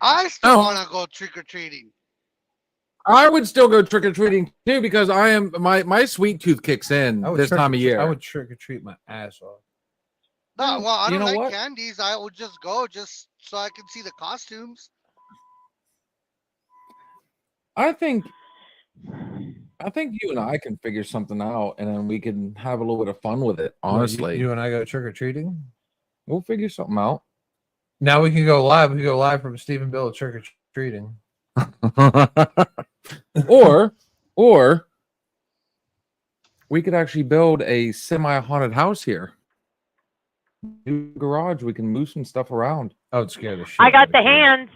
I still No. want to go trick or treating. I would still go trick-or-treating too because I am my sweet tooth kicks in I would this time of year. I would trick or treat my ass off. No, well, I You don't know like what? candies. I would just go just so I can see the costumes. I think you and I can figure something out and then we can have a little bit of fun with it. Honestly, You and I go trick or treating. we'll figure something out. Now we can go live. We can go live from Stephen Bill trick or treating. or we could actually build a semi-haunted house here. New garage, we can move some stuff around. I would scare the shit. I got out the of you. hands.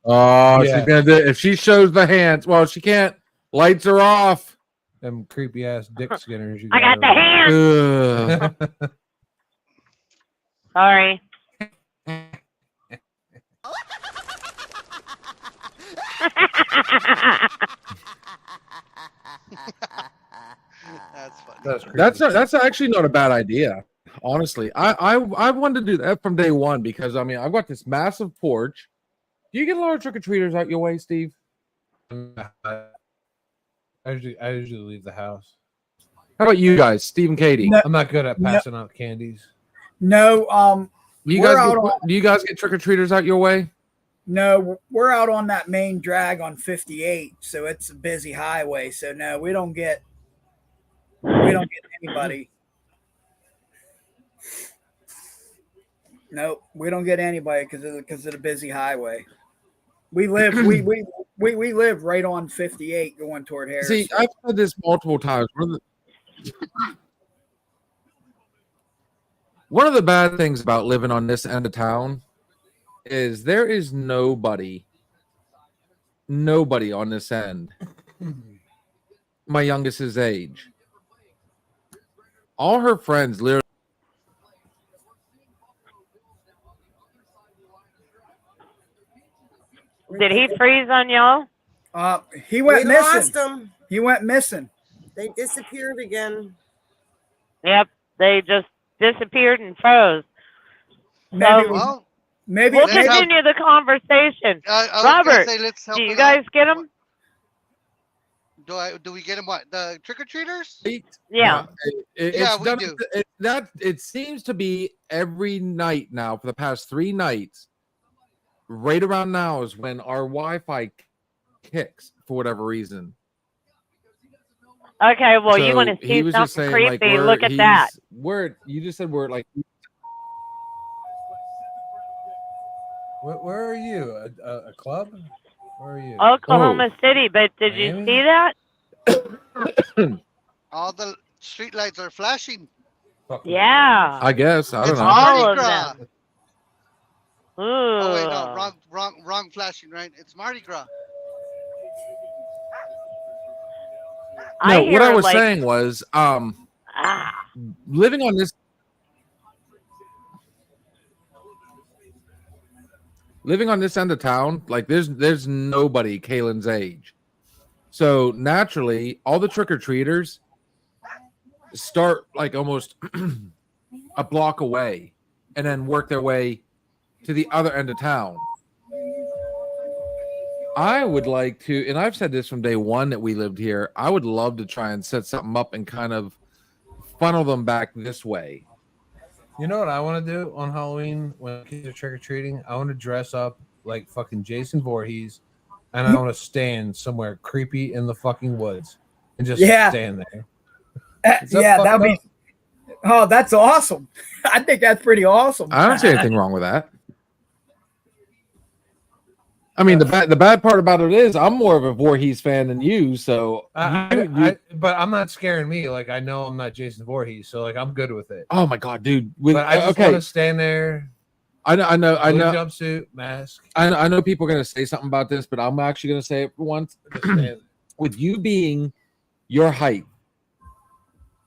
Oh, Yeah. she's gonna do if she shows the hands. Well, she can't. Lights are off. Them creepy ass dick skinners. You I got the around. hands. Ugh. Sorry. That's funny. That's actually not a bad idea. Honestly, I wanted to do that from day one because I mean I've got this massive porch. Do you get a lot of trick or treaters out your way, Steve? I usually leave the house. How about you guys, Steve and Katie? No. I'm not good at passing out candies. No, Do you We're guys out get, on- do you guys get trick or treaters out your way? no, we're out on that main drag on 58, so it's a busy highway. So no, we don't get anybody. Nope, we don't get anybody because of the busy highway. We live we live right on 58 going toward Harris. See, I've said this multiple times. One of the bad things about living on this end of town is there is nobody nobody on this end. My youngest is age. All her friends literally. Did he freeze on y'all? He went We lost missing. them. He went missing. They disappeared again. Yep, they just disappeared and froze. Maybe So, Well, maybe we'll let's help- continue the conversation. I was Robert, gonna say let's help Do you it guys out. get them? Do we get them? What, the trick or treaters? Yeah. Yeah, we done, do. It seems to be every night now for the past 3 nights. Right around now is when our Wi-Fi kicks for whatever reason. Okay, well, you So want to he see was just something saying, like, creepy? we're- Look at that. You just said we're like. Where are you? A club? Where are you? Oklahoma City, but did you Miami? see that? All the street lights are flashing. Yeah. I guess I don't It's know. All Mardi of Gras. them. Ooh. Oh wait, no, wrong flashing. Right? It's Mardi Gras. No, what I hear, was like, saying was, living on this end of town, like there's nobody Kaylin's age. So naturally, all the trick-or-treaters start like almost a block away and then work their way to the other end of town. I would like to, and I've said this from day one that we lived here, I would love to try and set something up and kind of funnel them back this way. You know what I want to do on Halloween when kids are trick or treating? I want to dress up like fucking Jason Voorhees, and I want to stand somewhere creepy in the fucking woods and just stand there. Is that yeah, fucked that'd be. up? Oh, that's awesome. I think that's pretty awesome. I don't see anything wrong with that. I mean, the bad part about it is I'm more of a Voorhees fan than you, so but I'm not scaring me. Like, I know I'm not Jason Voorhees, so like I'm good with it. oh my god, dude! But I just want to stand there. I know. Blue jumpsuit, mask. I know people are going to say something about this, but I'm actually going to say it for once. With you being your height,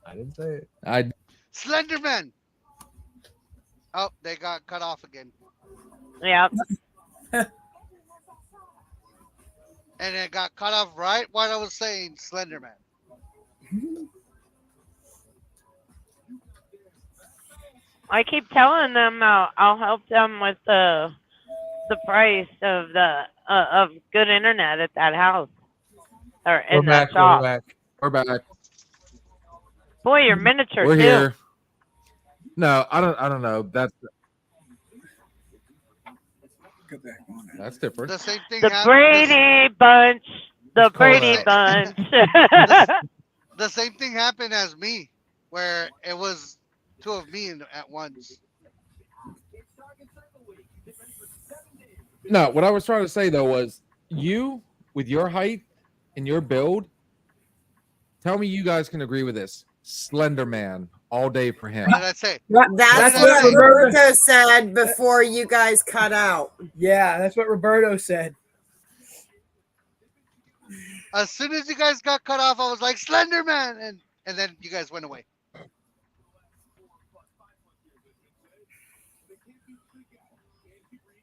I didn't say it. Slenderman. Oh, they got cut off again. Yeah. And it got cut off right while I was saying Slenderman. I keep telling them I'll help them with the price of of good internet at that house or in that shop. We're back. Boy, you're miniature We're too. here. No, I don't know. That's different. The same thing. The Brady bunch. The Brady bunch. The same thing happened as me, where it was 2 of me at once. No, what I was trying to say though was you with your height and your build. Tell me you guys can agree with this. Slender Man all day for him. What did I say? That's what Roberto said before you guys cut out. Yeah, that's what Roberto said. As soon as you guys got cut off, I was like Slenderman, and then you guys went away.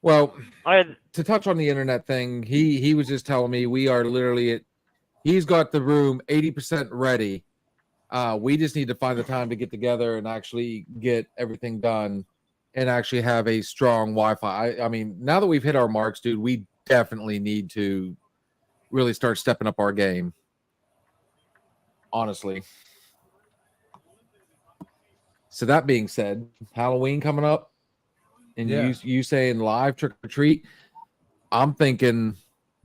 Well, to touch on the internet thing, he was just telling me we are literally he's got the room 80% ready. We just need to find the time to get together and actually get everything done and actually have a strong Wi-Fi. I mean, now that we've hit our marks, dude, we definitely need to really start stepping up our game. Honestly. So that being said, Halloween coming up. And you saying live trick or treat, I'm thinking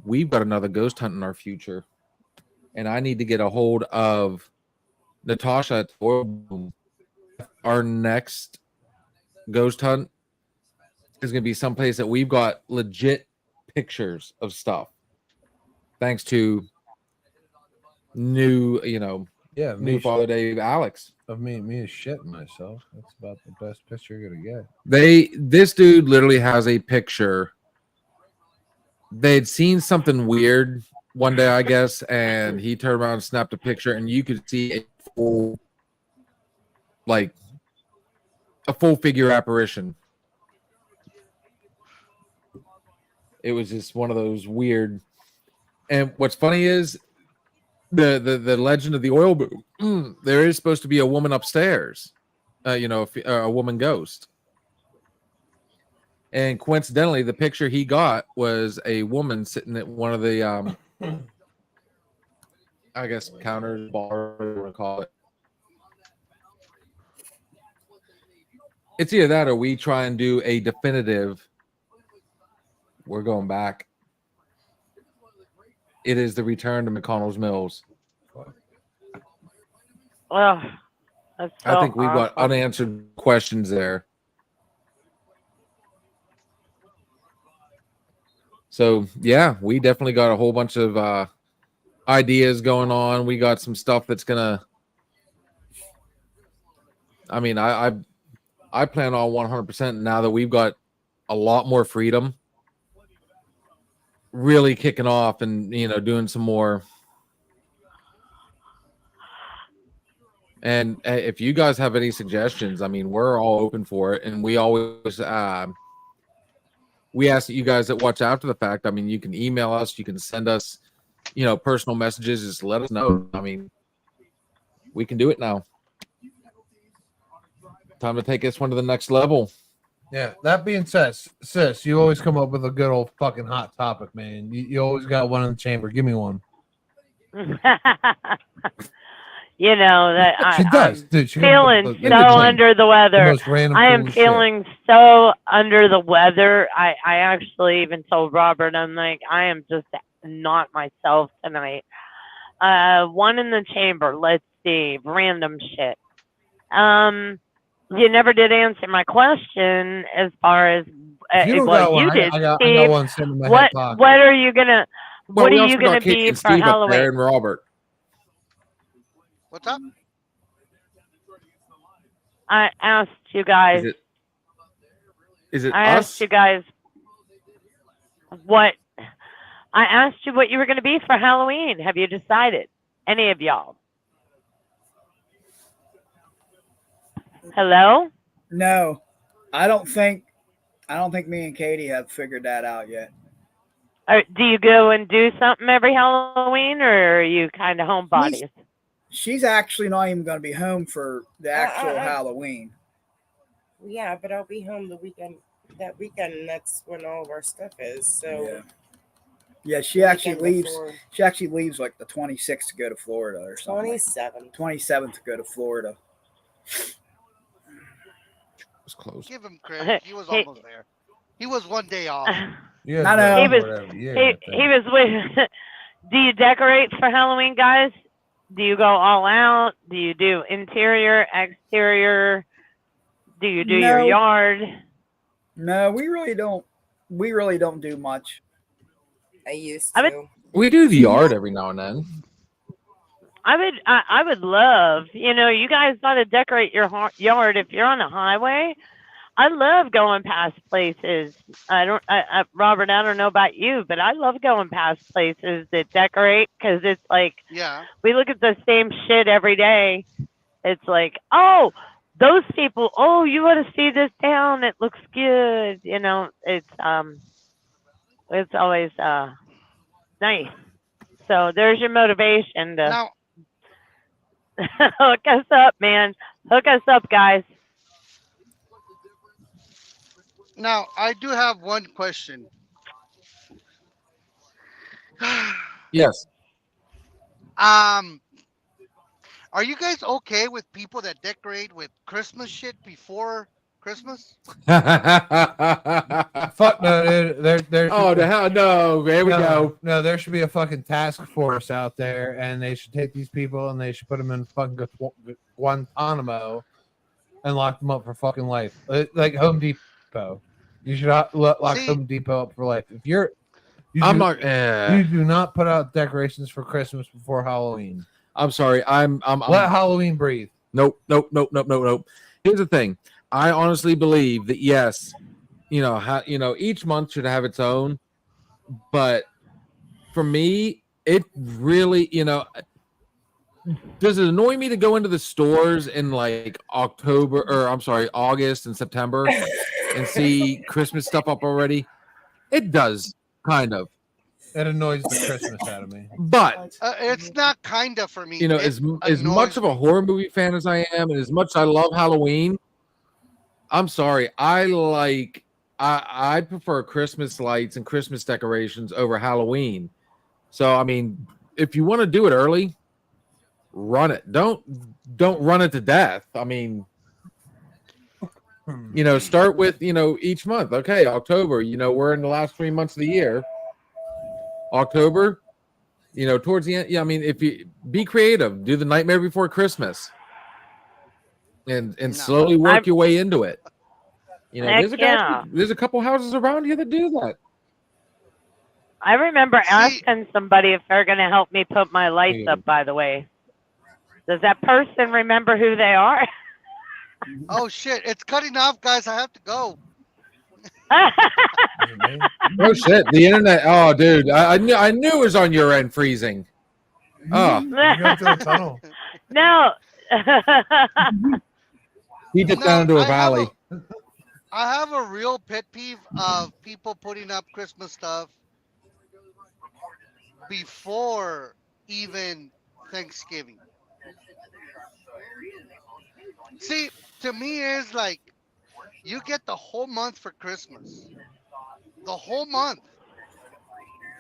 we've got another ghost hunt in our future, and I need to get a hold of Natasha. Our next ghost hunt is going to be someplace that we've got legit pictures of stuff, thanks to new Father Dave Alex. Of me shitting myself. That's about the best picture you're gonna get. This dude literally has a picture they'd seen something weird one day, I guess, and he turned around and snapped a picture, and you could see a full figure apparition. It was just one of those weird. And what's funny is the legend of the oil boom. There is supposed to be a woman upstairs, a woman ghost. And coincidentally, the picture he got was a woman sitting at one of the, I guess, counters, bar, whatever you want to call it. It's either that or we try and do a definitive. We're going back. It is the return to McConnell's Mills. Well, that's so I think we've got awesome. unanswered questions there. So yeah, we definitely got a whole bunch of ideas going on. We got some stuff that's gonna. I mean, I plan on 100% now that we've got a lot more freedom. Really kicking off and doing some more. And if you guys have any suggestions, I mean, we're all open for it, and we always we ask that you guys that watch after the fact. I mean, you can email us, you can send us, personal messages. Just let us know. I mean, we can do it now. Time to take this one to the next level. Yeah. That being said, sis, you always come up with a good old fucking hot topic, man. You always got one in the chamber. Give me one. That She does, dude. She feeling comes up with so anything. under the The weather. most random I am cool shit. feeling so under the weather. I actually even told Robert, I'm like, I am just not myself tonight. One in the chamber. Let's see. Random shit. You never did answer my question as far as If you don't got what you one, did, I got Steve. one sitting in my What head pocket. what are you gonna Well, what we are also you gonna got Kate be and for Steve up there Halloween? and Robert. What's up? I asked you guys. Is it I us? asked you guys what I asked you what you were going to be for Halloween. Have you decided? Any of y'all? Hello? No, I don't think me and Katie have figured that out yet. Or do you go and do something every Halloween, or are you kind of homebodies? She's actually not even going to be home for the actual Halloween. Yeah, but I'll be home that weekend, and that's when all of our stuff is. So yeah, she the actually weekend leaves. before. She actually leaves like the 26th to go to Florida or something. 27. 27th to go to Florida. It was close. Give him credit. He was almost there. He was one day off. You guys I know. know He was- whatever. Yeah, he was with. Do you decorate for Halloween, guys? Do you go all out? Do you do interior, exterior? Do you do your No. yard? No, we really don't. We really don't do much. I used I would- to. We do the yard every now and then. I would love, you guys got to decorate your yard if you're on a highway. I love going past places. Robert, I don't know about you, but I love going past places that decorate because it's like Yeah. we look at the same shit every day. It's like, oh, those people. Oh, you want to see this town? It looks good. It's always nice. So there's your motivation to Now, hook us up, man. Hook us up, guys. now I do have one question. Yes. Are you guys okay with people that decorate with Christmas shit before Christmas? Fuck no, dude. There Oh, the hell no. There we no, go. No, there should be a fucking task force out there, and they should take these people and they should put them in fucking Guantanamo and lock them up for fucking life, like Home Depot. You should lock See- Home Depot up for life. If you do not put out decorations for Christmas before Halloween. I'm sorry. I'm Let Halloween breathe. Nope. Here's the thing. I honestly believe that yes, each month should have its own, but for me, it really, does it annoy me to go into the stores in like August and September and see Christmas stuff up already? It does, kind of. It annoys the Christmas out of me. But It's not kind of for me. as much of a horror movie fan as I am, and as much as I love Halloween, I'm sorry, I prefer Christmas lights and Christmas decorations over Halloween. So I mean, if you want to do it early, run it. Don't run it to death. I mean, start with each month. Okay, October. We're in the last 3 months of the year. October, towards the end. Yeah, I mean, if you be creative, do the Nightmare Before Christmas, and slowly work your way into it. There's a couple houses around here that do that. I remember asking somebody if they're going to help me put my lights up, by the way. Does that person remember who they are? Oh shit! It's cutting off, guys. I have to go. Oh shit! The internet. Oh, dude, I knew it was on your end freezing. Oh, You're going through a tunnel. No. he dipped down into a valley. I have a real pet peeve of people putting up Christmas stuff before even Thanksgiving. See, to me, it's like you get the whole month for Christmas. The whole month.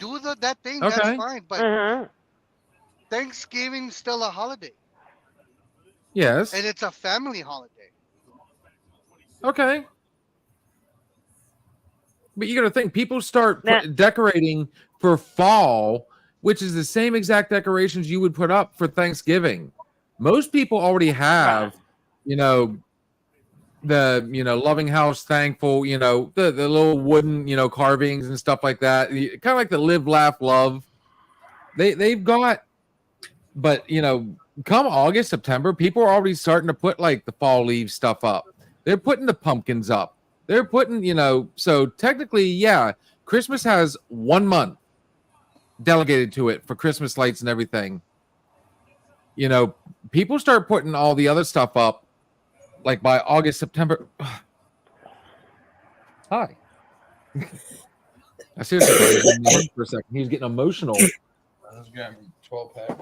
Do that thing, Okay. that's fine. But Mhm. Thanksgiving's still a holiday. Yes. And it's a family holiday. Okay. But you got to think, people start decorating for fall, which is the same exact decorations you would put up for Thanksgiving. Most people already have, the loving house, thankful, the little wooden, carvings and stuff like that. Kind of like the live, laugh, love. They've got, but come August, September, people are already starting to put like the fall leaves stuff up. They're putting the pumpkins up. They're putting, so technically, yeah, Christmas has 1 month delegated to it for Christmas lights and everything. People start putting all the other stuff up like by August, September. Hi. I seriously thought for a second. He was getting emotional. I was getting 12-pack.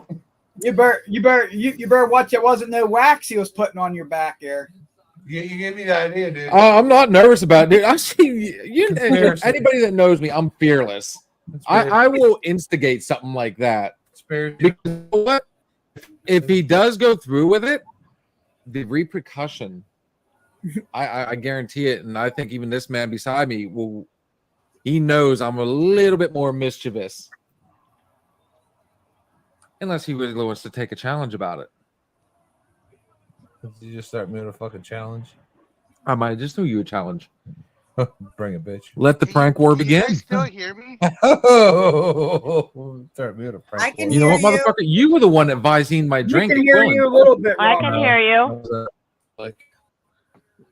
You better watch. It wasn't no wax he was putting on your back there. You gave me the idea, dude. I'm not nervous about it, dude. I see you. Anybody that knows me, I'm fearless. I will instigate something like that. Because you know what? If he does go through with it, the repercussion, I guarantee it. And I think even this man beside me he knows I'm a little bit more mischievous. Unless he really wants to take a challenge about it. You just start me with a fucking challenge. I might just do you a challenge. Bring it, bitch. Let the prank war Can begin. you guys still hear me? Start me with a prank. I can You know hear what, motherfucker? You were the one advising my drink. We can hear you a little bit. I Rob. can hear you,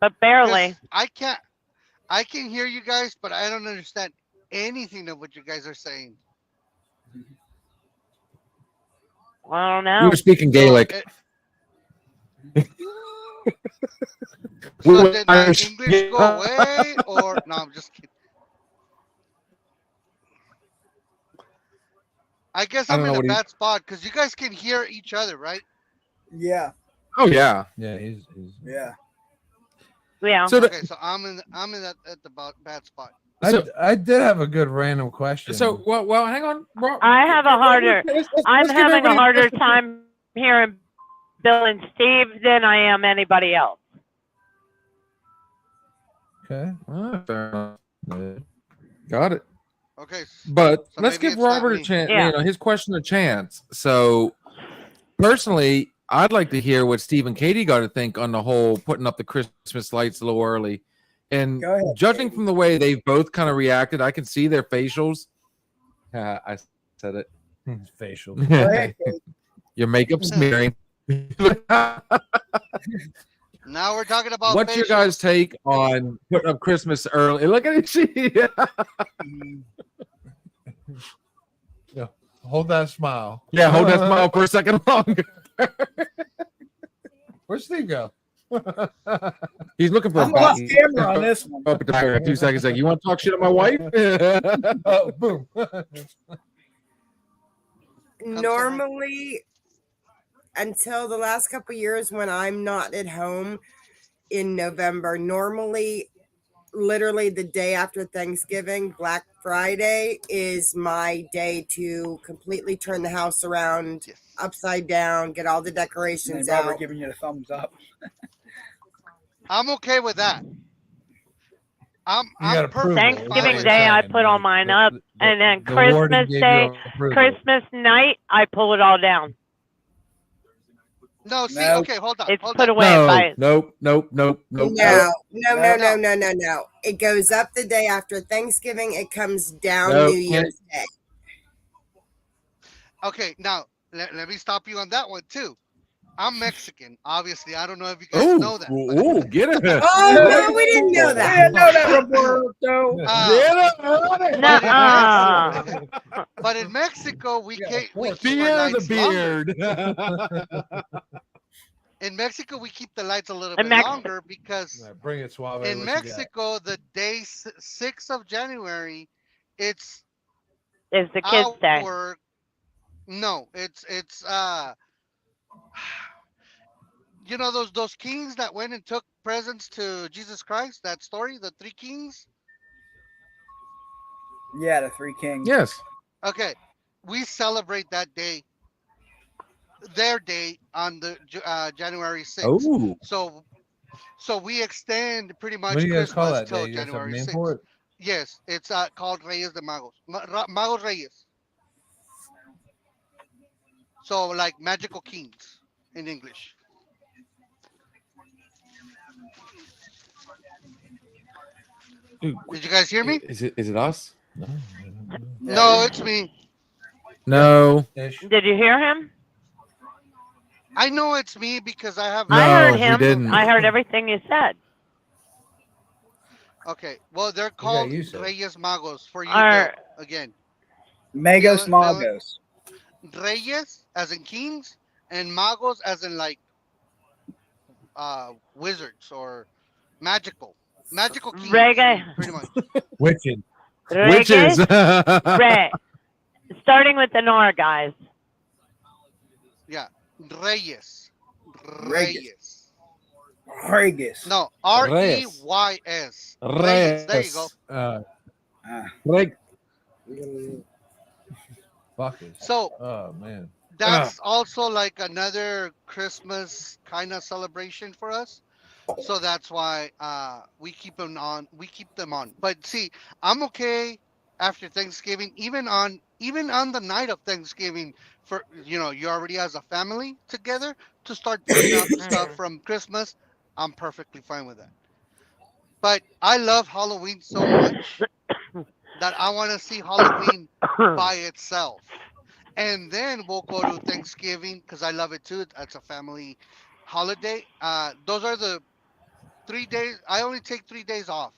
but barely. I can hear you guys, but I don't understand anything of what you guys are saying. I don't We know. were speaking Gaelic. So did my English go away, or no? I'm just kidding. I guess I I'm don't in know a what bad spot because you guys can hear each other, right? Yeah, Oh yeah. Yeah, he's yeah. Yeah. So Okay, so I'm in that at the bad spot. I did have a good random question. well, hang on. I have a harder. I'm give having a everybody- harder time hearing Bill and Steve than I am anybody else. okay. Fair enough. Got it. Okay. But So let's maybe give it's not Robert a me. chance. Yeah. His question a chance. So, personally, I'd like to hear what Steve and Katie got to think on the whole putting up the Christmas lights a little early. And Go ahead, judging Katie. from the way they've both kind of reacted, I can see their facials. I said it. Facial. Go ahead, Katie. Your makeup smearing. Now we're talking about What's your guys' facials. take on putting up Christmas early? Look at it. Yeah. Hold that smile. Yeah, hold that smile for a second longer. Where'd Steve go? He's looking for a I'm off button. camera on this one. Up at the fire in 2 seconds. Like, you want to talk shit on my wife? Oh, boom. Normally, until the last couple years when I'm not at home in November, normally literally the day after Thanksgiving, Black Friday, is my day to completely turn the house around Yes. upside down, get all the And then decorations Robert out. giving you the thumbs up. I'm okay with that. I'm got approval. perfectly fine Thanksgiving with Day, that. I put all mine up, and then the warden Christmas gave Day, you approval. Christmas night, I pull it all down. No, see, No. okay, hold on. It's Hold put on. away by Nope. No. It goes up the day after Thanksgiving. It comes down Nope. New Year's Day. Okay, now let me stop you on that one too. I'm Mexican, obviously. I don't know if you guys Oh, know that. but, ooh, get it. Oh, no, we didn't know I that. didn't know that, Roberto. Get it. but in Mexico, we keep our Fear the lights longer. beard. In Mexico, we keep the lights a little In bit Mex- longer because Right, bring it, Suave. in What you got? Mexico, the day 6th of January, it's It's the kids' day. our no, it's you know those kings that went and took presents to Jesus Christ, that story, the 3 kings. Yeah, the 3 kings. Yes. Okay, we celebrate that day, their day, on the January 6th. Oh. So we extend pretty much What do you guys call Christmas that day? till You guys have a January name 6th. for it? Yes, it's called Reyes de Magos. Magos Reyes. So like magical kings in English. Dude, Did you guys hear me? Is it us? No. No, it's me. No. Ish. Did you hear him? I know it's me because I have. No, I heard we him. didn't. I heard everything you said. Okay, well they're got called you, sir. Reyes Magos for you, Our- Bill, again. Magos Bill- Magos. Reyes as in kings, and Magos as in like wizards or magical kings. Reggae. Pretty much. Witches. Witches. Reggae. Starting with the Nora guys. Yeah. Reyes. Reyes. Regas. No, Reyes. Reys. Reyes. There you go. Like, Fuck it. So Oh man. that's also like another Christmas kind of celebration for us. So that's why we keep them on. But see, I'm okay after Thanksgiving, even on the night of Thanksgiving, for you already as a family together to start putting up stuff from Christmas. I'm perfectly fine with that. But I love Halloween so much that I want to see Halloween by itself. And then we'll go to Thanksgiving because I love it too. That's a family holiday. Those are the 3 days. I only take 3 days off.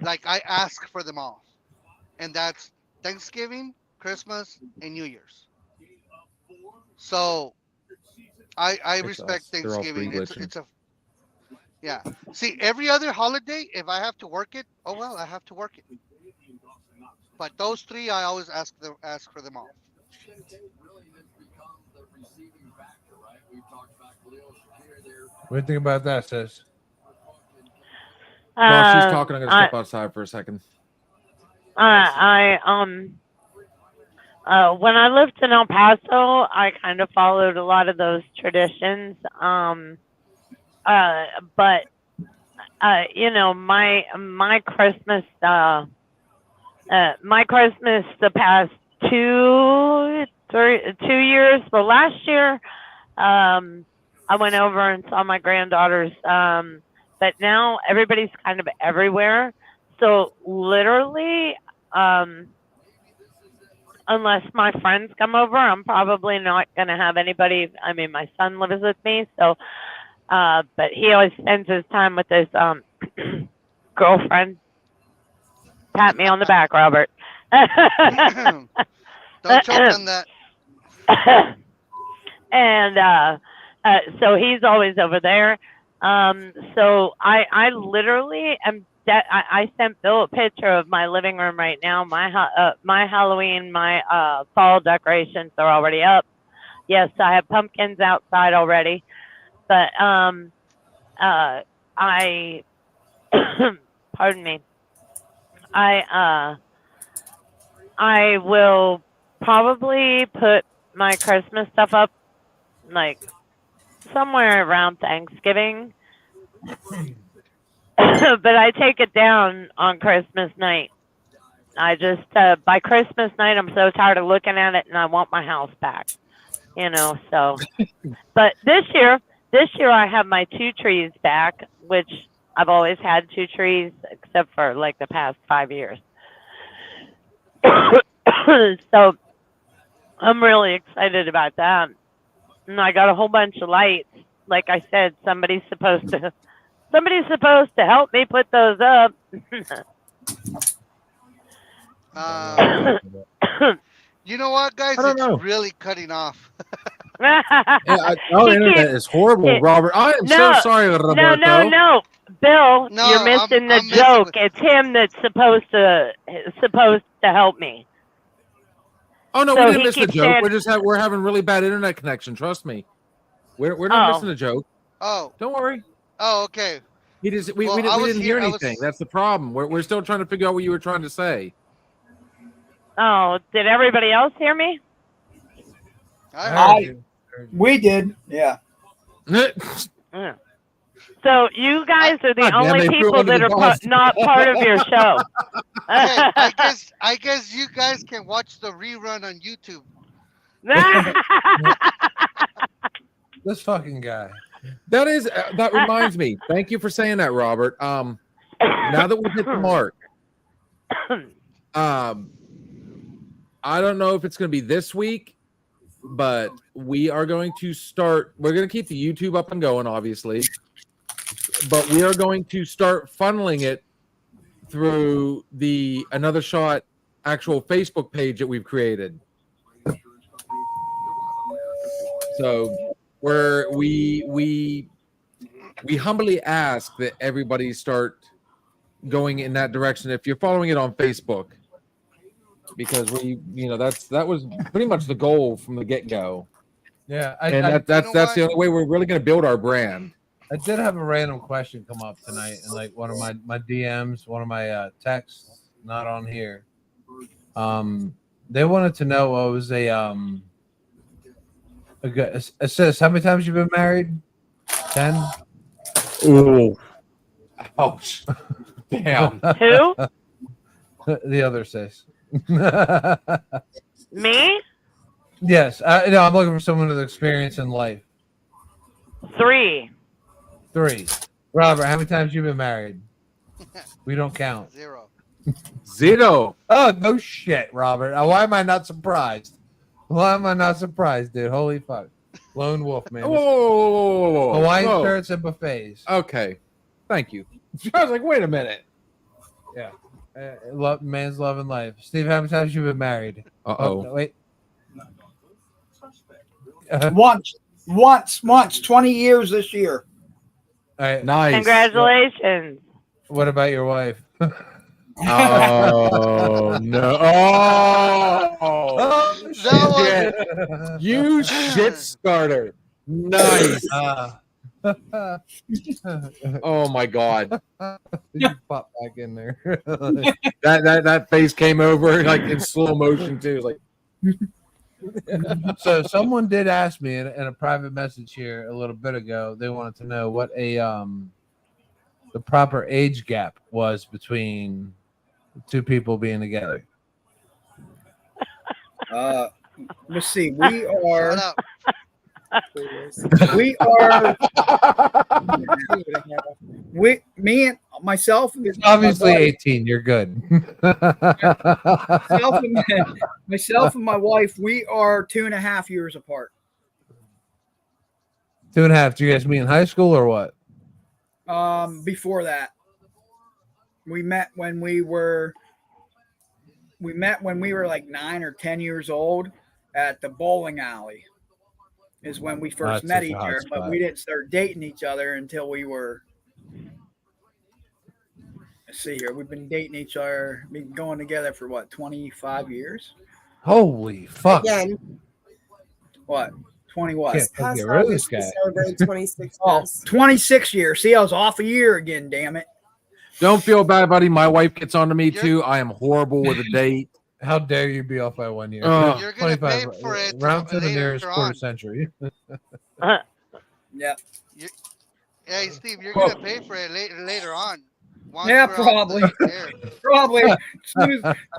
Like I ask for them off. And that's Thanksgiving, Christmas, and New Year's. So I It's respect us. They're all Thanksgiving. free It's glitching. a yeah. See, every other holiday, if I have to work it, oh well, I have to work it. But those 3, I always ask for them off. What do you think about that, sis? While she's talking, I'm gonna step outside for a second. When I lived in El Paso, I kind of followed a lot of those traditions. But my Christmas, the past 2 years. Well, last year, I went over and saw my granddaughters. But now everybody's kind of everywhere. So literally, unless my friends come over, I'm probably not going to have anybody. I mean, my son lives with me, so, but he always spends his time with his girlfriend. Pat me on the back, Robert. Don't choke on that. And so he's always over there. So I literally am. I sent Bill a picture of my living room right now. My Halloween, my fall decorations are already up. Yes, I have pumpkins outside already. But I pardon me. I will probably put my Christmas stuff up like somewhere around Thanksgiving. But I take it down on Christmas night. I just by Christmas night I'm so tired of looking at it and I want my house back. You know, so but this year I have my 2 trees back, which I've always had 2 trees except for like the past 5 years. So I'm really excited about that. And I got a whole bunch of lights. Like I said, somebody's supposed to help me put those up. You know what, guys? I don't It's know. really cutting off. Yeah, our internet is horrible, Robert. I am so sorry, Roberto. No. Bill, No, you're missing the I'm messing joke. with- It's him that's supposed to help me. Oh no, So we didn't he miss the keeps joke. saying- We're having really bad internet connection. Trust me. We're not Oh. missing a joke. Oh, Don't worry. okay. We Well, I was didn't hear here- I anything. was- That's the problem. We're still trying to figure out what you were trying to say. Oh, did everybody else hear me? I I heard heard you. you. We did. Yeah. Yeah. So you guys are the God damn, only they threw people under that the are bus. not part of your show. Hey, I guess you guys can watch the rerun on YouTube. This fucking guy. That reminds me. Thank you for saying that, Robert. Now that we've hit the mark, I don't know if it's going to be this week, but we are going to start. We're going to keep the YouTube up and going, obviously, but we are going to start funneling it through the Another Shot actual Facebook page that we've created. So we humbly ask that everybody start going in that direction if you're following it on Facebook, because that was pretty much the goal from the get-go, Yeah, and that's the only way we're really going to build our brand. I did have a random question come up tonight in like one of my DMs, one of my texts, not on here. They wanted to know what was it says how many times you've been married? 10? Ooh. Ouch. Damn. Who? The other says. Me? Yes. No, I'm looking for someone with experience in life. 3. 3. Robert, how many times you been married? We don't count. 0. 0. Oh, no shit, Robert. Why am I not surprised? Why am I not surprised, dude? Holy fuck. Lone wolf, man. Whoa. Hawaiian Whoa. shirts and buffets. Okay. Thank you. I was like, wait a minute. Yeah. Man's loving life. Steve, how many times you been married? Uh-oh. No, wait. Once. 20 years this year. All right. Nice. Congratulations. What about your wife? Oh no! Oh, That shit. You shit starter! Nice. Oh my god! You pop back in there. That face came over like in slow motion too. Like, So someone did ask me in a private message here a little bit ago. They wanted to know what the proper age gap was between two people being together. Let's see. We are. Shut up. We are. Me and myself. It's obviously my wife- 18. You're good. myself and my wife. We are 2.5 years apart. 2.5. Do you guys meet in high school or what? Before that, we met when we were we met when we were like 9 or 10 years old at the bowling alley. Is when we first That's met such a each hot other, but spot. we didn't start dating each other until we were. Let's see here. We've been dating each other, been going together for what, 25 years? Holy fuck! Again, What, 20 what? Can't this past get rid of this August we guy. celebrated 26 Oh, years. 26 years. See, I was off a year again, damn it. Don't feel bad, buddy. My wife gets on to me You're- too. I am horrible with a date. How dare you be off by 1 year? Oh. You're gonna pay 25, for it round to the later nearest quarter on. century. Yeah. Hey, Steve, you're gonna pay for it later on. Once Yeah, we're off probably. the air. Probably.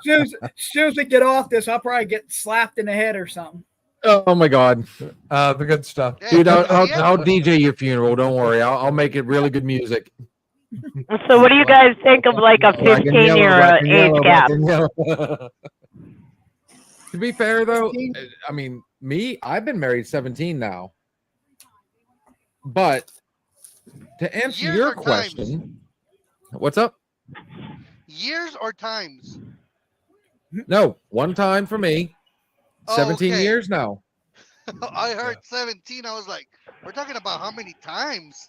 Soon as we get off this, I'll probably get slapped in the head or something. Oh my god, The good stuff. Hey, dude! I'll, yeah. I'll DJ your funeral. Don't worry. I'll make it really good music. So, what do you guys think of like a Black and yellow, 15-year black and age yellow, gap? black and yellow. To be fair, though, 15? I mean, I've been married 17 now. But to answer Years your or question, what's up? Years or times? No, one time for me. 17 Okay. years now. I heard 17. I was like, we're talking about how many times?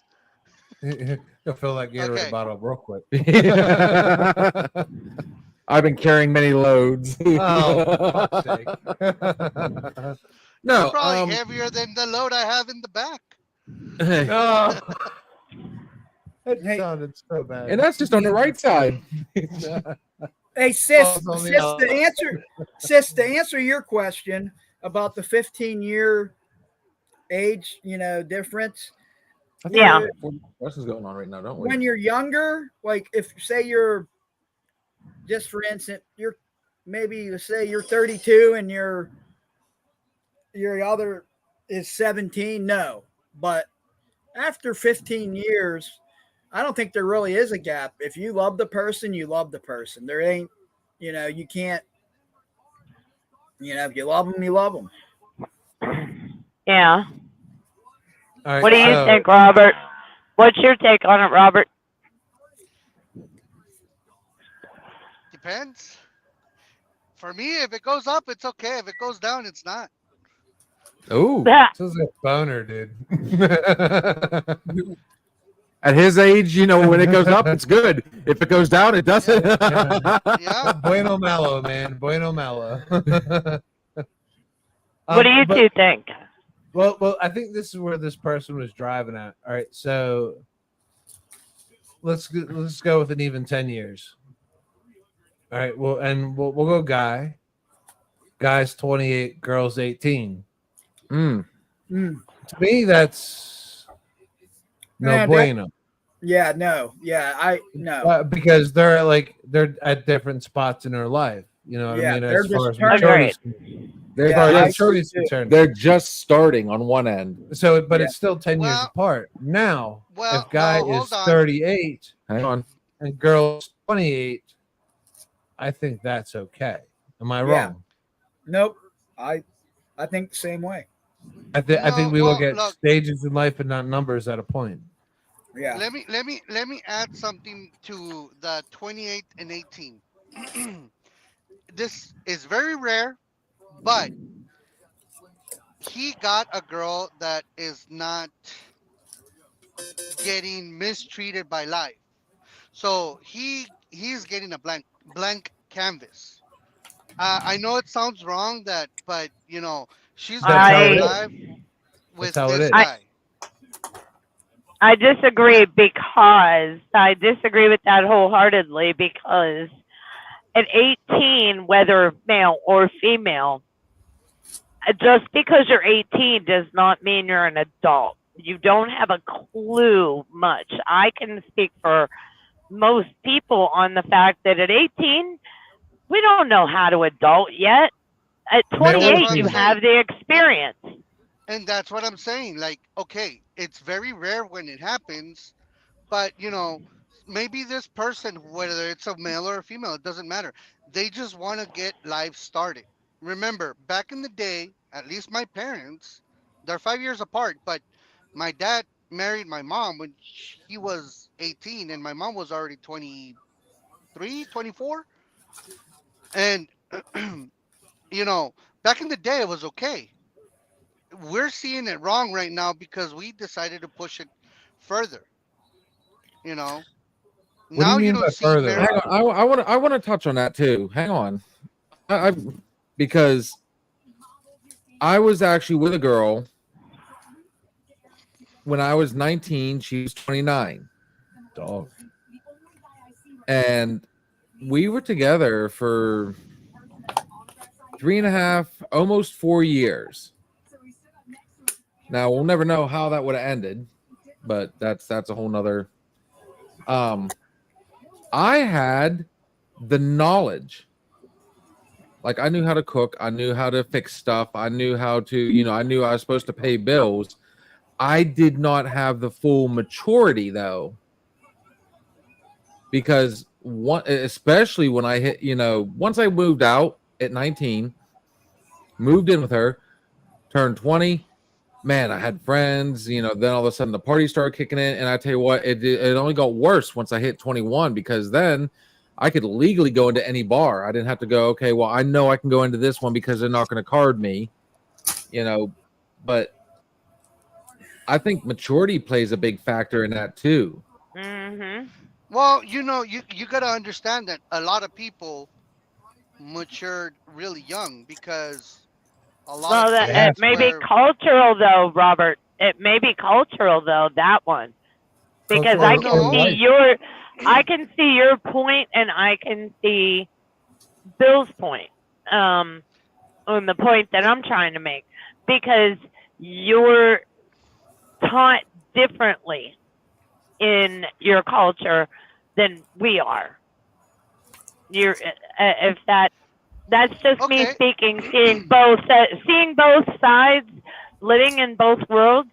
You'll fill that Gatorade Okay. bottle up real quick. I've been carrying many loads. Oh, fuck's sake. No, Probably heavier than the load I have in the back. Oh. That Hey. sounded so bad. and that's just on the right side. Hey, sis, Oh, it's on the sis, outside. to answer your question about the 15-year age, difference. Yeah. What's going on right now? Don't we? When you're younger, like if say you're, just for instance, you're maybe let's say you're 32 and your other is 17. No, but after 15 years, I don't think there really is a gap. If you love the person, you love the person. There ain't, you can't, if you love them, you love them. Yeah. All right, What do you so- think, Robert? What's your take on it, Robert? Depends. For me, if it goes up, it's okay. If it goes down, it's not. Oh, This is a boner, dude. at his age, when it goes up, it's good. If it goes down, it doesn't. Yeah. Bueno malo, man. Bueno malo. What do you but- two think? Well, I think this is where this person was driving at. All right, so let's go with an even 10 years. All right, well, and we'll go guy. Guy's 28, girl's 18. Mm. Mm. To me, that's no Yeah, bueno. Yeah, no, yeah, no. Because they're at different spots in their life. You know what Yeah, I mean? they're As just far as turning- maturity's They're, as far Yeah, as I maturity is see too. concerned. they're just starting on one end. So, but Yeah. it's still 10 years Well- apart. Now, Well, if guy well, is hold on. 38 Hang on. and girl's 28, I think that's okay. Am I Yeah. wrong? Nope. I think the same way. I think No, we look well, at look. stages in life and not numbers at a point. Yeah. Let me add something to the 28 and 18. This is very rare, but he got a girl that is not getting mistreated by life. So he's getting a blank canvas. I know it sounds wrong but she's That's how going it to is. live with how it this is. guy. I disagree because I disagree with that wholeheartedly because at 18, whether male or female, just because you're 18 does not mean you're an adult. You don't have a clue much. I can speak for most people on the fact that at 18, we don't know how to adult yet. At Man, what 28, I'm you saying. have the experience. And that's what I'm saying. Like, okay, it's very rare when it happens, but maybe this person, whether it's a male or a female, it doesn't matter. They just want to get life started. Remember, back in the day, at least my parents, they're 5 years apart, but my dad married my mom when he was 18 and my mom was already 23, 24. And you know, back in the day it was okay. We're seeing it wrong right now because we decided to push it further. You know, What do you now you mean by don't see further? Hang on, I want to touch on that too. Hang on, I because I was actually with a girl when I was 19. She was 29, Dog. and we were together for 3.5, almost 4 years. Now we'll never know how that would have ended, but that's a whole nother. I had the knowledge. Like I knew how to cook, I knew how to fix stuff, I knew how to, I knew I was supposed to pay bills. I did not have the full maturity though, because especially when I hit, once I moved out at 19, moved in with her, turned 20. Man, I had friends, then all of a sudden the party started kicking in. And I tell you what, it only got worse once I hit 21, because then I could legally go into any bar. I didn't have to go, okay, well, I know I can go into this one because they're not going to card me, but I think maturity plays a big factor in that too. Mm-hmm. Well, you got to understand that a lot of people matured really young because a lot Well, of that Yeah. it kids may be were cultural though, Robert. It may be cultural though, that one, because Cultural I or can or no. see life. I can see your point, and I can see Bill's point, on the point that I'm trying to make, because you're taught differently in your culture than we are. You're if that's just me Okay. speaking, seeing both sides, living in both worlds.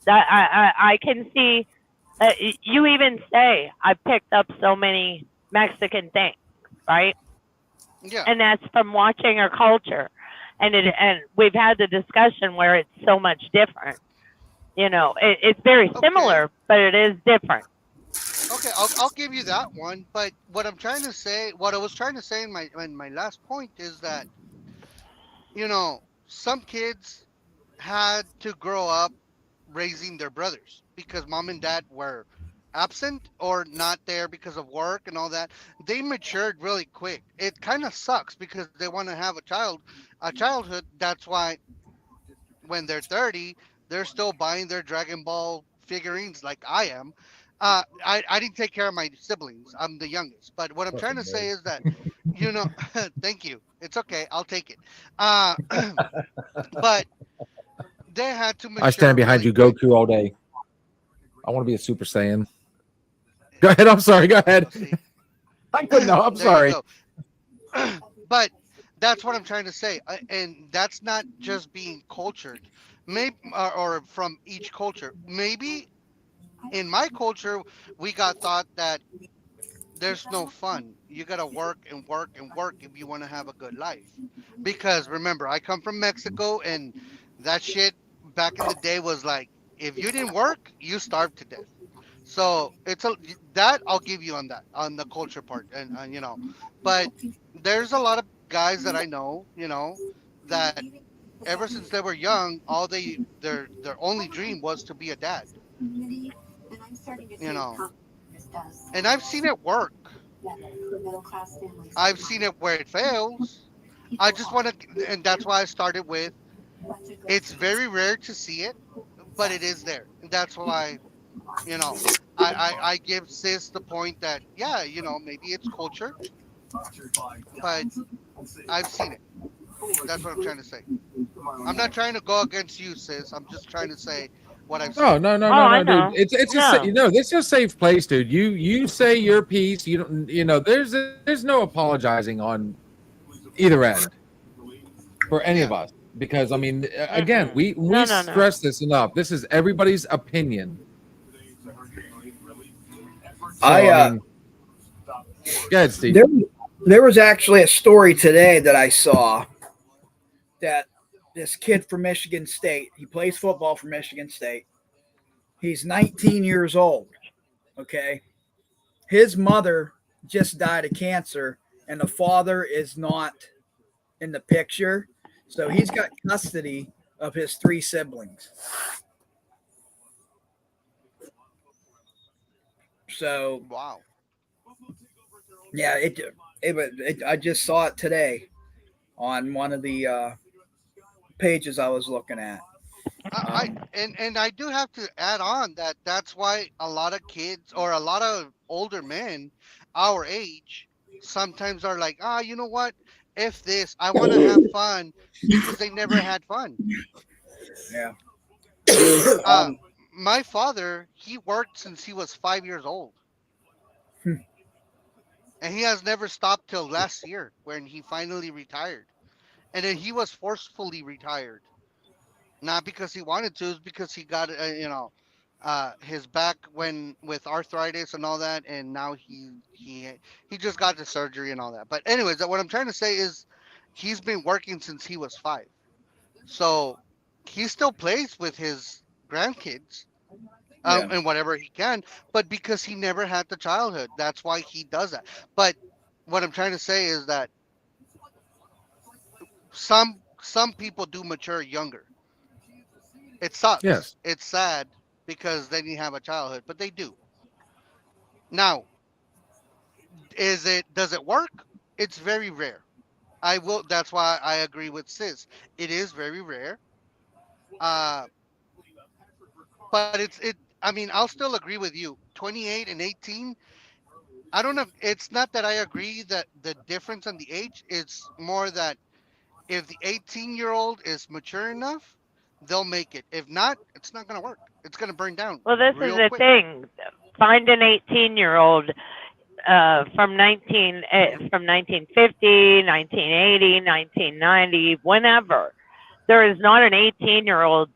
That I can see. You even say I picked up so many Mexican things, right? Yeah. And that's from watching our culture, and we've had the discussion where it's so much different. It's very Okay. similar, but it is different. Okay. I'll give you that one. But what I was trying to say in my last point is that some kids had to grow up raising their brothers because mom and dad were absent or not there because of work and all that. They matured really quick. It kind of sucks because they want to have a childhood. That's why when they're 30, they're still buying their Dragon Ball figurines like I am. I didn't take care of my siblings. I'm the youngest. But what I'm trying Fucking to say nerd. is that, you know, thank you. It's okay. I'll take it. Uh, but they had to I stand mature behind really you, quick. Goku, all day. I want to be a Super Saiyan. Go ahead. I'm sorry. Go There you go. ahead. See, I couldn't know. I'm there you sorry. go. But that's what I'm trying to say, and that's not just being cultured, maybe or from each culture. Maybe in my culture, we got thought that there's no fun. You gotta work and work and work if you want to have a good life. Because remember, I come from Mexico, and that shit back in the day was like, if you didn't work, you starved to death. So that I'll give you on that on the culture part, and but there's a lot of guys that I know, that ever since they were young, their only dream was to be a dad, you know, and I've seen it work. I've seen it where it fails. I just want to, and that's why I started with. It's very rare to see it, but it is there. And that's why, you know, I give sis the point that, yeah, maybe it's culture, but I've seen it. That's what I'm trying to say. I'm not trying to go against you, sis. I'm just trying to say what I've No, seen. no, no, Oh, no, I no, dude. know. It's just No. this is a safe place, dude. You say your piece. You don't. There's no apologizing on either end for any Yeah. of us, because I mean, again, Mm-mm. we No, no, no. stress this enough. This is everybody's opinion. So I mean, go ahead, Steve. there was actually a story today that I saw that this kid from Michigan State, he plays football for Michigan State. He's 19 years old. Okay. His mother just died of cancer and the father is not in the picture. So he's got custody of his 3 siblings. So Wow. yeah, I just saw it today on one of the pages I was looking at. I and I do have to add on that that's why a lot of kids or a lot of older men our age sometimes are like, ah, you know what? If this, I want to have fun because they never had fun. Yeah. Uh, my father, he worked since he was 5 years old, and he has never stopped till last year when he finally retired. And then he was forcefully retired, not because he wanted to, it's because he got his back when with arthritis and all that, and now he just got the surgery and all that. But anyways, what I'm trying to say is he's been working since he was 5. So he still plays with his grandkids Yeah. and whatever he can, but because he never had the childhood, that's why he does that. But what I'm trying to say is that some people do mature younger. It sucks. Yes. It's sad because then you have a childhood, but they do. Now, does it work? It's very rare. I will That's why I agree with Sis. It is very rare. Uh but I mean, I'll still agree with you. 28 and 18, I don't know. It's not that I agree that the difference on the age, it's more that if the 18-year-old is mature enough, they'll make it. If not, it's not going to work. It's going to burn down Well, this is real the quick. thing. Find an 18-year-old from 1950, 1980, 1990, whenever. There is not an 18-year-old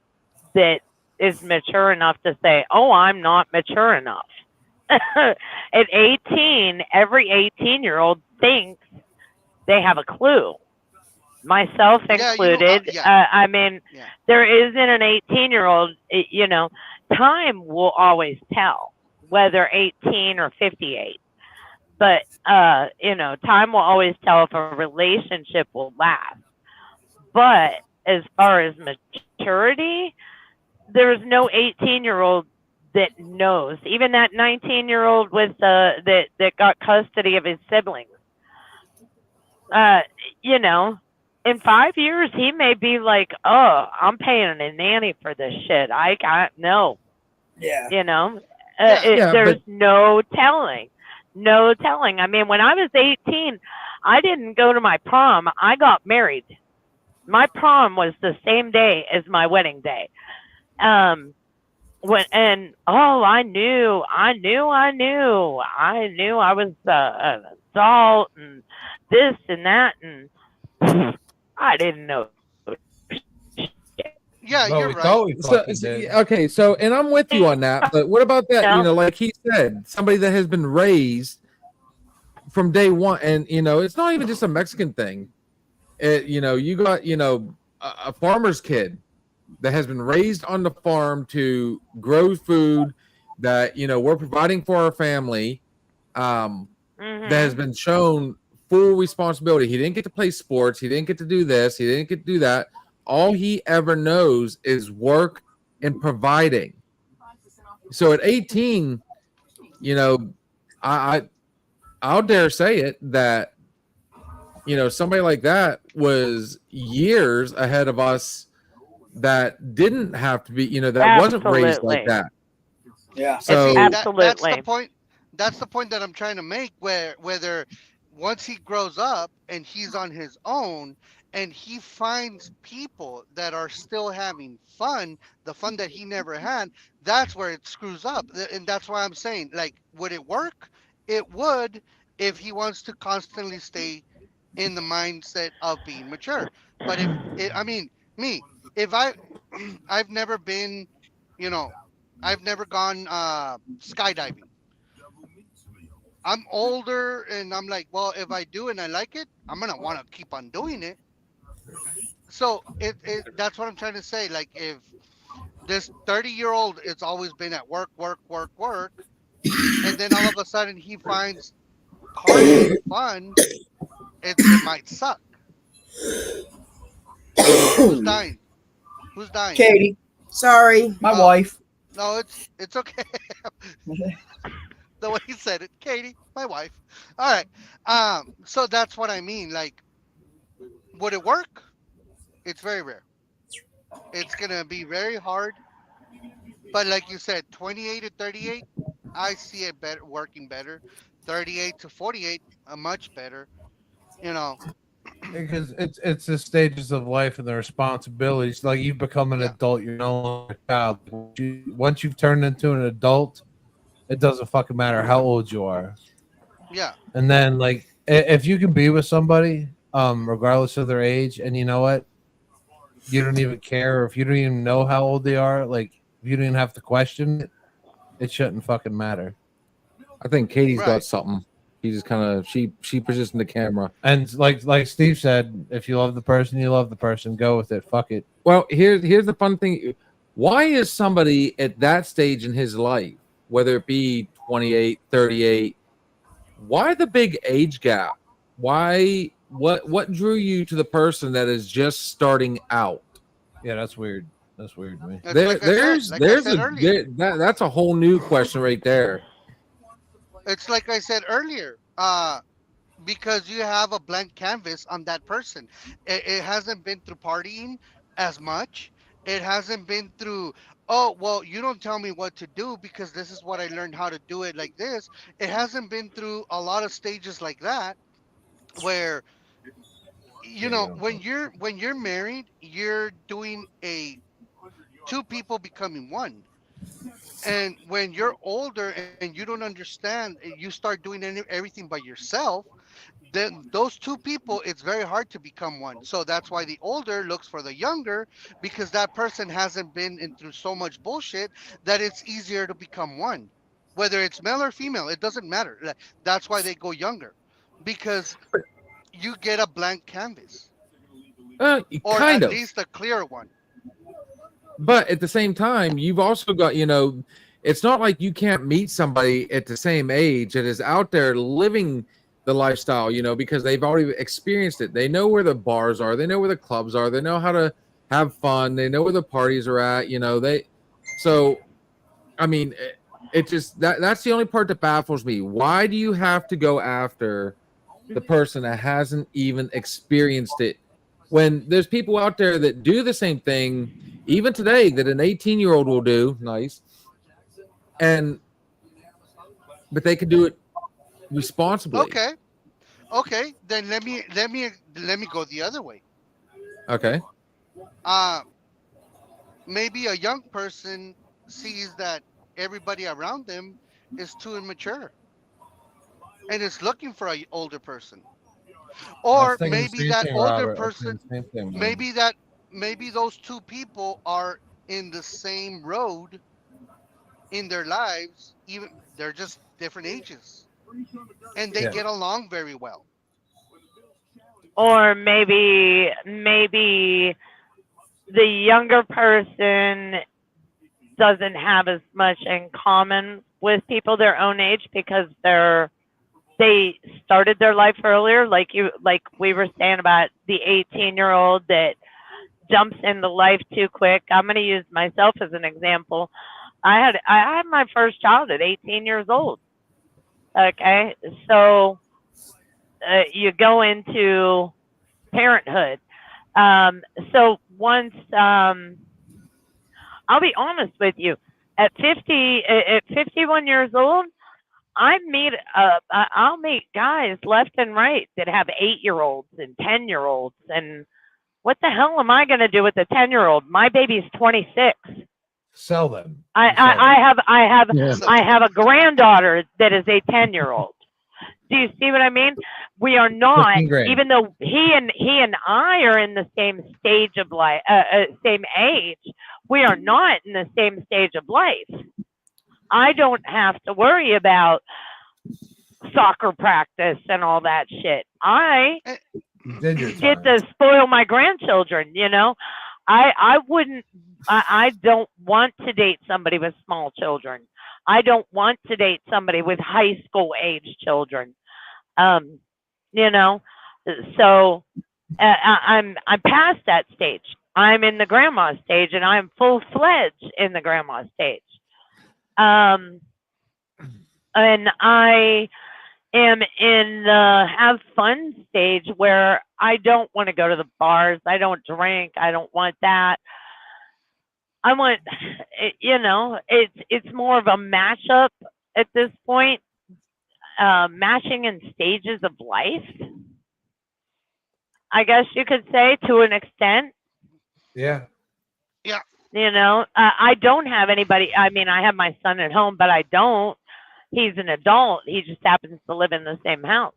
that is mature enough to say, "Oh, I'm not mature enough." At 18, every 18-year-old thinks they have a clue, myself Yeah, included. yeah, I mean, yeah. there isn't an 18-year-old, time will always tell whether 18 or 58. But, time will always tell if a relationship will last. But as far as maturity, there's no 18-year-old that knows. Even that 19-year-old with that got custody of his siblings. Uh, you know, in 5 years he may be like, "Oh, I'm paying a nanny for this shit. I can't no." Yeah. Yeah. Yeah, There's but no telling. No telling. I mean, when I was 18, I didn't go to my prom. I got married. My prom was the same day as my wedding day. Um, I knew I was an adult and this and that, and I didn't know. Yeah, No, you're we right. thought we so, fucking did. okay, so and I'm with you on that, but what about that? No. Like he said, somebody that has been raised from day one, and it's not even just a Mexican thing. You got a farmer's kid that has been raised on the farm to grow food that we're providing for our family. That has been shown full responsibility. He didn't get to play sports. He didn't get to do this. He didn't get to do that. All he ever knows is work and providing. So at 18, I I'll dare say it that somebody like that was years ahead of us that didn't have to be, that wasn't raised like Absolutely. that. Yeah. So And see, that's the Absolutely. point. That's the point that I'm trying to make. Whether once he grows up and he's on his own and he finds people that are still having fun, the fun that he never had, that's where it screws up. And that's why I'm saying, like, would it work? It would if he wants to constantly stay in the mindset of being mature. But I mean, me, if I've never been, you know, I've never gone skydiving. I'm older and I'm like, well, if I do and I like it, I'm gonna want to keep on doing it. So that's what I'm trying to say. Like if this 30-year-old, it's always been at work, work, work, work, and then all of a sudden he finds partying fun, it might suck. Who's dying? Who's dying? Katie, Sorry. my Oh. wife. No, it's okay. The way you said it, Katie, my wife. All right. So that's what I mean. Like, would it work? It's very rare. It's gonna be very hard. But like you said, 28 to 38, I see it better working better. 38 to 48, much better. You know, Because it's the stages of life and the responsibilities. Like you become an yeah, adult, you're no longer a child. Once you've turned into an adult, it doesn't fucking matter how old you are. yeah, And then like if you can be with somebody, regardless of their age, and you know what, you don't even care, or if you don't even know how old they are, like if you don't even have to question it, it shouldn't fucking matter. I think Katie's got right. something. She just kind of she positioned the camera. And like Steve said, if you love the person, you love the person. Go with it. Fuck it. Well, here's the fun thing. Why is somebody at that stage in his life, whether it be 28, 38, why the big age gap? Why what drew you to the person that is just starting out? Yeah, that's weird. That's weird to me. It's like I said, earlier. That's a whole new question right there. It's like I said earlier. Because you have a blank canvas on that person. It hasn't been through partying as much. It hasn't been through, oh, well, you don't tell me what to do because this is what I learned how to do it like this. It hasn't been through a lot of stages like that where when you're married, you're doing a two people becoming one. And when you're older and you don't understand, you start doing everything by yourself, then those two people, it's very hard to become one. So that's why the older looks for the younger, because that person hasn't been in through so much bullshit that it's easier to become one. Whether it's male or female, it doesn't matter. That's why they go younger, because you get a blank canvas, or Kind at of. least a clear one. But at the same time, you've also got, it's not like you can't meet somebody at the same age that is out there living the lifestyle, because they've already experienced it. They know where the bars are, they know where the clubs are, they know how to have fun, they know where the parties are at, so I mean, it just that's the only part that baffles me. Why do you have to go after the person that hasn't even experienced it when there's people out there that do the same thing even today that an 18-year-old will do? Nice. But they can do it responsibly. Okay, then let me go the other way. Okay. uh Maybe a young person sees that everybody around them is too immature and is looking for an older person. I was Or thinking the maybe same that thing, older Robert. I was thinking person, the same thing, man. maybe those two people are in the same road in their lives, even they're just different ages, and they Yeah. get along very well. Or maybe the younger person doesn't have as much in common with people their own age because they started their life earlier, like we were saying about the 18-year-old that jumps into life too quick. I'm going to use myself as an example. I had my first child at 18 years old. Okay, so you go into parenthood. So once I'll be honest with you, at 51 years old, I'll meet guys left and right that have 8-year-olds and 10-year-olds, and what the hell am I going to do with a 10-year-old? My baby's 26. Sell them. Yeah. I have a granddaughter that is a 10-year-old. Do you see what I mean? We are not, 15 grand. even though he and I are in the same stage of life, same age. We are not in the same stage of life. I don't have to worry about soccer practice and all that shit. I You did your get time. to spoil my grandchildren. I wouldn't. I don't want to date somebody with small children. I don't want to date somebody with high school age children. You know, So I'm past that stage. I'm in the grandma stage, and I'm full fledged in the grandma stage. And I am in the have fun stage where I don't want to go to the bars. I don't drink. I don't want that. I want, it's more of a mashup at this point, mashing in stages of life. I guess you could say, to an extent. Yeah. I don't have anybody. I mean, I have my son at home, but I don't. He's an adult. He just happens to live in the same house.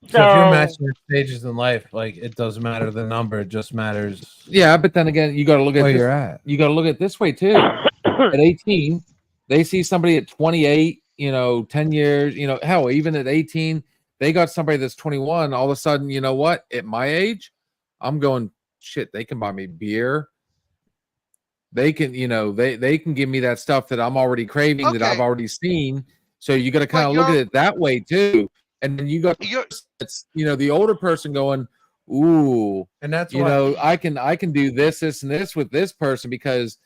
So if you're matching your stages in life, like it doesn't matter the number, it just matters. Yeah, but then again, you got to look at where this, you're at. You got to look at it this way too. At 18, they see somebody at 28. 10 years. Hell, even at 18, they got somebody that's 21. All of a sudden, you know what? At my age, I'm going shit. They can buy me beer. They can, they can give me that stuff that I'm already craving, that I've already seen. So you got to kind of look at it that way too. And then you got, the older person going, ooh, and that's I can do this and this with this person because,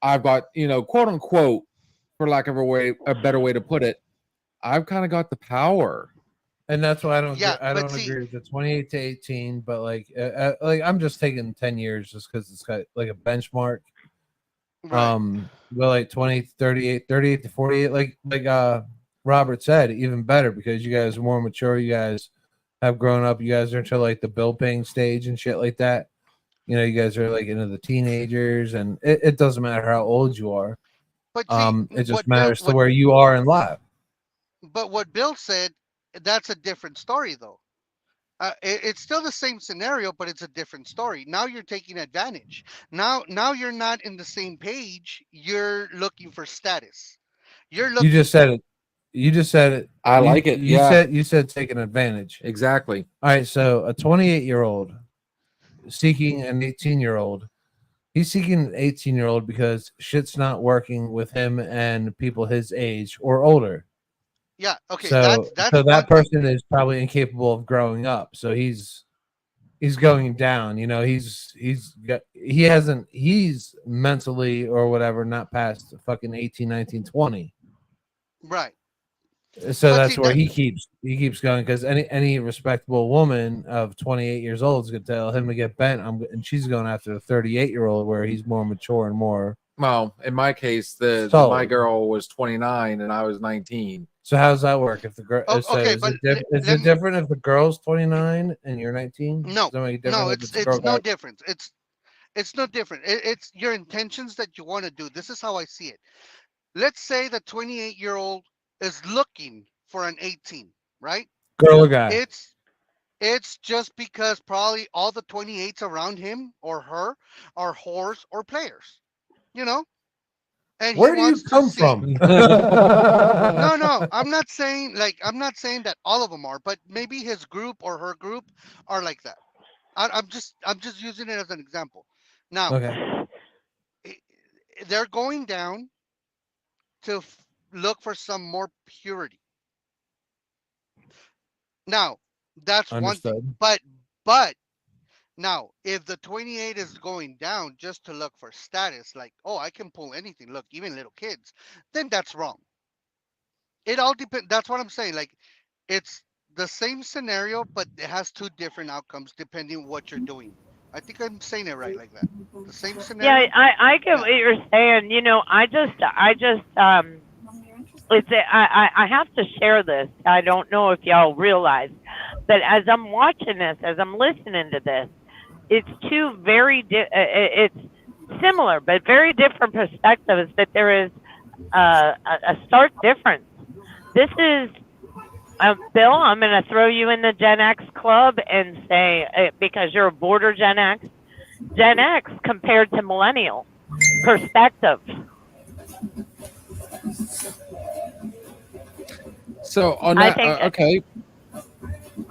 I've got, quote unquote, for lack of a better way to put it, I've kind of got the power. And that's why I don't agree with the 28 to 18, but like I'm just taking 10 years just because it's got like a benchmark. Right. Well, like 20, 38 to 48, like Robert said, even better because you guys are more mature. You guys have grown up. You guys are into like the bill paying stage and shit like that. You guys are like into the teenagers, and it doesn't matter how old you are. But see, it just matters to where you are in life. But what Bill said, that's a different story, though. It's still the same scenario, but it's a different story. Now you're taking advantage. Now you're not in the same page. You're looking for status. You're looking. You just said it. You just said it. I like it. You said taking advantage. Exactly. All right. So a 28-year-old seeking an 18-year-old. He's seeking an 18-year-old because shit's not working with him and people his age or older. Yeah. Okay. So that's that person is probably incapable of growing up. So he's going down. He's mentally or whatever not past fucking 18, 19, 20. Right. So that's where he keeps going because any respectable woman of 28 years old is gonna tell him to get bent. And she's going after the 38-year-old where he's more mature and more. Well, in my case, my girl was 29 and I was 19. So how does that work? If the girl, okay, is it different if the girl's 29 and you're 19? No, it's no difference. It's no different. It's your intentions that you want to do. This is how I see it. Let's say the 28-year-old is looking for an 18, right? Girl or guy? It's just because probably all the 28s around him or her are whores or players, And where do you come from? No, I'm not saying that all of them are, but maybe his group or her group are like that. I'm just using it as an example. Now, they're going down to look for some more purity. Now, that's understood. One thing, but now, if the 28 is going down just to look for status, like, oh, I can pull anything, look, even little kids, then that's wrong. It all depends. That's what I'm saying. Like, it's the same scenario, but it has two different outcomes depending on what you're doing. I think I'm saying it right like that. The same scenario. Yeah, I get what you're saying. I have to share this. I don't know if y'all realize, but as I'm watching this, as I'm listening to this, it's two it's similar but very different perspectives. But there is a stark difference. This is Bill. I'm going to throw you in the Gen X club and say because you're a border Gen X compared to millennial perspective. So on that, okay.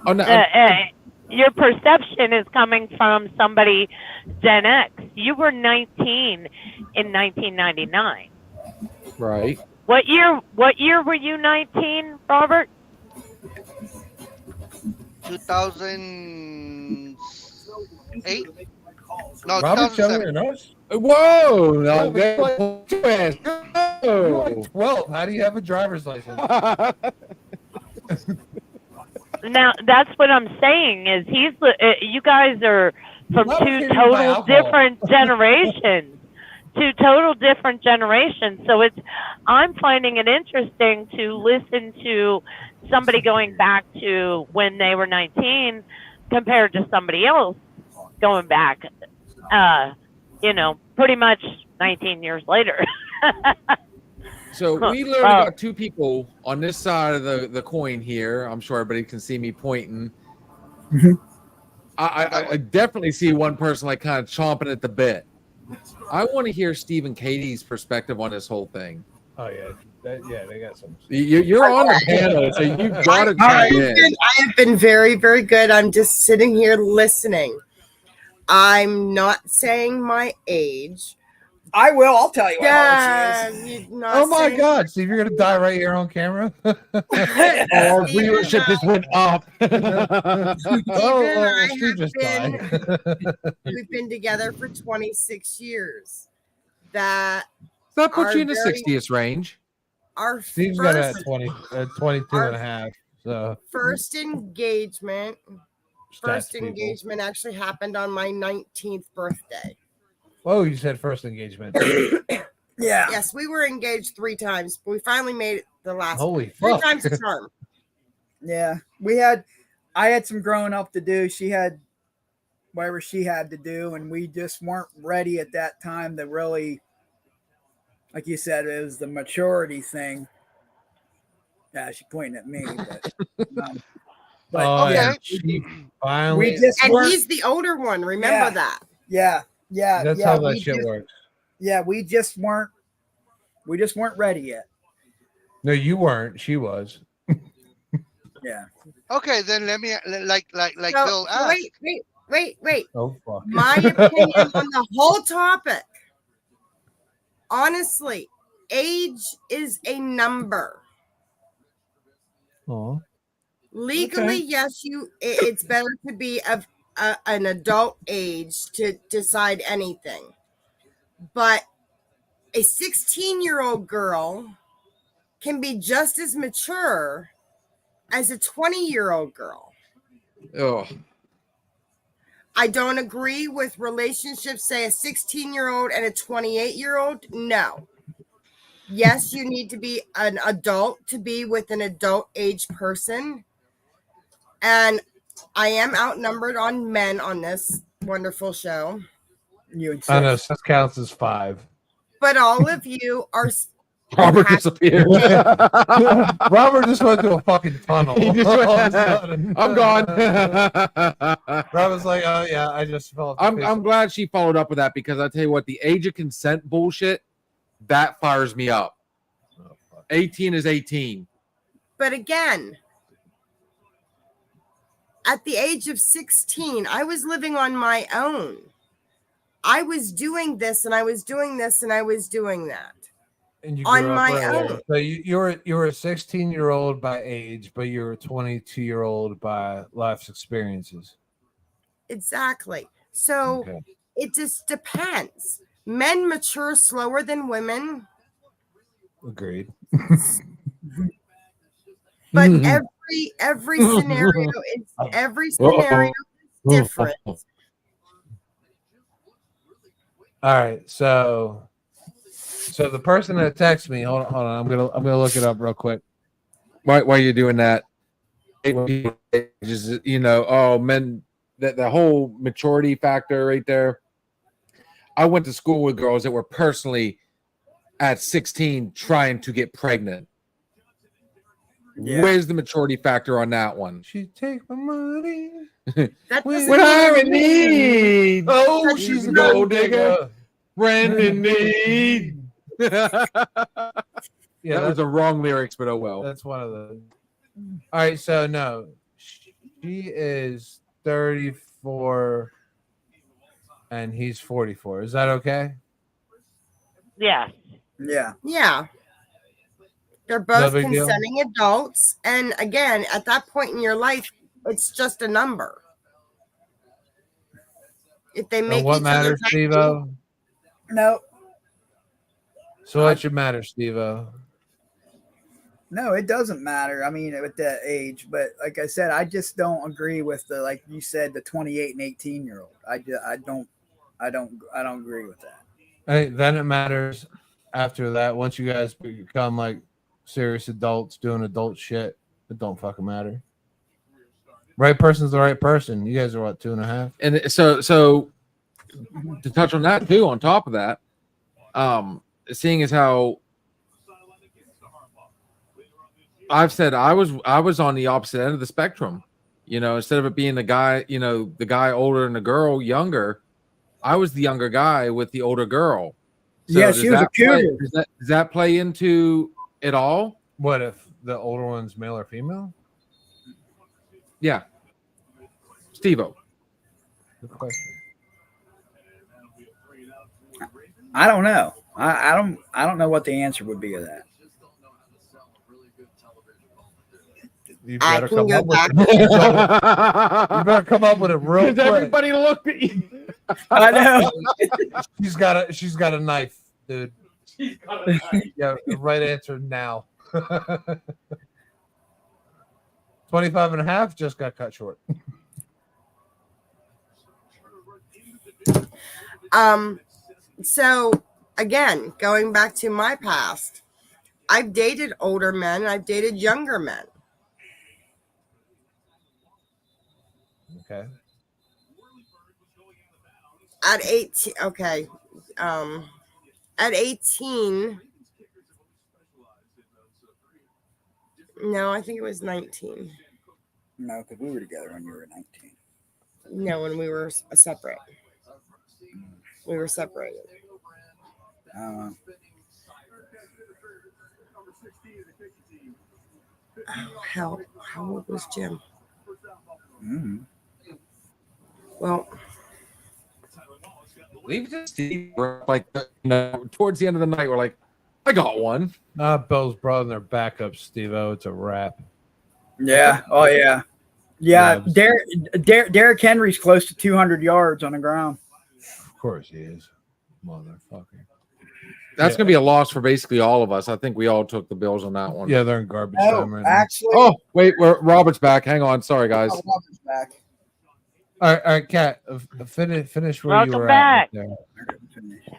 On that, your perception is coming from somebody Gen X. You were 19 in 1999. Right. What year were you 19, Robert? 2008. No, Robert's younger 2007. than us. Whoa! No, Robert's good. You're like 12. How do you have a driver's license? Now that's what I'm saying is you guys are from Not two kidding by total alcohol. different generations. Two total different generations. So I'm finding it interesting to listen to somebody going back to when they were 19 compared to somebody else going back, pretty much 19 years later. So we literally got two people on this side of the coin here. I'm sure everybody can see me pointing. I definitely see one person like kind of chomping at the bit. I want to hear Steve and Katie's perspective on this whole thing. Oh yeah, they got some. You're on the panel, so you got to I chime in. have been very, very good. I'm just sitting here listening. I'm not saying my age. I will. I'll tell you what Yeah, else you're not Oh my saying- God, Steve, you're gonna die right here on camera. Our viewership just went up. Steve just died. We've been together for 26 years. That That puts Our you in the very- 60th range. our Steve's got it first, at 22 and a half. So first engagement stats people. actually happened on my 19th birthday. Oh, you said first engagement. Yeah. Yes, we were engaged 3 times, but we finally made it the last Holy 3 fuck. times a charm. Yeah. I had some growing up to do. She had whatever she had to do, and we just weren't ready at that time to really, like you said, it was the maturity thing. Yeah, she's pointing at me, but Oh, Okay. yeah, she finally. we just And weren't. he's the older one. Remember Yeah. that. Yeah. That's yeah, how that we shit just- works. Yeah, we just weren't ready yet. No, you weren't. She was. Yeah. Okay, then let me like So, Bill asked. wait. Oh fuck. My opinion on the whole topic. Honestly, age is a number. Aw. Legally, Okay. yes, it's better to be of an adult age to decide anything. But a 16-year-old girl can be just as mature as a 20-year-old girl. Oh, I don't agree with relationships, say a 16-year-old and a 28-year-old. No. Yes, you need to be an adult to be with an adult age person. And I am outnumbered on men on this wonderful show. You and I know. six. That counts as 5. But all of you are Robert disappeared. Robert just went to a fucking tunnel. He just All of a went, sudden. I'm gone. Robert's like, oh yeah, I just fell off the face I'm of- glad she followed up with that because I tell you what, the age of consent bullshit that fires me up. Oh, fuck. 18 is 18. But again, at the age of 16, I was living on my own. I was doing this and I was doing this and I was doing that. And you on grew up my earlier. own. So you were a 16-year-old by age, but you're a 22-year-old by life's experiences. Exactly. So Okay. it just depends. Men mature slower than women, Agreed. but Mhm. every scenario is different. All right. So the person that texted me, hold on, I'm gonna look it up real quick. Why are you doing that? Just, oh, men, that the whole maturity factor right there. I went to school with girls that were personally at 16 trying to get pregnant. Yeah. Where's the maturity factor on that one? She take my money. That When doesn't When I'm in mean need, Oh, That's she's a not- gold digger. friend in need. that Yeah, was the wrong lyrics, but oh well. that's one of the. All right, so no, she is 34, and he's 44. Is that okay? Yeah. Yeah. Yeah. They're both big deal. consenting adults. And again, at that point in your life, It's just a number. If they And make what each other matters, happy, Steve-O? No, So what should matter, Steve-O? no, it doesn't matter. I mean, at that age, but like I said, I just don't agree with the like you said, the 28 and 18-year-old. I don't agree with that. Hey, then it matters after that. Once you guys become like serious adults doing adult shit, it don't fucking matter. Right person's the right person. You guys are what, 2.5? And so to touch on that too, on top of that, seeing as how I've said I was on the opposite end of the spectrum, you know, instead of it being the guy, you know, the guy older and the girl younger, I was the younger guy with the older girl. So Yeah, she was a cougar. Does that play into it all? What if the older one's male or female? Yeah. Steve-O. Good question. I don't know. I don't know what the answer would be to that. You I better can come go up with back. You better come up with it real quick. Everybody looked at you. I know. She's got a knife, dude. Yeah, the right answer now. 25.5 just got cut short. So again, going back to my past, I've dated older men and I've dated younger men. Okay. At 18, okay. At 18, no, I think it was 19. No, because we were together when you were 19. No, when we were separate. We were separated. Uh, Oh, hell. How old was Jim? mm-hmm. Well, Leave it to Steve. We're like, you know, towards the end of the night, we're like, I got one. Bill's brother and their backup, Steve-O. It's a wrap. Yeah. Oh yeah. Yeah. Derrick Henry's close to 200 yards on the ground. Of course he is. Motherfucker. That's gonna be a loss for basically all of us. I think we all took the Bills on that one. Yeah, they're in garbage No, time right now. actually. Oh, wait, Robert's back. Hang on. Sorry, guys. Oh, Robert's back. All right, Kat, finish where you Welcome were back. at. Right there.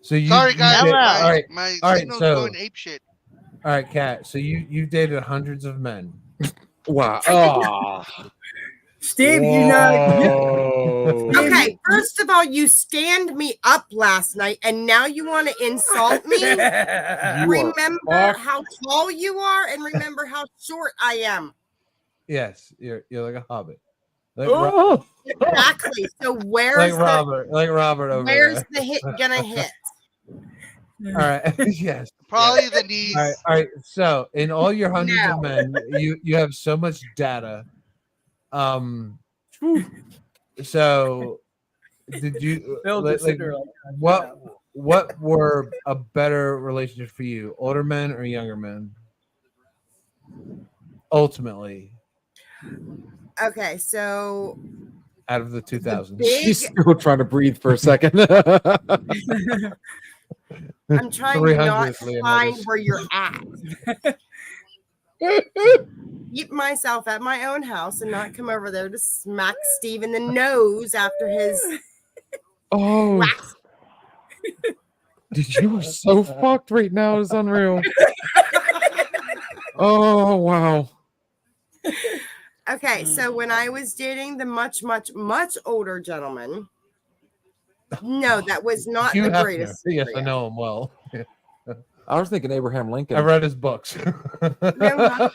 So you, Sorry, you guys. did- Hello. all right, My all right, signal's so- going ape shit. all right, Kat. So you dated hundreds of men. Wow. Oh. Steve, you know. okay, first of all, you stand me up last night and now you want to insult me? Remember how tall you are and remember how short I am. Yes, you're like a hobbit. Oh. Exactly. So Like Robert over where's there. the hit gonna hit? All right. Yes. Probably the knees. All right. So in all your hundreds of men, you have so much data. So did you what were a better relationship for you, older men or younger men? Ultimately, Okay, so out of the 2000s. She's still trying to breathe for a second. I'm trying to not 300th, Leonidas. find where you're at. Keep myself at my own house and not come over there to smack Steve in the nose after his Oh, wax. dude, you are so fucked right now. It's unreal. Oh, wow. Okay, so when I was dating the much, much, much older gentleman, no, that was not Hugh the Hefner. greatest. Yes, I scenario. know him well. I was thinking Abraham Lincoln. I read his books. not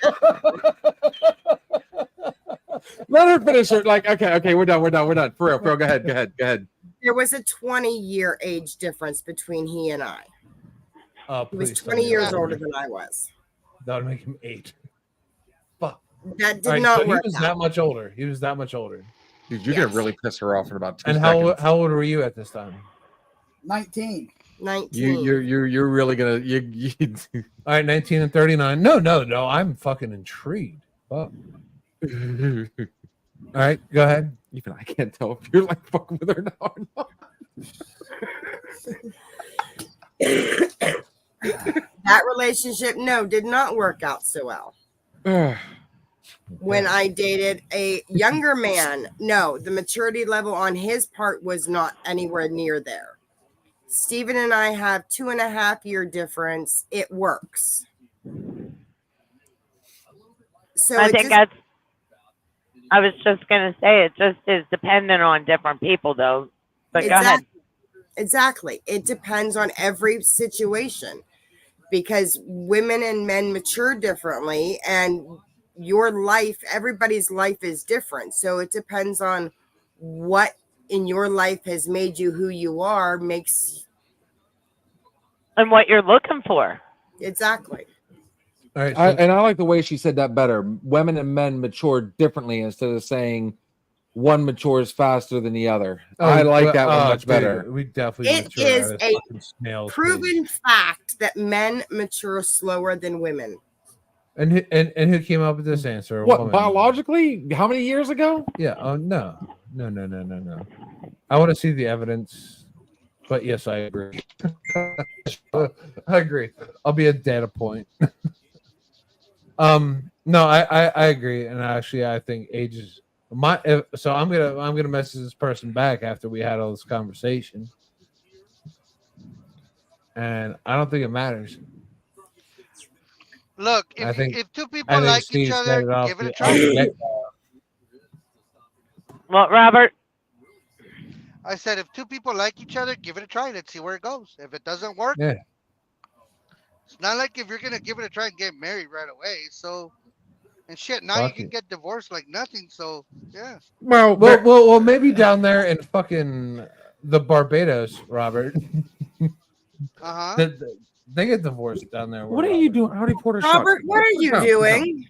Let her finish it. Like, okay, we're done. For real. Go ahead. There was a 20-year age difference between he and I. Oh, He was please 20 tell me years that. older than I was. That would make him 8. Fuck. That did All right, not so work he was out. that much older. Dude, you're Yes. gonna really piss her off in about 10 And seconds. how old were you at this time? 19. 19. You're really gonna you All right, 19 and 39. No. I'm fucking intrigued. Well, all right, go ahead. Even I can't tell if you're like fucking with her now or not. That relationship, no, did not work out so well. When I dated a younger man, no, the maturity level on his part was not anywhere near there. Steven and I have 2.5-year difference. It works. So I it think just, that's. I was just gonna say it just is dependent on different people, though. But go ahead. Exactly. It depends on every situation because women and men mature differently, and your life, everybody's life is different. So it depends on what in your life has made you who you are, And what you're looking for. exactly. All right, And I like the way she said that better. Women and men mature differently instead of saying one matures faster than the other. I like that one much better. We definitely It mature is at a fucking snail's proven pace. fact that men mature slower than women. And who came up with this answer? A What, woman. biologically? How many years ago? Yeah. Oh no. I want to see the evidence. But yes, I agree. I agree. I'll be a data point. No, I agree, and actually, I think age is so I'm gonna message this person back after we had all this conversation, and I don't think it matters. Look, I think if two I people think like Steve each said other, it off give it a the try. get-go. What, Robert? I said, if two people like each other, give it a try. Let's see where it goes. If it doesn't work, Yeah. it's not like if you're gonna give it a try and get married right away. So, and shit, now Fuck you can it. get divorced like nothing. So, yeah. Well, maybe down there in fucking the Barbados, Robert. Uh huh. They get divorced down there. What are you doing? Howdy Porter shots. Robert, what are you doing?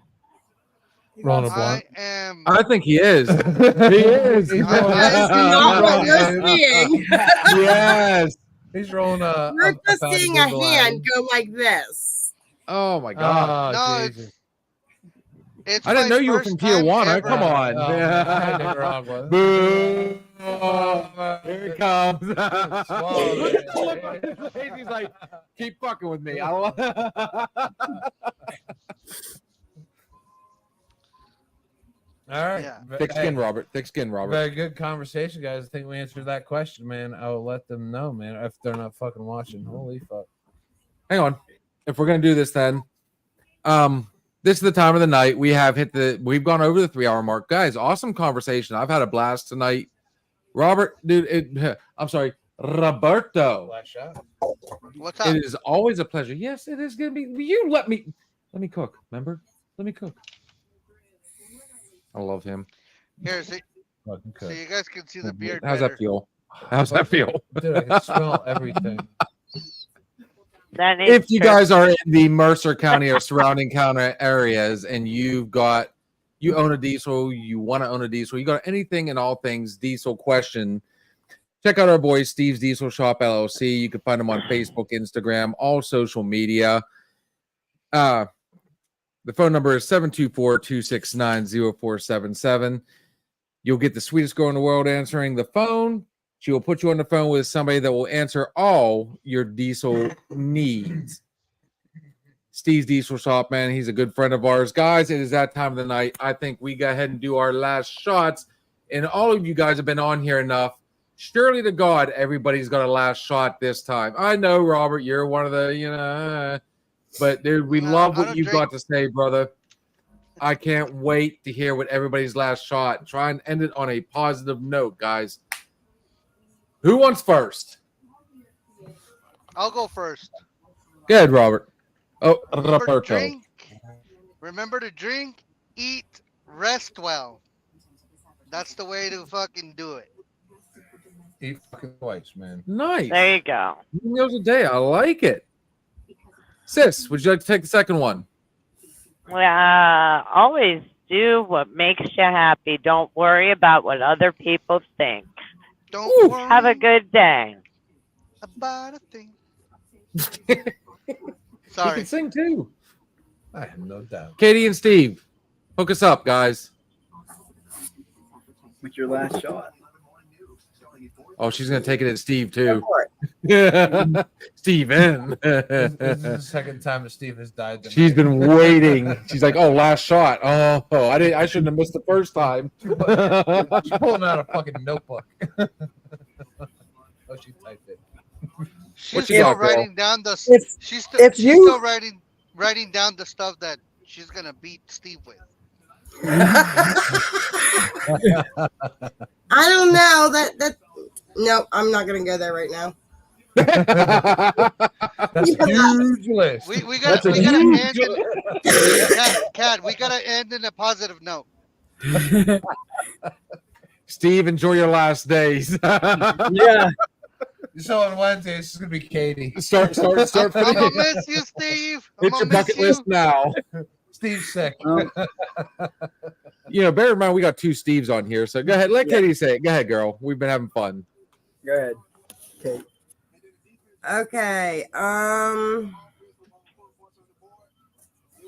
Rolling a I blunt. am. I think he is. He is. He's I- rolling- That is not what we're seeing. Yes. He's rolling a. We're just fatty seeing a Google hand Addy. go like this. Oh my god. Oh, No, Jesus. it's I didn't my know you were first from time Tijuana. ever. Come on. I did wrong one. Boo. Here it comes. Swallow Look at the look it. on his face. He's like, keep fucking with me. I don't All right. Yeah. Thick skin, Robert. Thick skin, Robert. Very good conversation, guys. I think we answered that question, man. I will let them know, man, if they're not fucking watching. Holy fuck. Hang on. If we're gonna do this, then this is the time of the night. We've gone over the 3-hour mark. Guys, awesome conversation. I've had a blast tonight. Robert, dude, I'm sorry, Roberto. Last shot. What's up? It is always a pleasure. Yes, it is gonna be. You let me cook, remember? Let me cook. I love him. Here, so Fucking you guys can see the beard. How's better. that feel? How's that feel? Dude, I can smell everything. That needs If you to- guys are in the Mercer County or surrounding county areas and you own a diesel, you want to own a diesel, you got anything and all things diesel question, check out our boy Steve's Diesel Shop LLC. You can find him on Facebook, Instagram, all social media. The phone number is 724-269-0477. You'll get the sweetest girl in the world answering the phone. She will put you on the phone with somebody that will answer all your diesel needs. Steve's Diesel Shop, man. He's a good friend of ours. Guys, it is that time of the night. I think we go ahead and do our last shots. And all of you guys have been on here enough. Surely to God, everybody's got a last shot this time. I know, Robert, you're one of the, but dude, we love I what don't you've drink. got to say, brother. I can't wait to hear what everybody's last shot. Try and end it on a positive note, guys. Who wants first? I'll go first. Go ahead, Robert. Oh, Remember to Roberto. drink. Remember to drink, eat, rest well. That's the way to fucking do it. Eat fucking twice, man. Nice. There you go. Meals a day. I like it. Sis, would you like to take the second one? Always do what makes you happy. Don't worry about what other people think. Don't worry Have a good day. about a thing. You Sorry. can sing too. I have no doubt. Katie and Steve. Hook us up, guys. With your last shot. Oh, she's gonna take it at Steve too. For it. Steven. This is the second time that Steve has died. tonight. She's been waiting. She's like, "Oh, last shot. Oh, I shouldn't have missed the first time." She's pulling out a fucking notebook. Oh, she typed it. She's you still got, girl? writing down the. If- She's if she's you- still writing down the stuff that she's gonna beat Steve with. I don't know that. No, I'm not gonna go there right now. That's a huge list. We That's a gotta huge- end in, Cat, we gotta end in a positive note. Steve, enjoy your last days. Yeah. So on Wednesday, this is gonna be Katie. Start I'm putting gonna it. miss you, Steve. I'm Hit gonna your miss bucket you. list now. Steve's sick. Bear in mind we got two Steves on here, so go ahead. Let Yeah. Katie say it. Go ahead, girl. We've been having fun. Go ahead. Okay. Okay.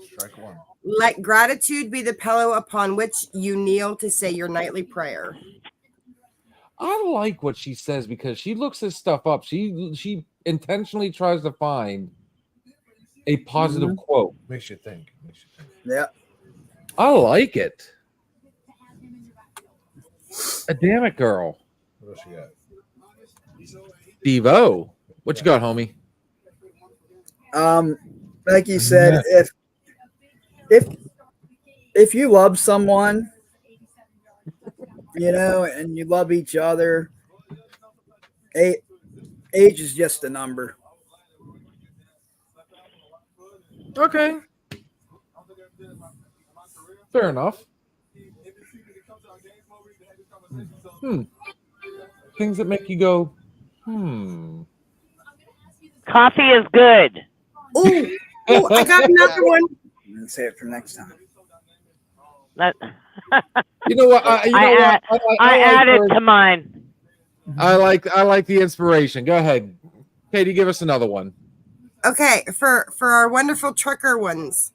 Strike one. Let gratitude be the pillow upon which you kneel to say your nightly prayer. I like what she says because she looks this stuff up. She intentionally tries to find a positive quote. Makes you think. Makes you think. Yeah. I like it. Damn it, girl. What else you got? Steve-O. What you got, homie? Like you said, if you love someone, and you love each other, age is just a number. Okay. Fair enough. Things that make you go, Coffee is good. Ooh, I got another one. And say it for next time. That, You know what? I I added like to mine. I like the inspiration. Go ahead, Katie. Give us another one. Okay, for our wonderful trucker ones,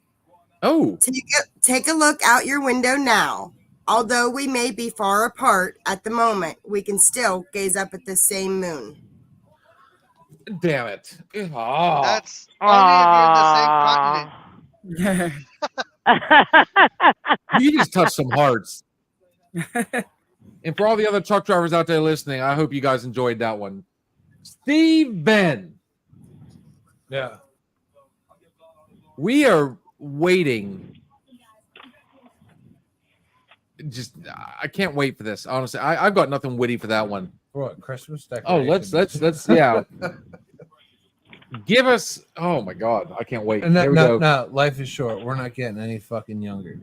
Oh, take a look out your window now. Although we may be far apart at the moment, we can still gaze up at the same moon. damn it! Ah. That's only if you're in the same continent. You just touched some hearts. And for all the other truck drivers out there listening, I hope you guys enjoyed that one. Steve Ben, Yeah. we are waiting. Just, I can't wait for this. Honestly, I've got nothing witty for that one. For what? Christmas Oh, decorations. let's yeah. Give us. Oh my God, I can't wait. And Here we go. no, life is short. We're not getting any fucking younger.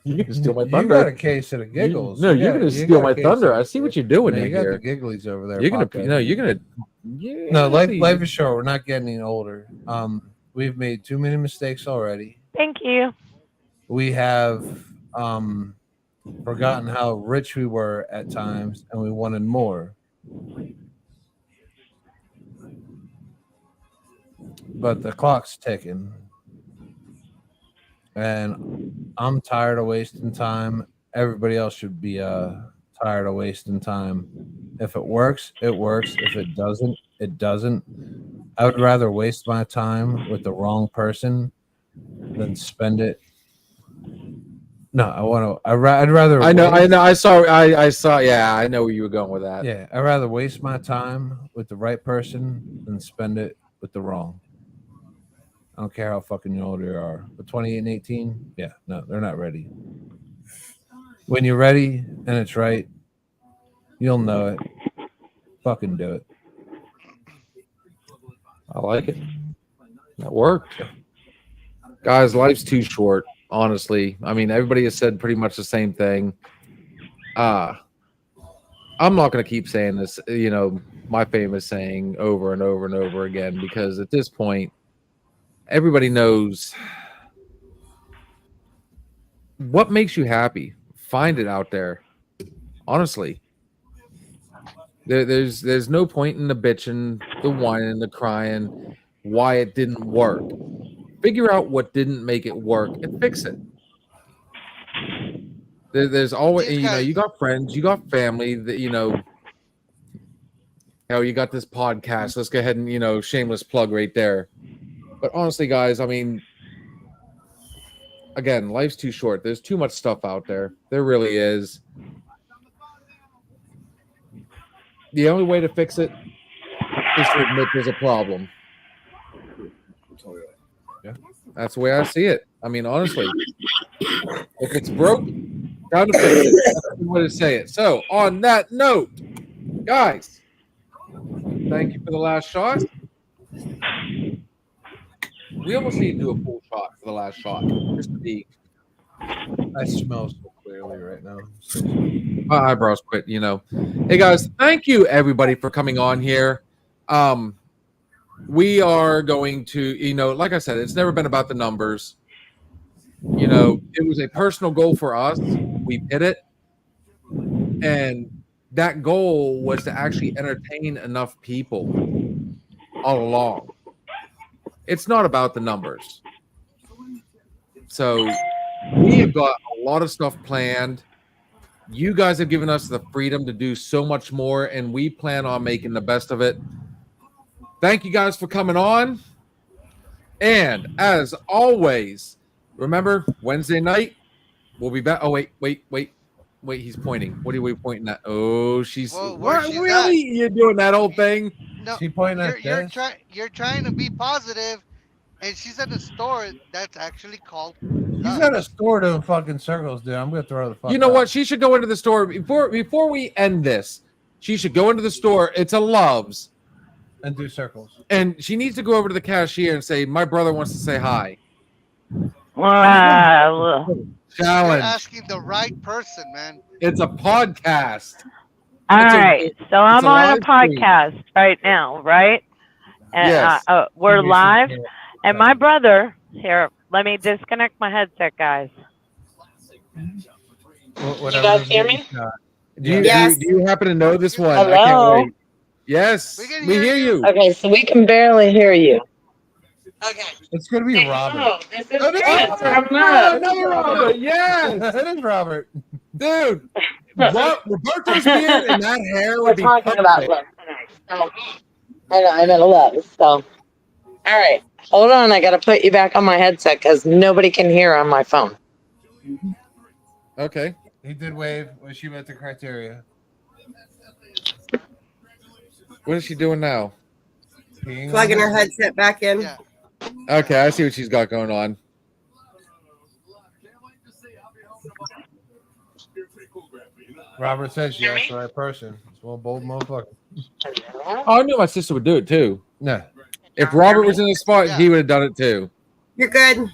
You can steal my You got a thunder. case of the giggles. No, you're gonna steal my thunder. I see what you're doing You in got here. the gigglies over there. You're gonna. popping. No, you're gonna. Yeah. No, life is short. We're not getting any older. We've made too many mistakes already. Thank you. We have forgotten how rich we were at times, and we wanted more. But the clock's ticking, and I'm tired of wasting time. Everybody else should be tired of wasting time. If it works, it works. If it doesn't, it doesn't. I would rather waste my time with the wrong person than spend it. No, I want to. I'd rather. I know. I saw. Yeah, I know where you were going with that. Yeah, I'd rather waste my time with the right person than spend it with the wrong. I don't care how fucking old you are. But 28 and 18, yeah, no, they're not ready. When you're ready and it's right, you'll know it. Fucking do it. I like it. That worked. Guys, life's too short, honestly. I mean, everybody has said pretty much the same thing. I'm not going to keep saying this, my famous saying over and over and over again, because at this point, everybody knows what makes you happy. Find it out there. Honestly. There's no point in the bitching, the whining, the crying. why it didn't work. Figure out what didn't make it work and fix it. There's always, These you know, guys- you got friends, you got family that, you know, hell, you got this podcast. Let's go ahead and, you know, shameless plug right there. But honestly, guys, I mean, again, life's too short. There's too much stuff out there. There really is. The only way to fix it is to admit there's a problem. Yeah. That's the way I see it. I mean, honestly, if it's broke, gotta fix it. That's the way to say it. So, on that note, guys, thank you for the last shot. We almost need to do a full shot for the last shot. Just to be, I smell so clearly right now. my eyebrows quit, you know. Hey guys, thank you everybody for coming on here. We are going to, you know, like I said, it's never been about the numbers. You know, it was a personal goal for us. We hit it. And that goal was to actually entertain enough people all along. It's not about the numbers. So we have got a lot of stuff planned. You guys have given us the freedom to do so much more, and we plan on making the best of it. Thank you guys for coming on. And as always, remember, Wednesday night, we'll be back. Oh, wait, he's pointing. What are we pointing at? Oh, she's Well, where what, she's really? You're doing that whole thing? No, She pointing at this? you're trying to be positive, and she's at a store that's actually called. He's Love. at a store doing fucking circles, dude. I'm gonna throw the fuck. You know up. what? She should go into the store before we end this. She should go into the store. It's a Love's, And do circles. and she needs to go over to the cashier and say, "My brother wants to say hi." Well, You're Challenge. asking the right person, man. It's a podcast. all It's a- right. So I'm a on a live stream. podcast right now, right? And Yes. we're You should live. do it. And my brother here. Let me disconnect my headset, guys. Whatever guys doesn't hear get me? you shot. Do you, Yes. do you happen to know this one? I Hello? can't wait. Yes, We can we hear hear you. you. Okay, so we can barely hear you. Okay. It's gonna be Robert. Oh, this is Oh, Chris no, from no, Love. no, Robert. Yes, It is Robert. dude. Roberto's beard and that hair We're would be talking perfect. about love tonight. So, I know, I'm at a love. So, all right, hold on. I got to put you back on my headset because nobody can hear on my phone. Okay. He did wave when she met the criteria. What is she doing now? Peeing Plugging on her headset back in. Yeah. Okay, I see what she's got going on. Robert says she asked the right person. It's one bold motherfucker. Hello? Oh, I knew my sister would do it too. Nah. If Robert was in the spot, Yeah. he would have done it too. You're good.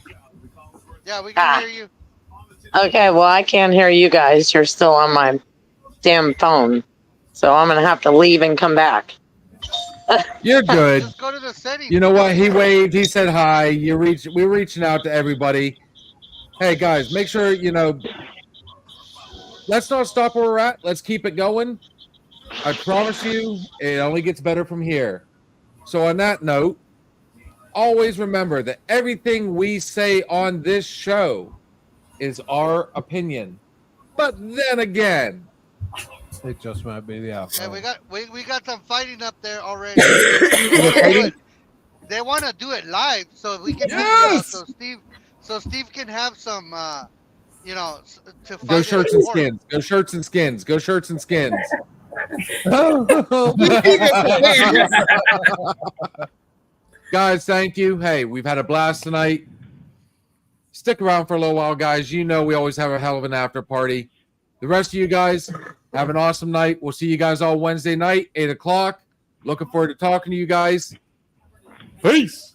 Yeah, we can Ah. hear you. Okay, well, I can't hear you guys. You're still on my damn phone. So I'm going to have to leave and come back. You're good. Just go to the settings. You know what? He waved. He said hi. We're reaching out to everybody. Hey guys, make sure you know. Let's not stop where we're at. Let's keep it going. I promise you, it only gets better from here. So on that note, always remember that everything we say on this show is our opinion. But then again, It just might be the Yeah, outcome. we got some fighting up there already. They want to do it live, so we can Yes! so Steve can have some you know to fight go in shirts and court. skins. Go shirts and skins. Go shirts and skins. Guys, thank you. Hey, we've had a blast tonight. Stick around for a little while, guys. You know we always have a hell of an after party. The rest of you guys, have an awesome night. We'll see you guys all Wednesday night, 8 o'clock. Looking forward to talking to you guys. Peace.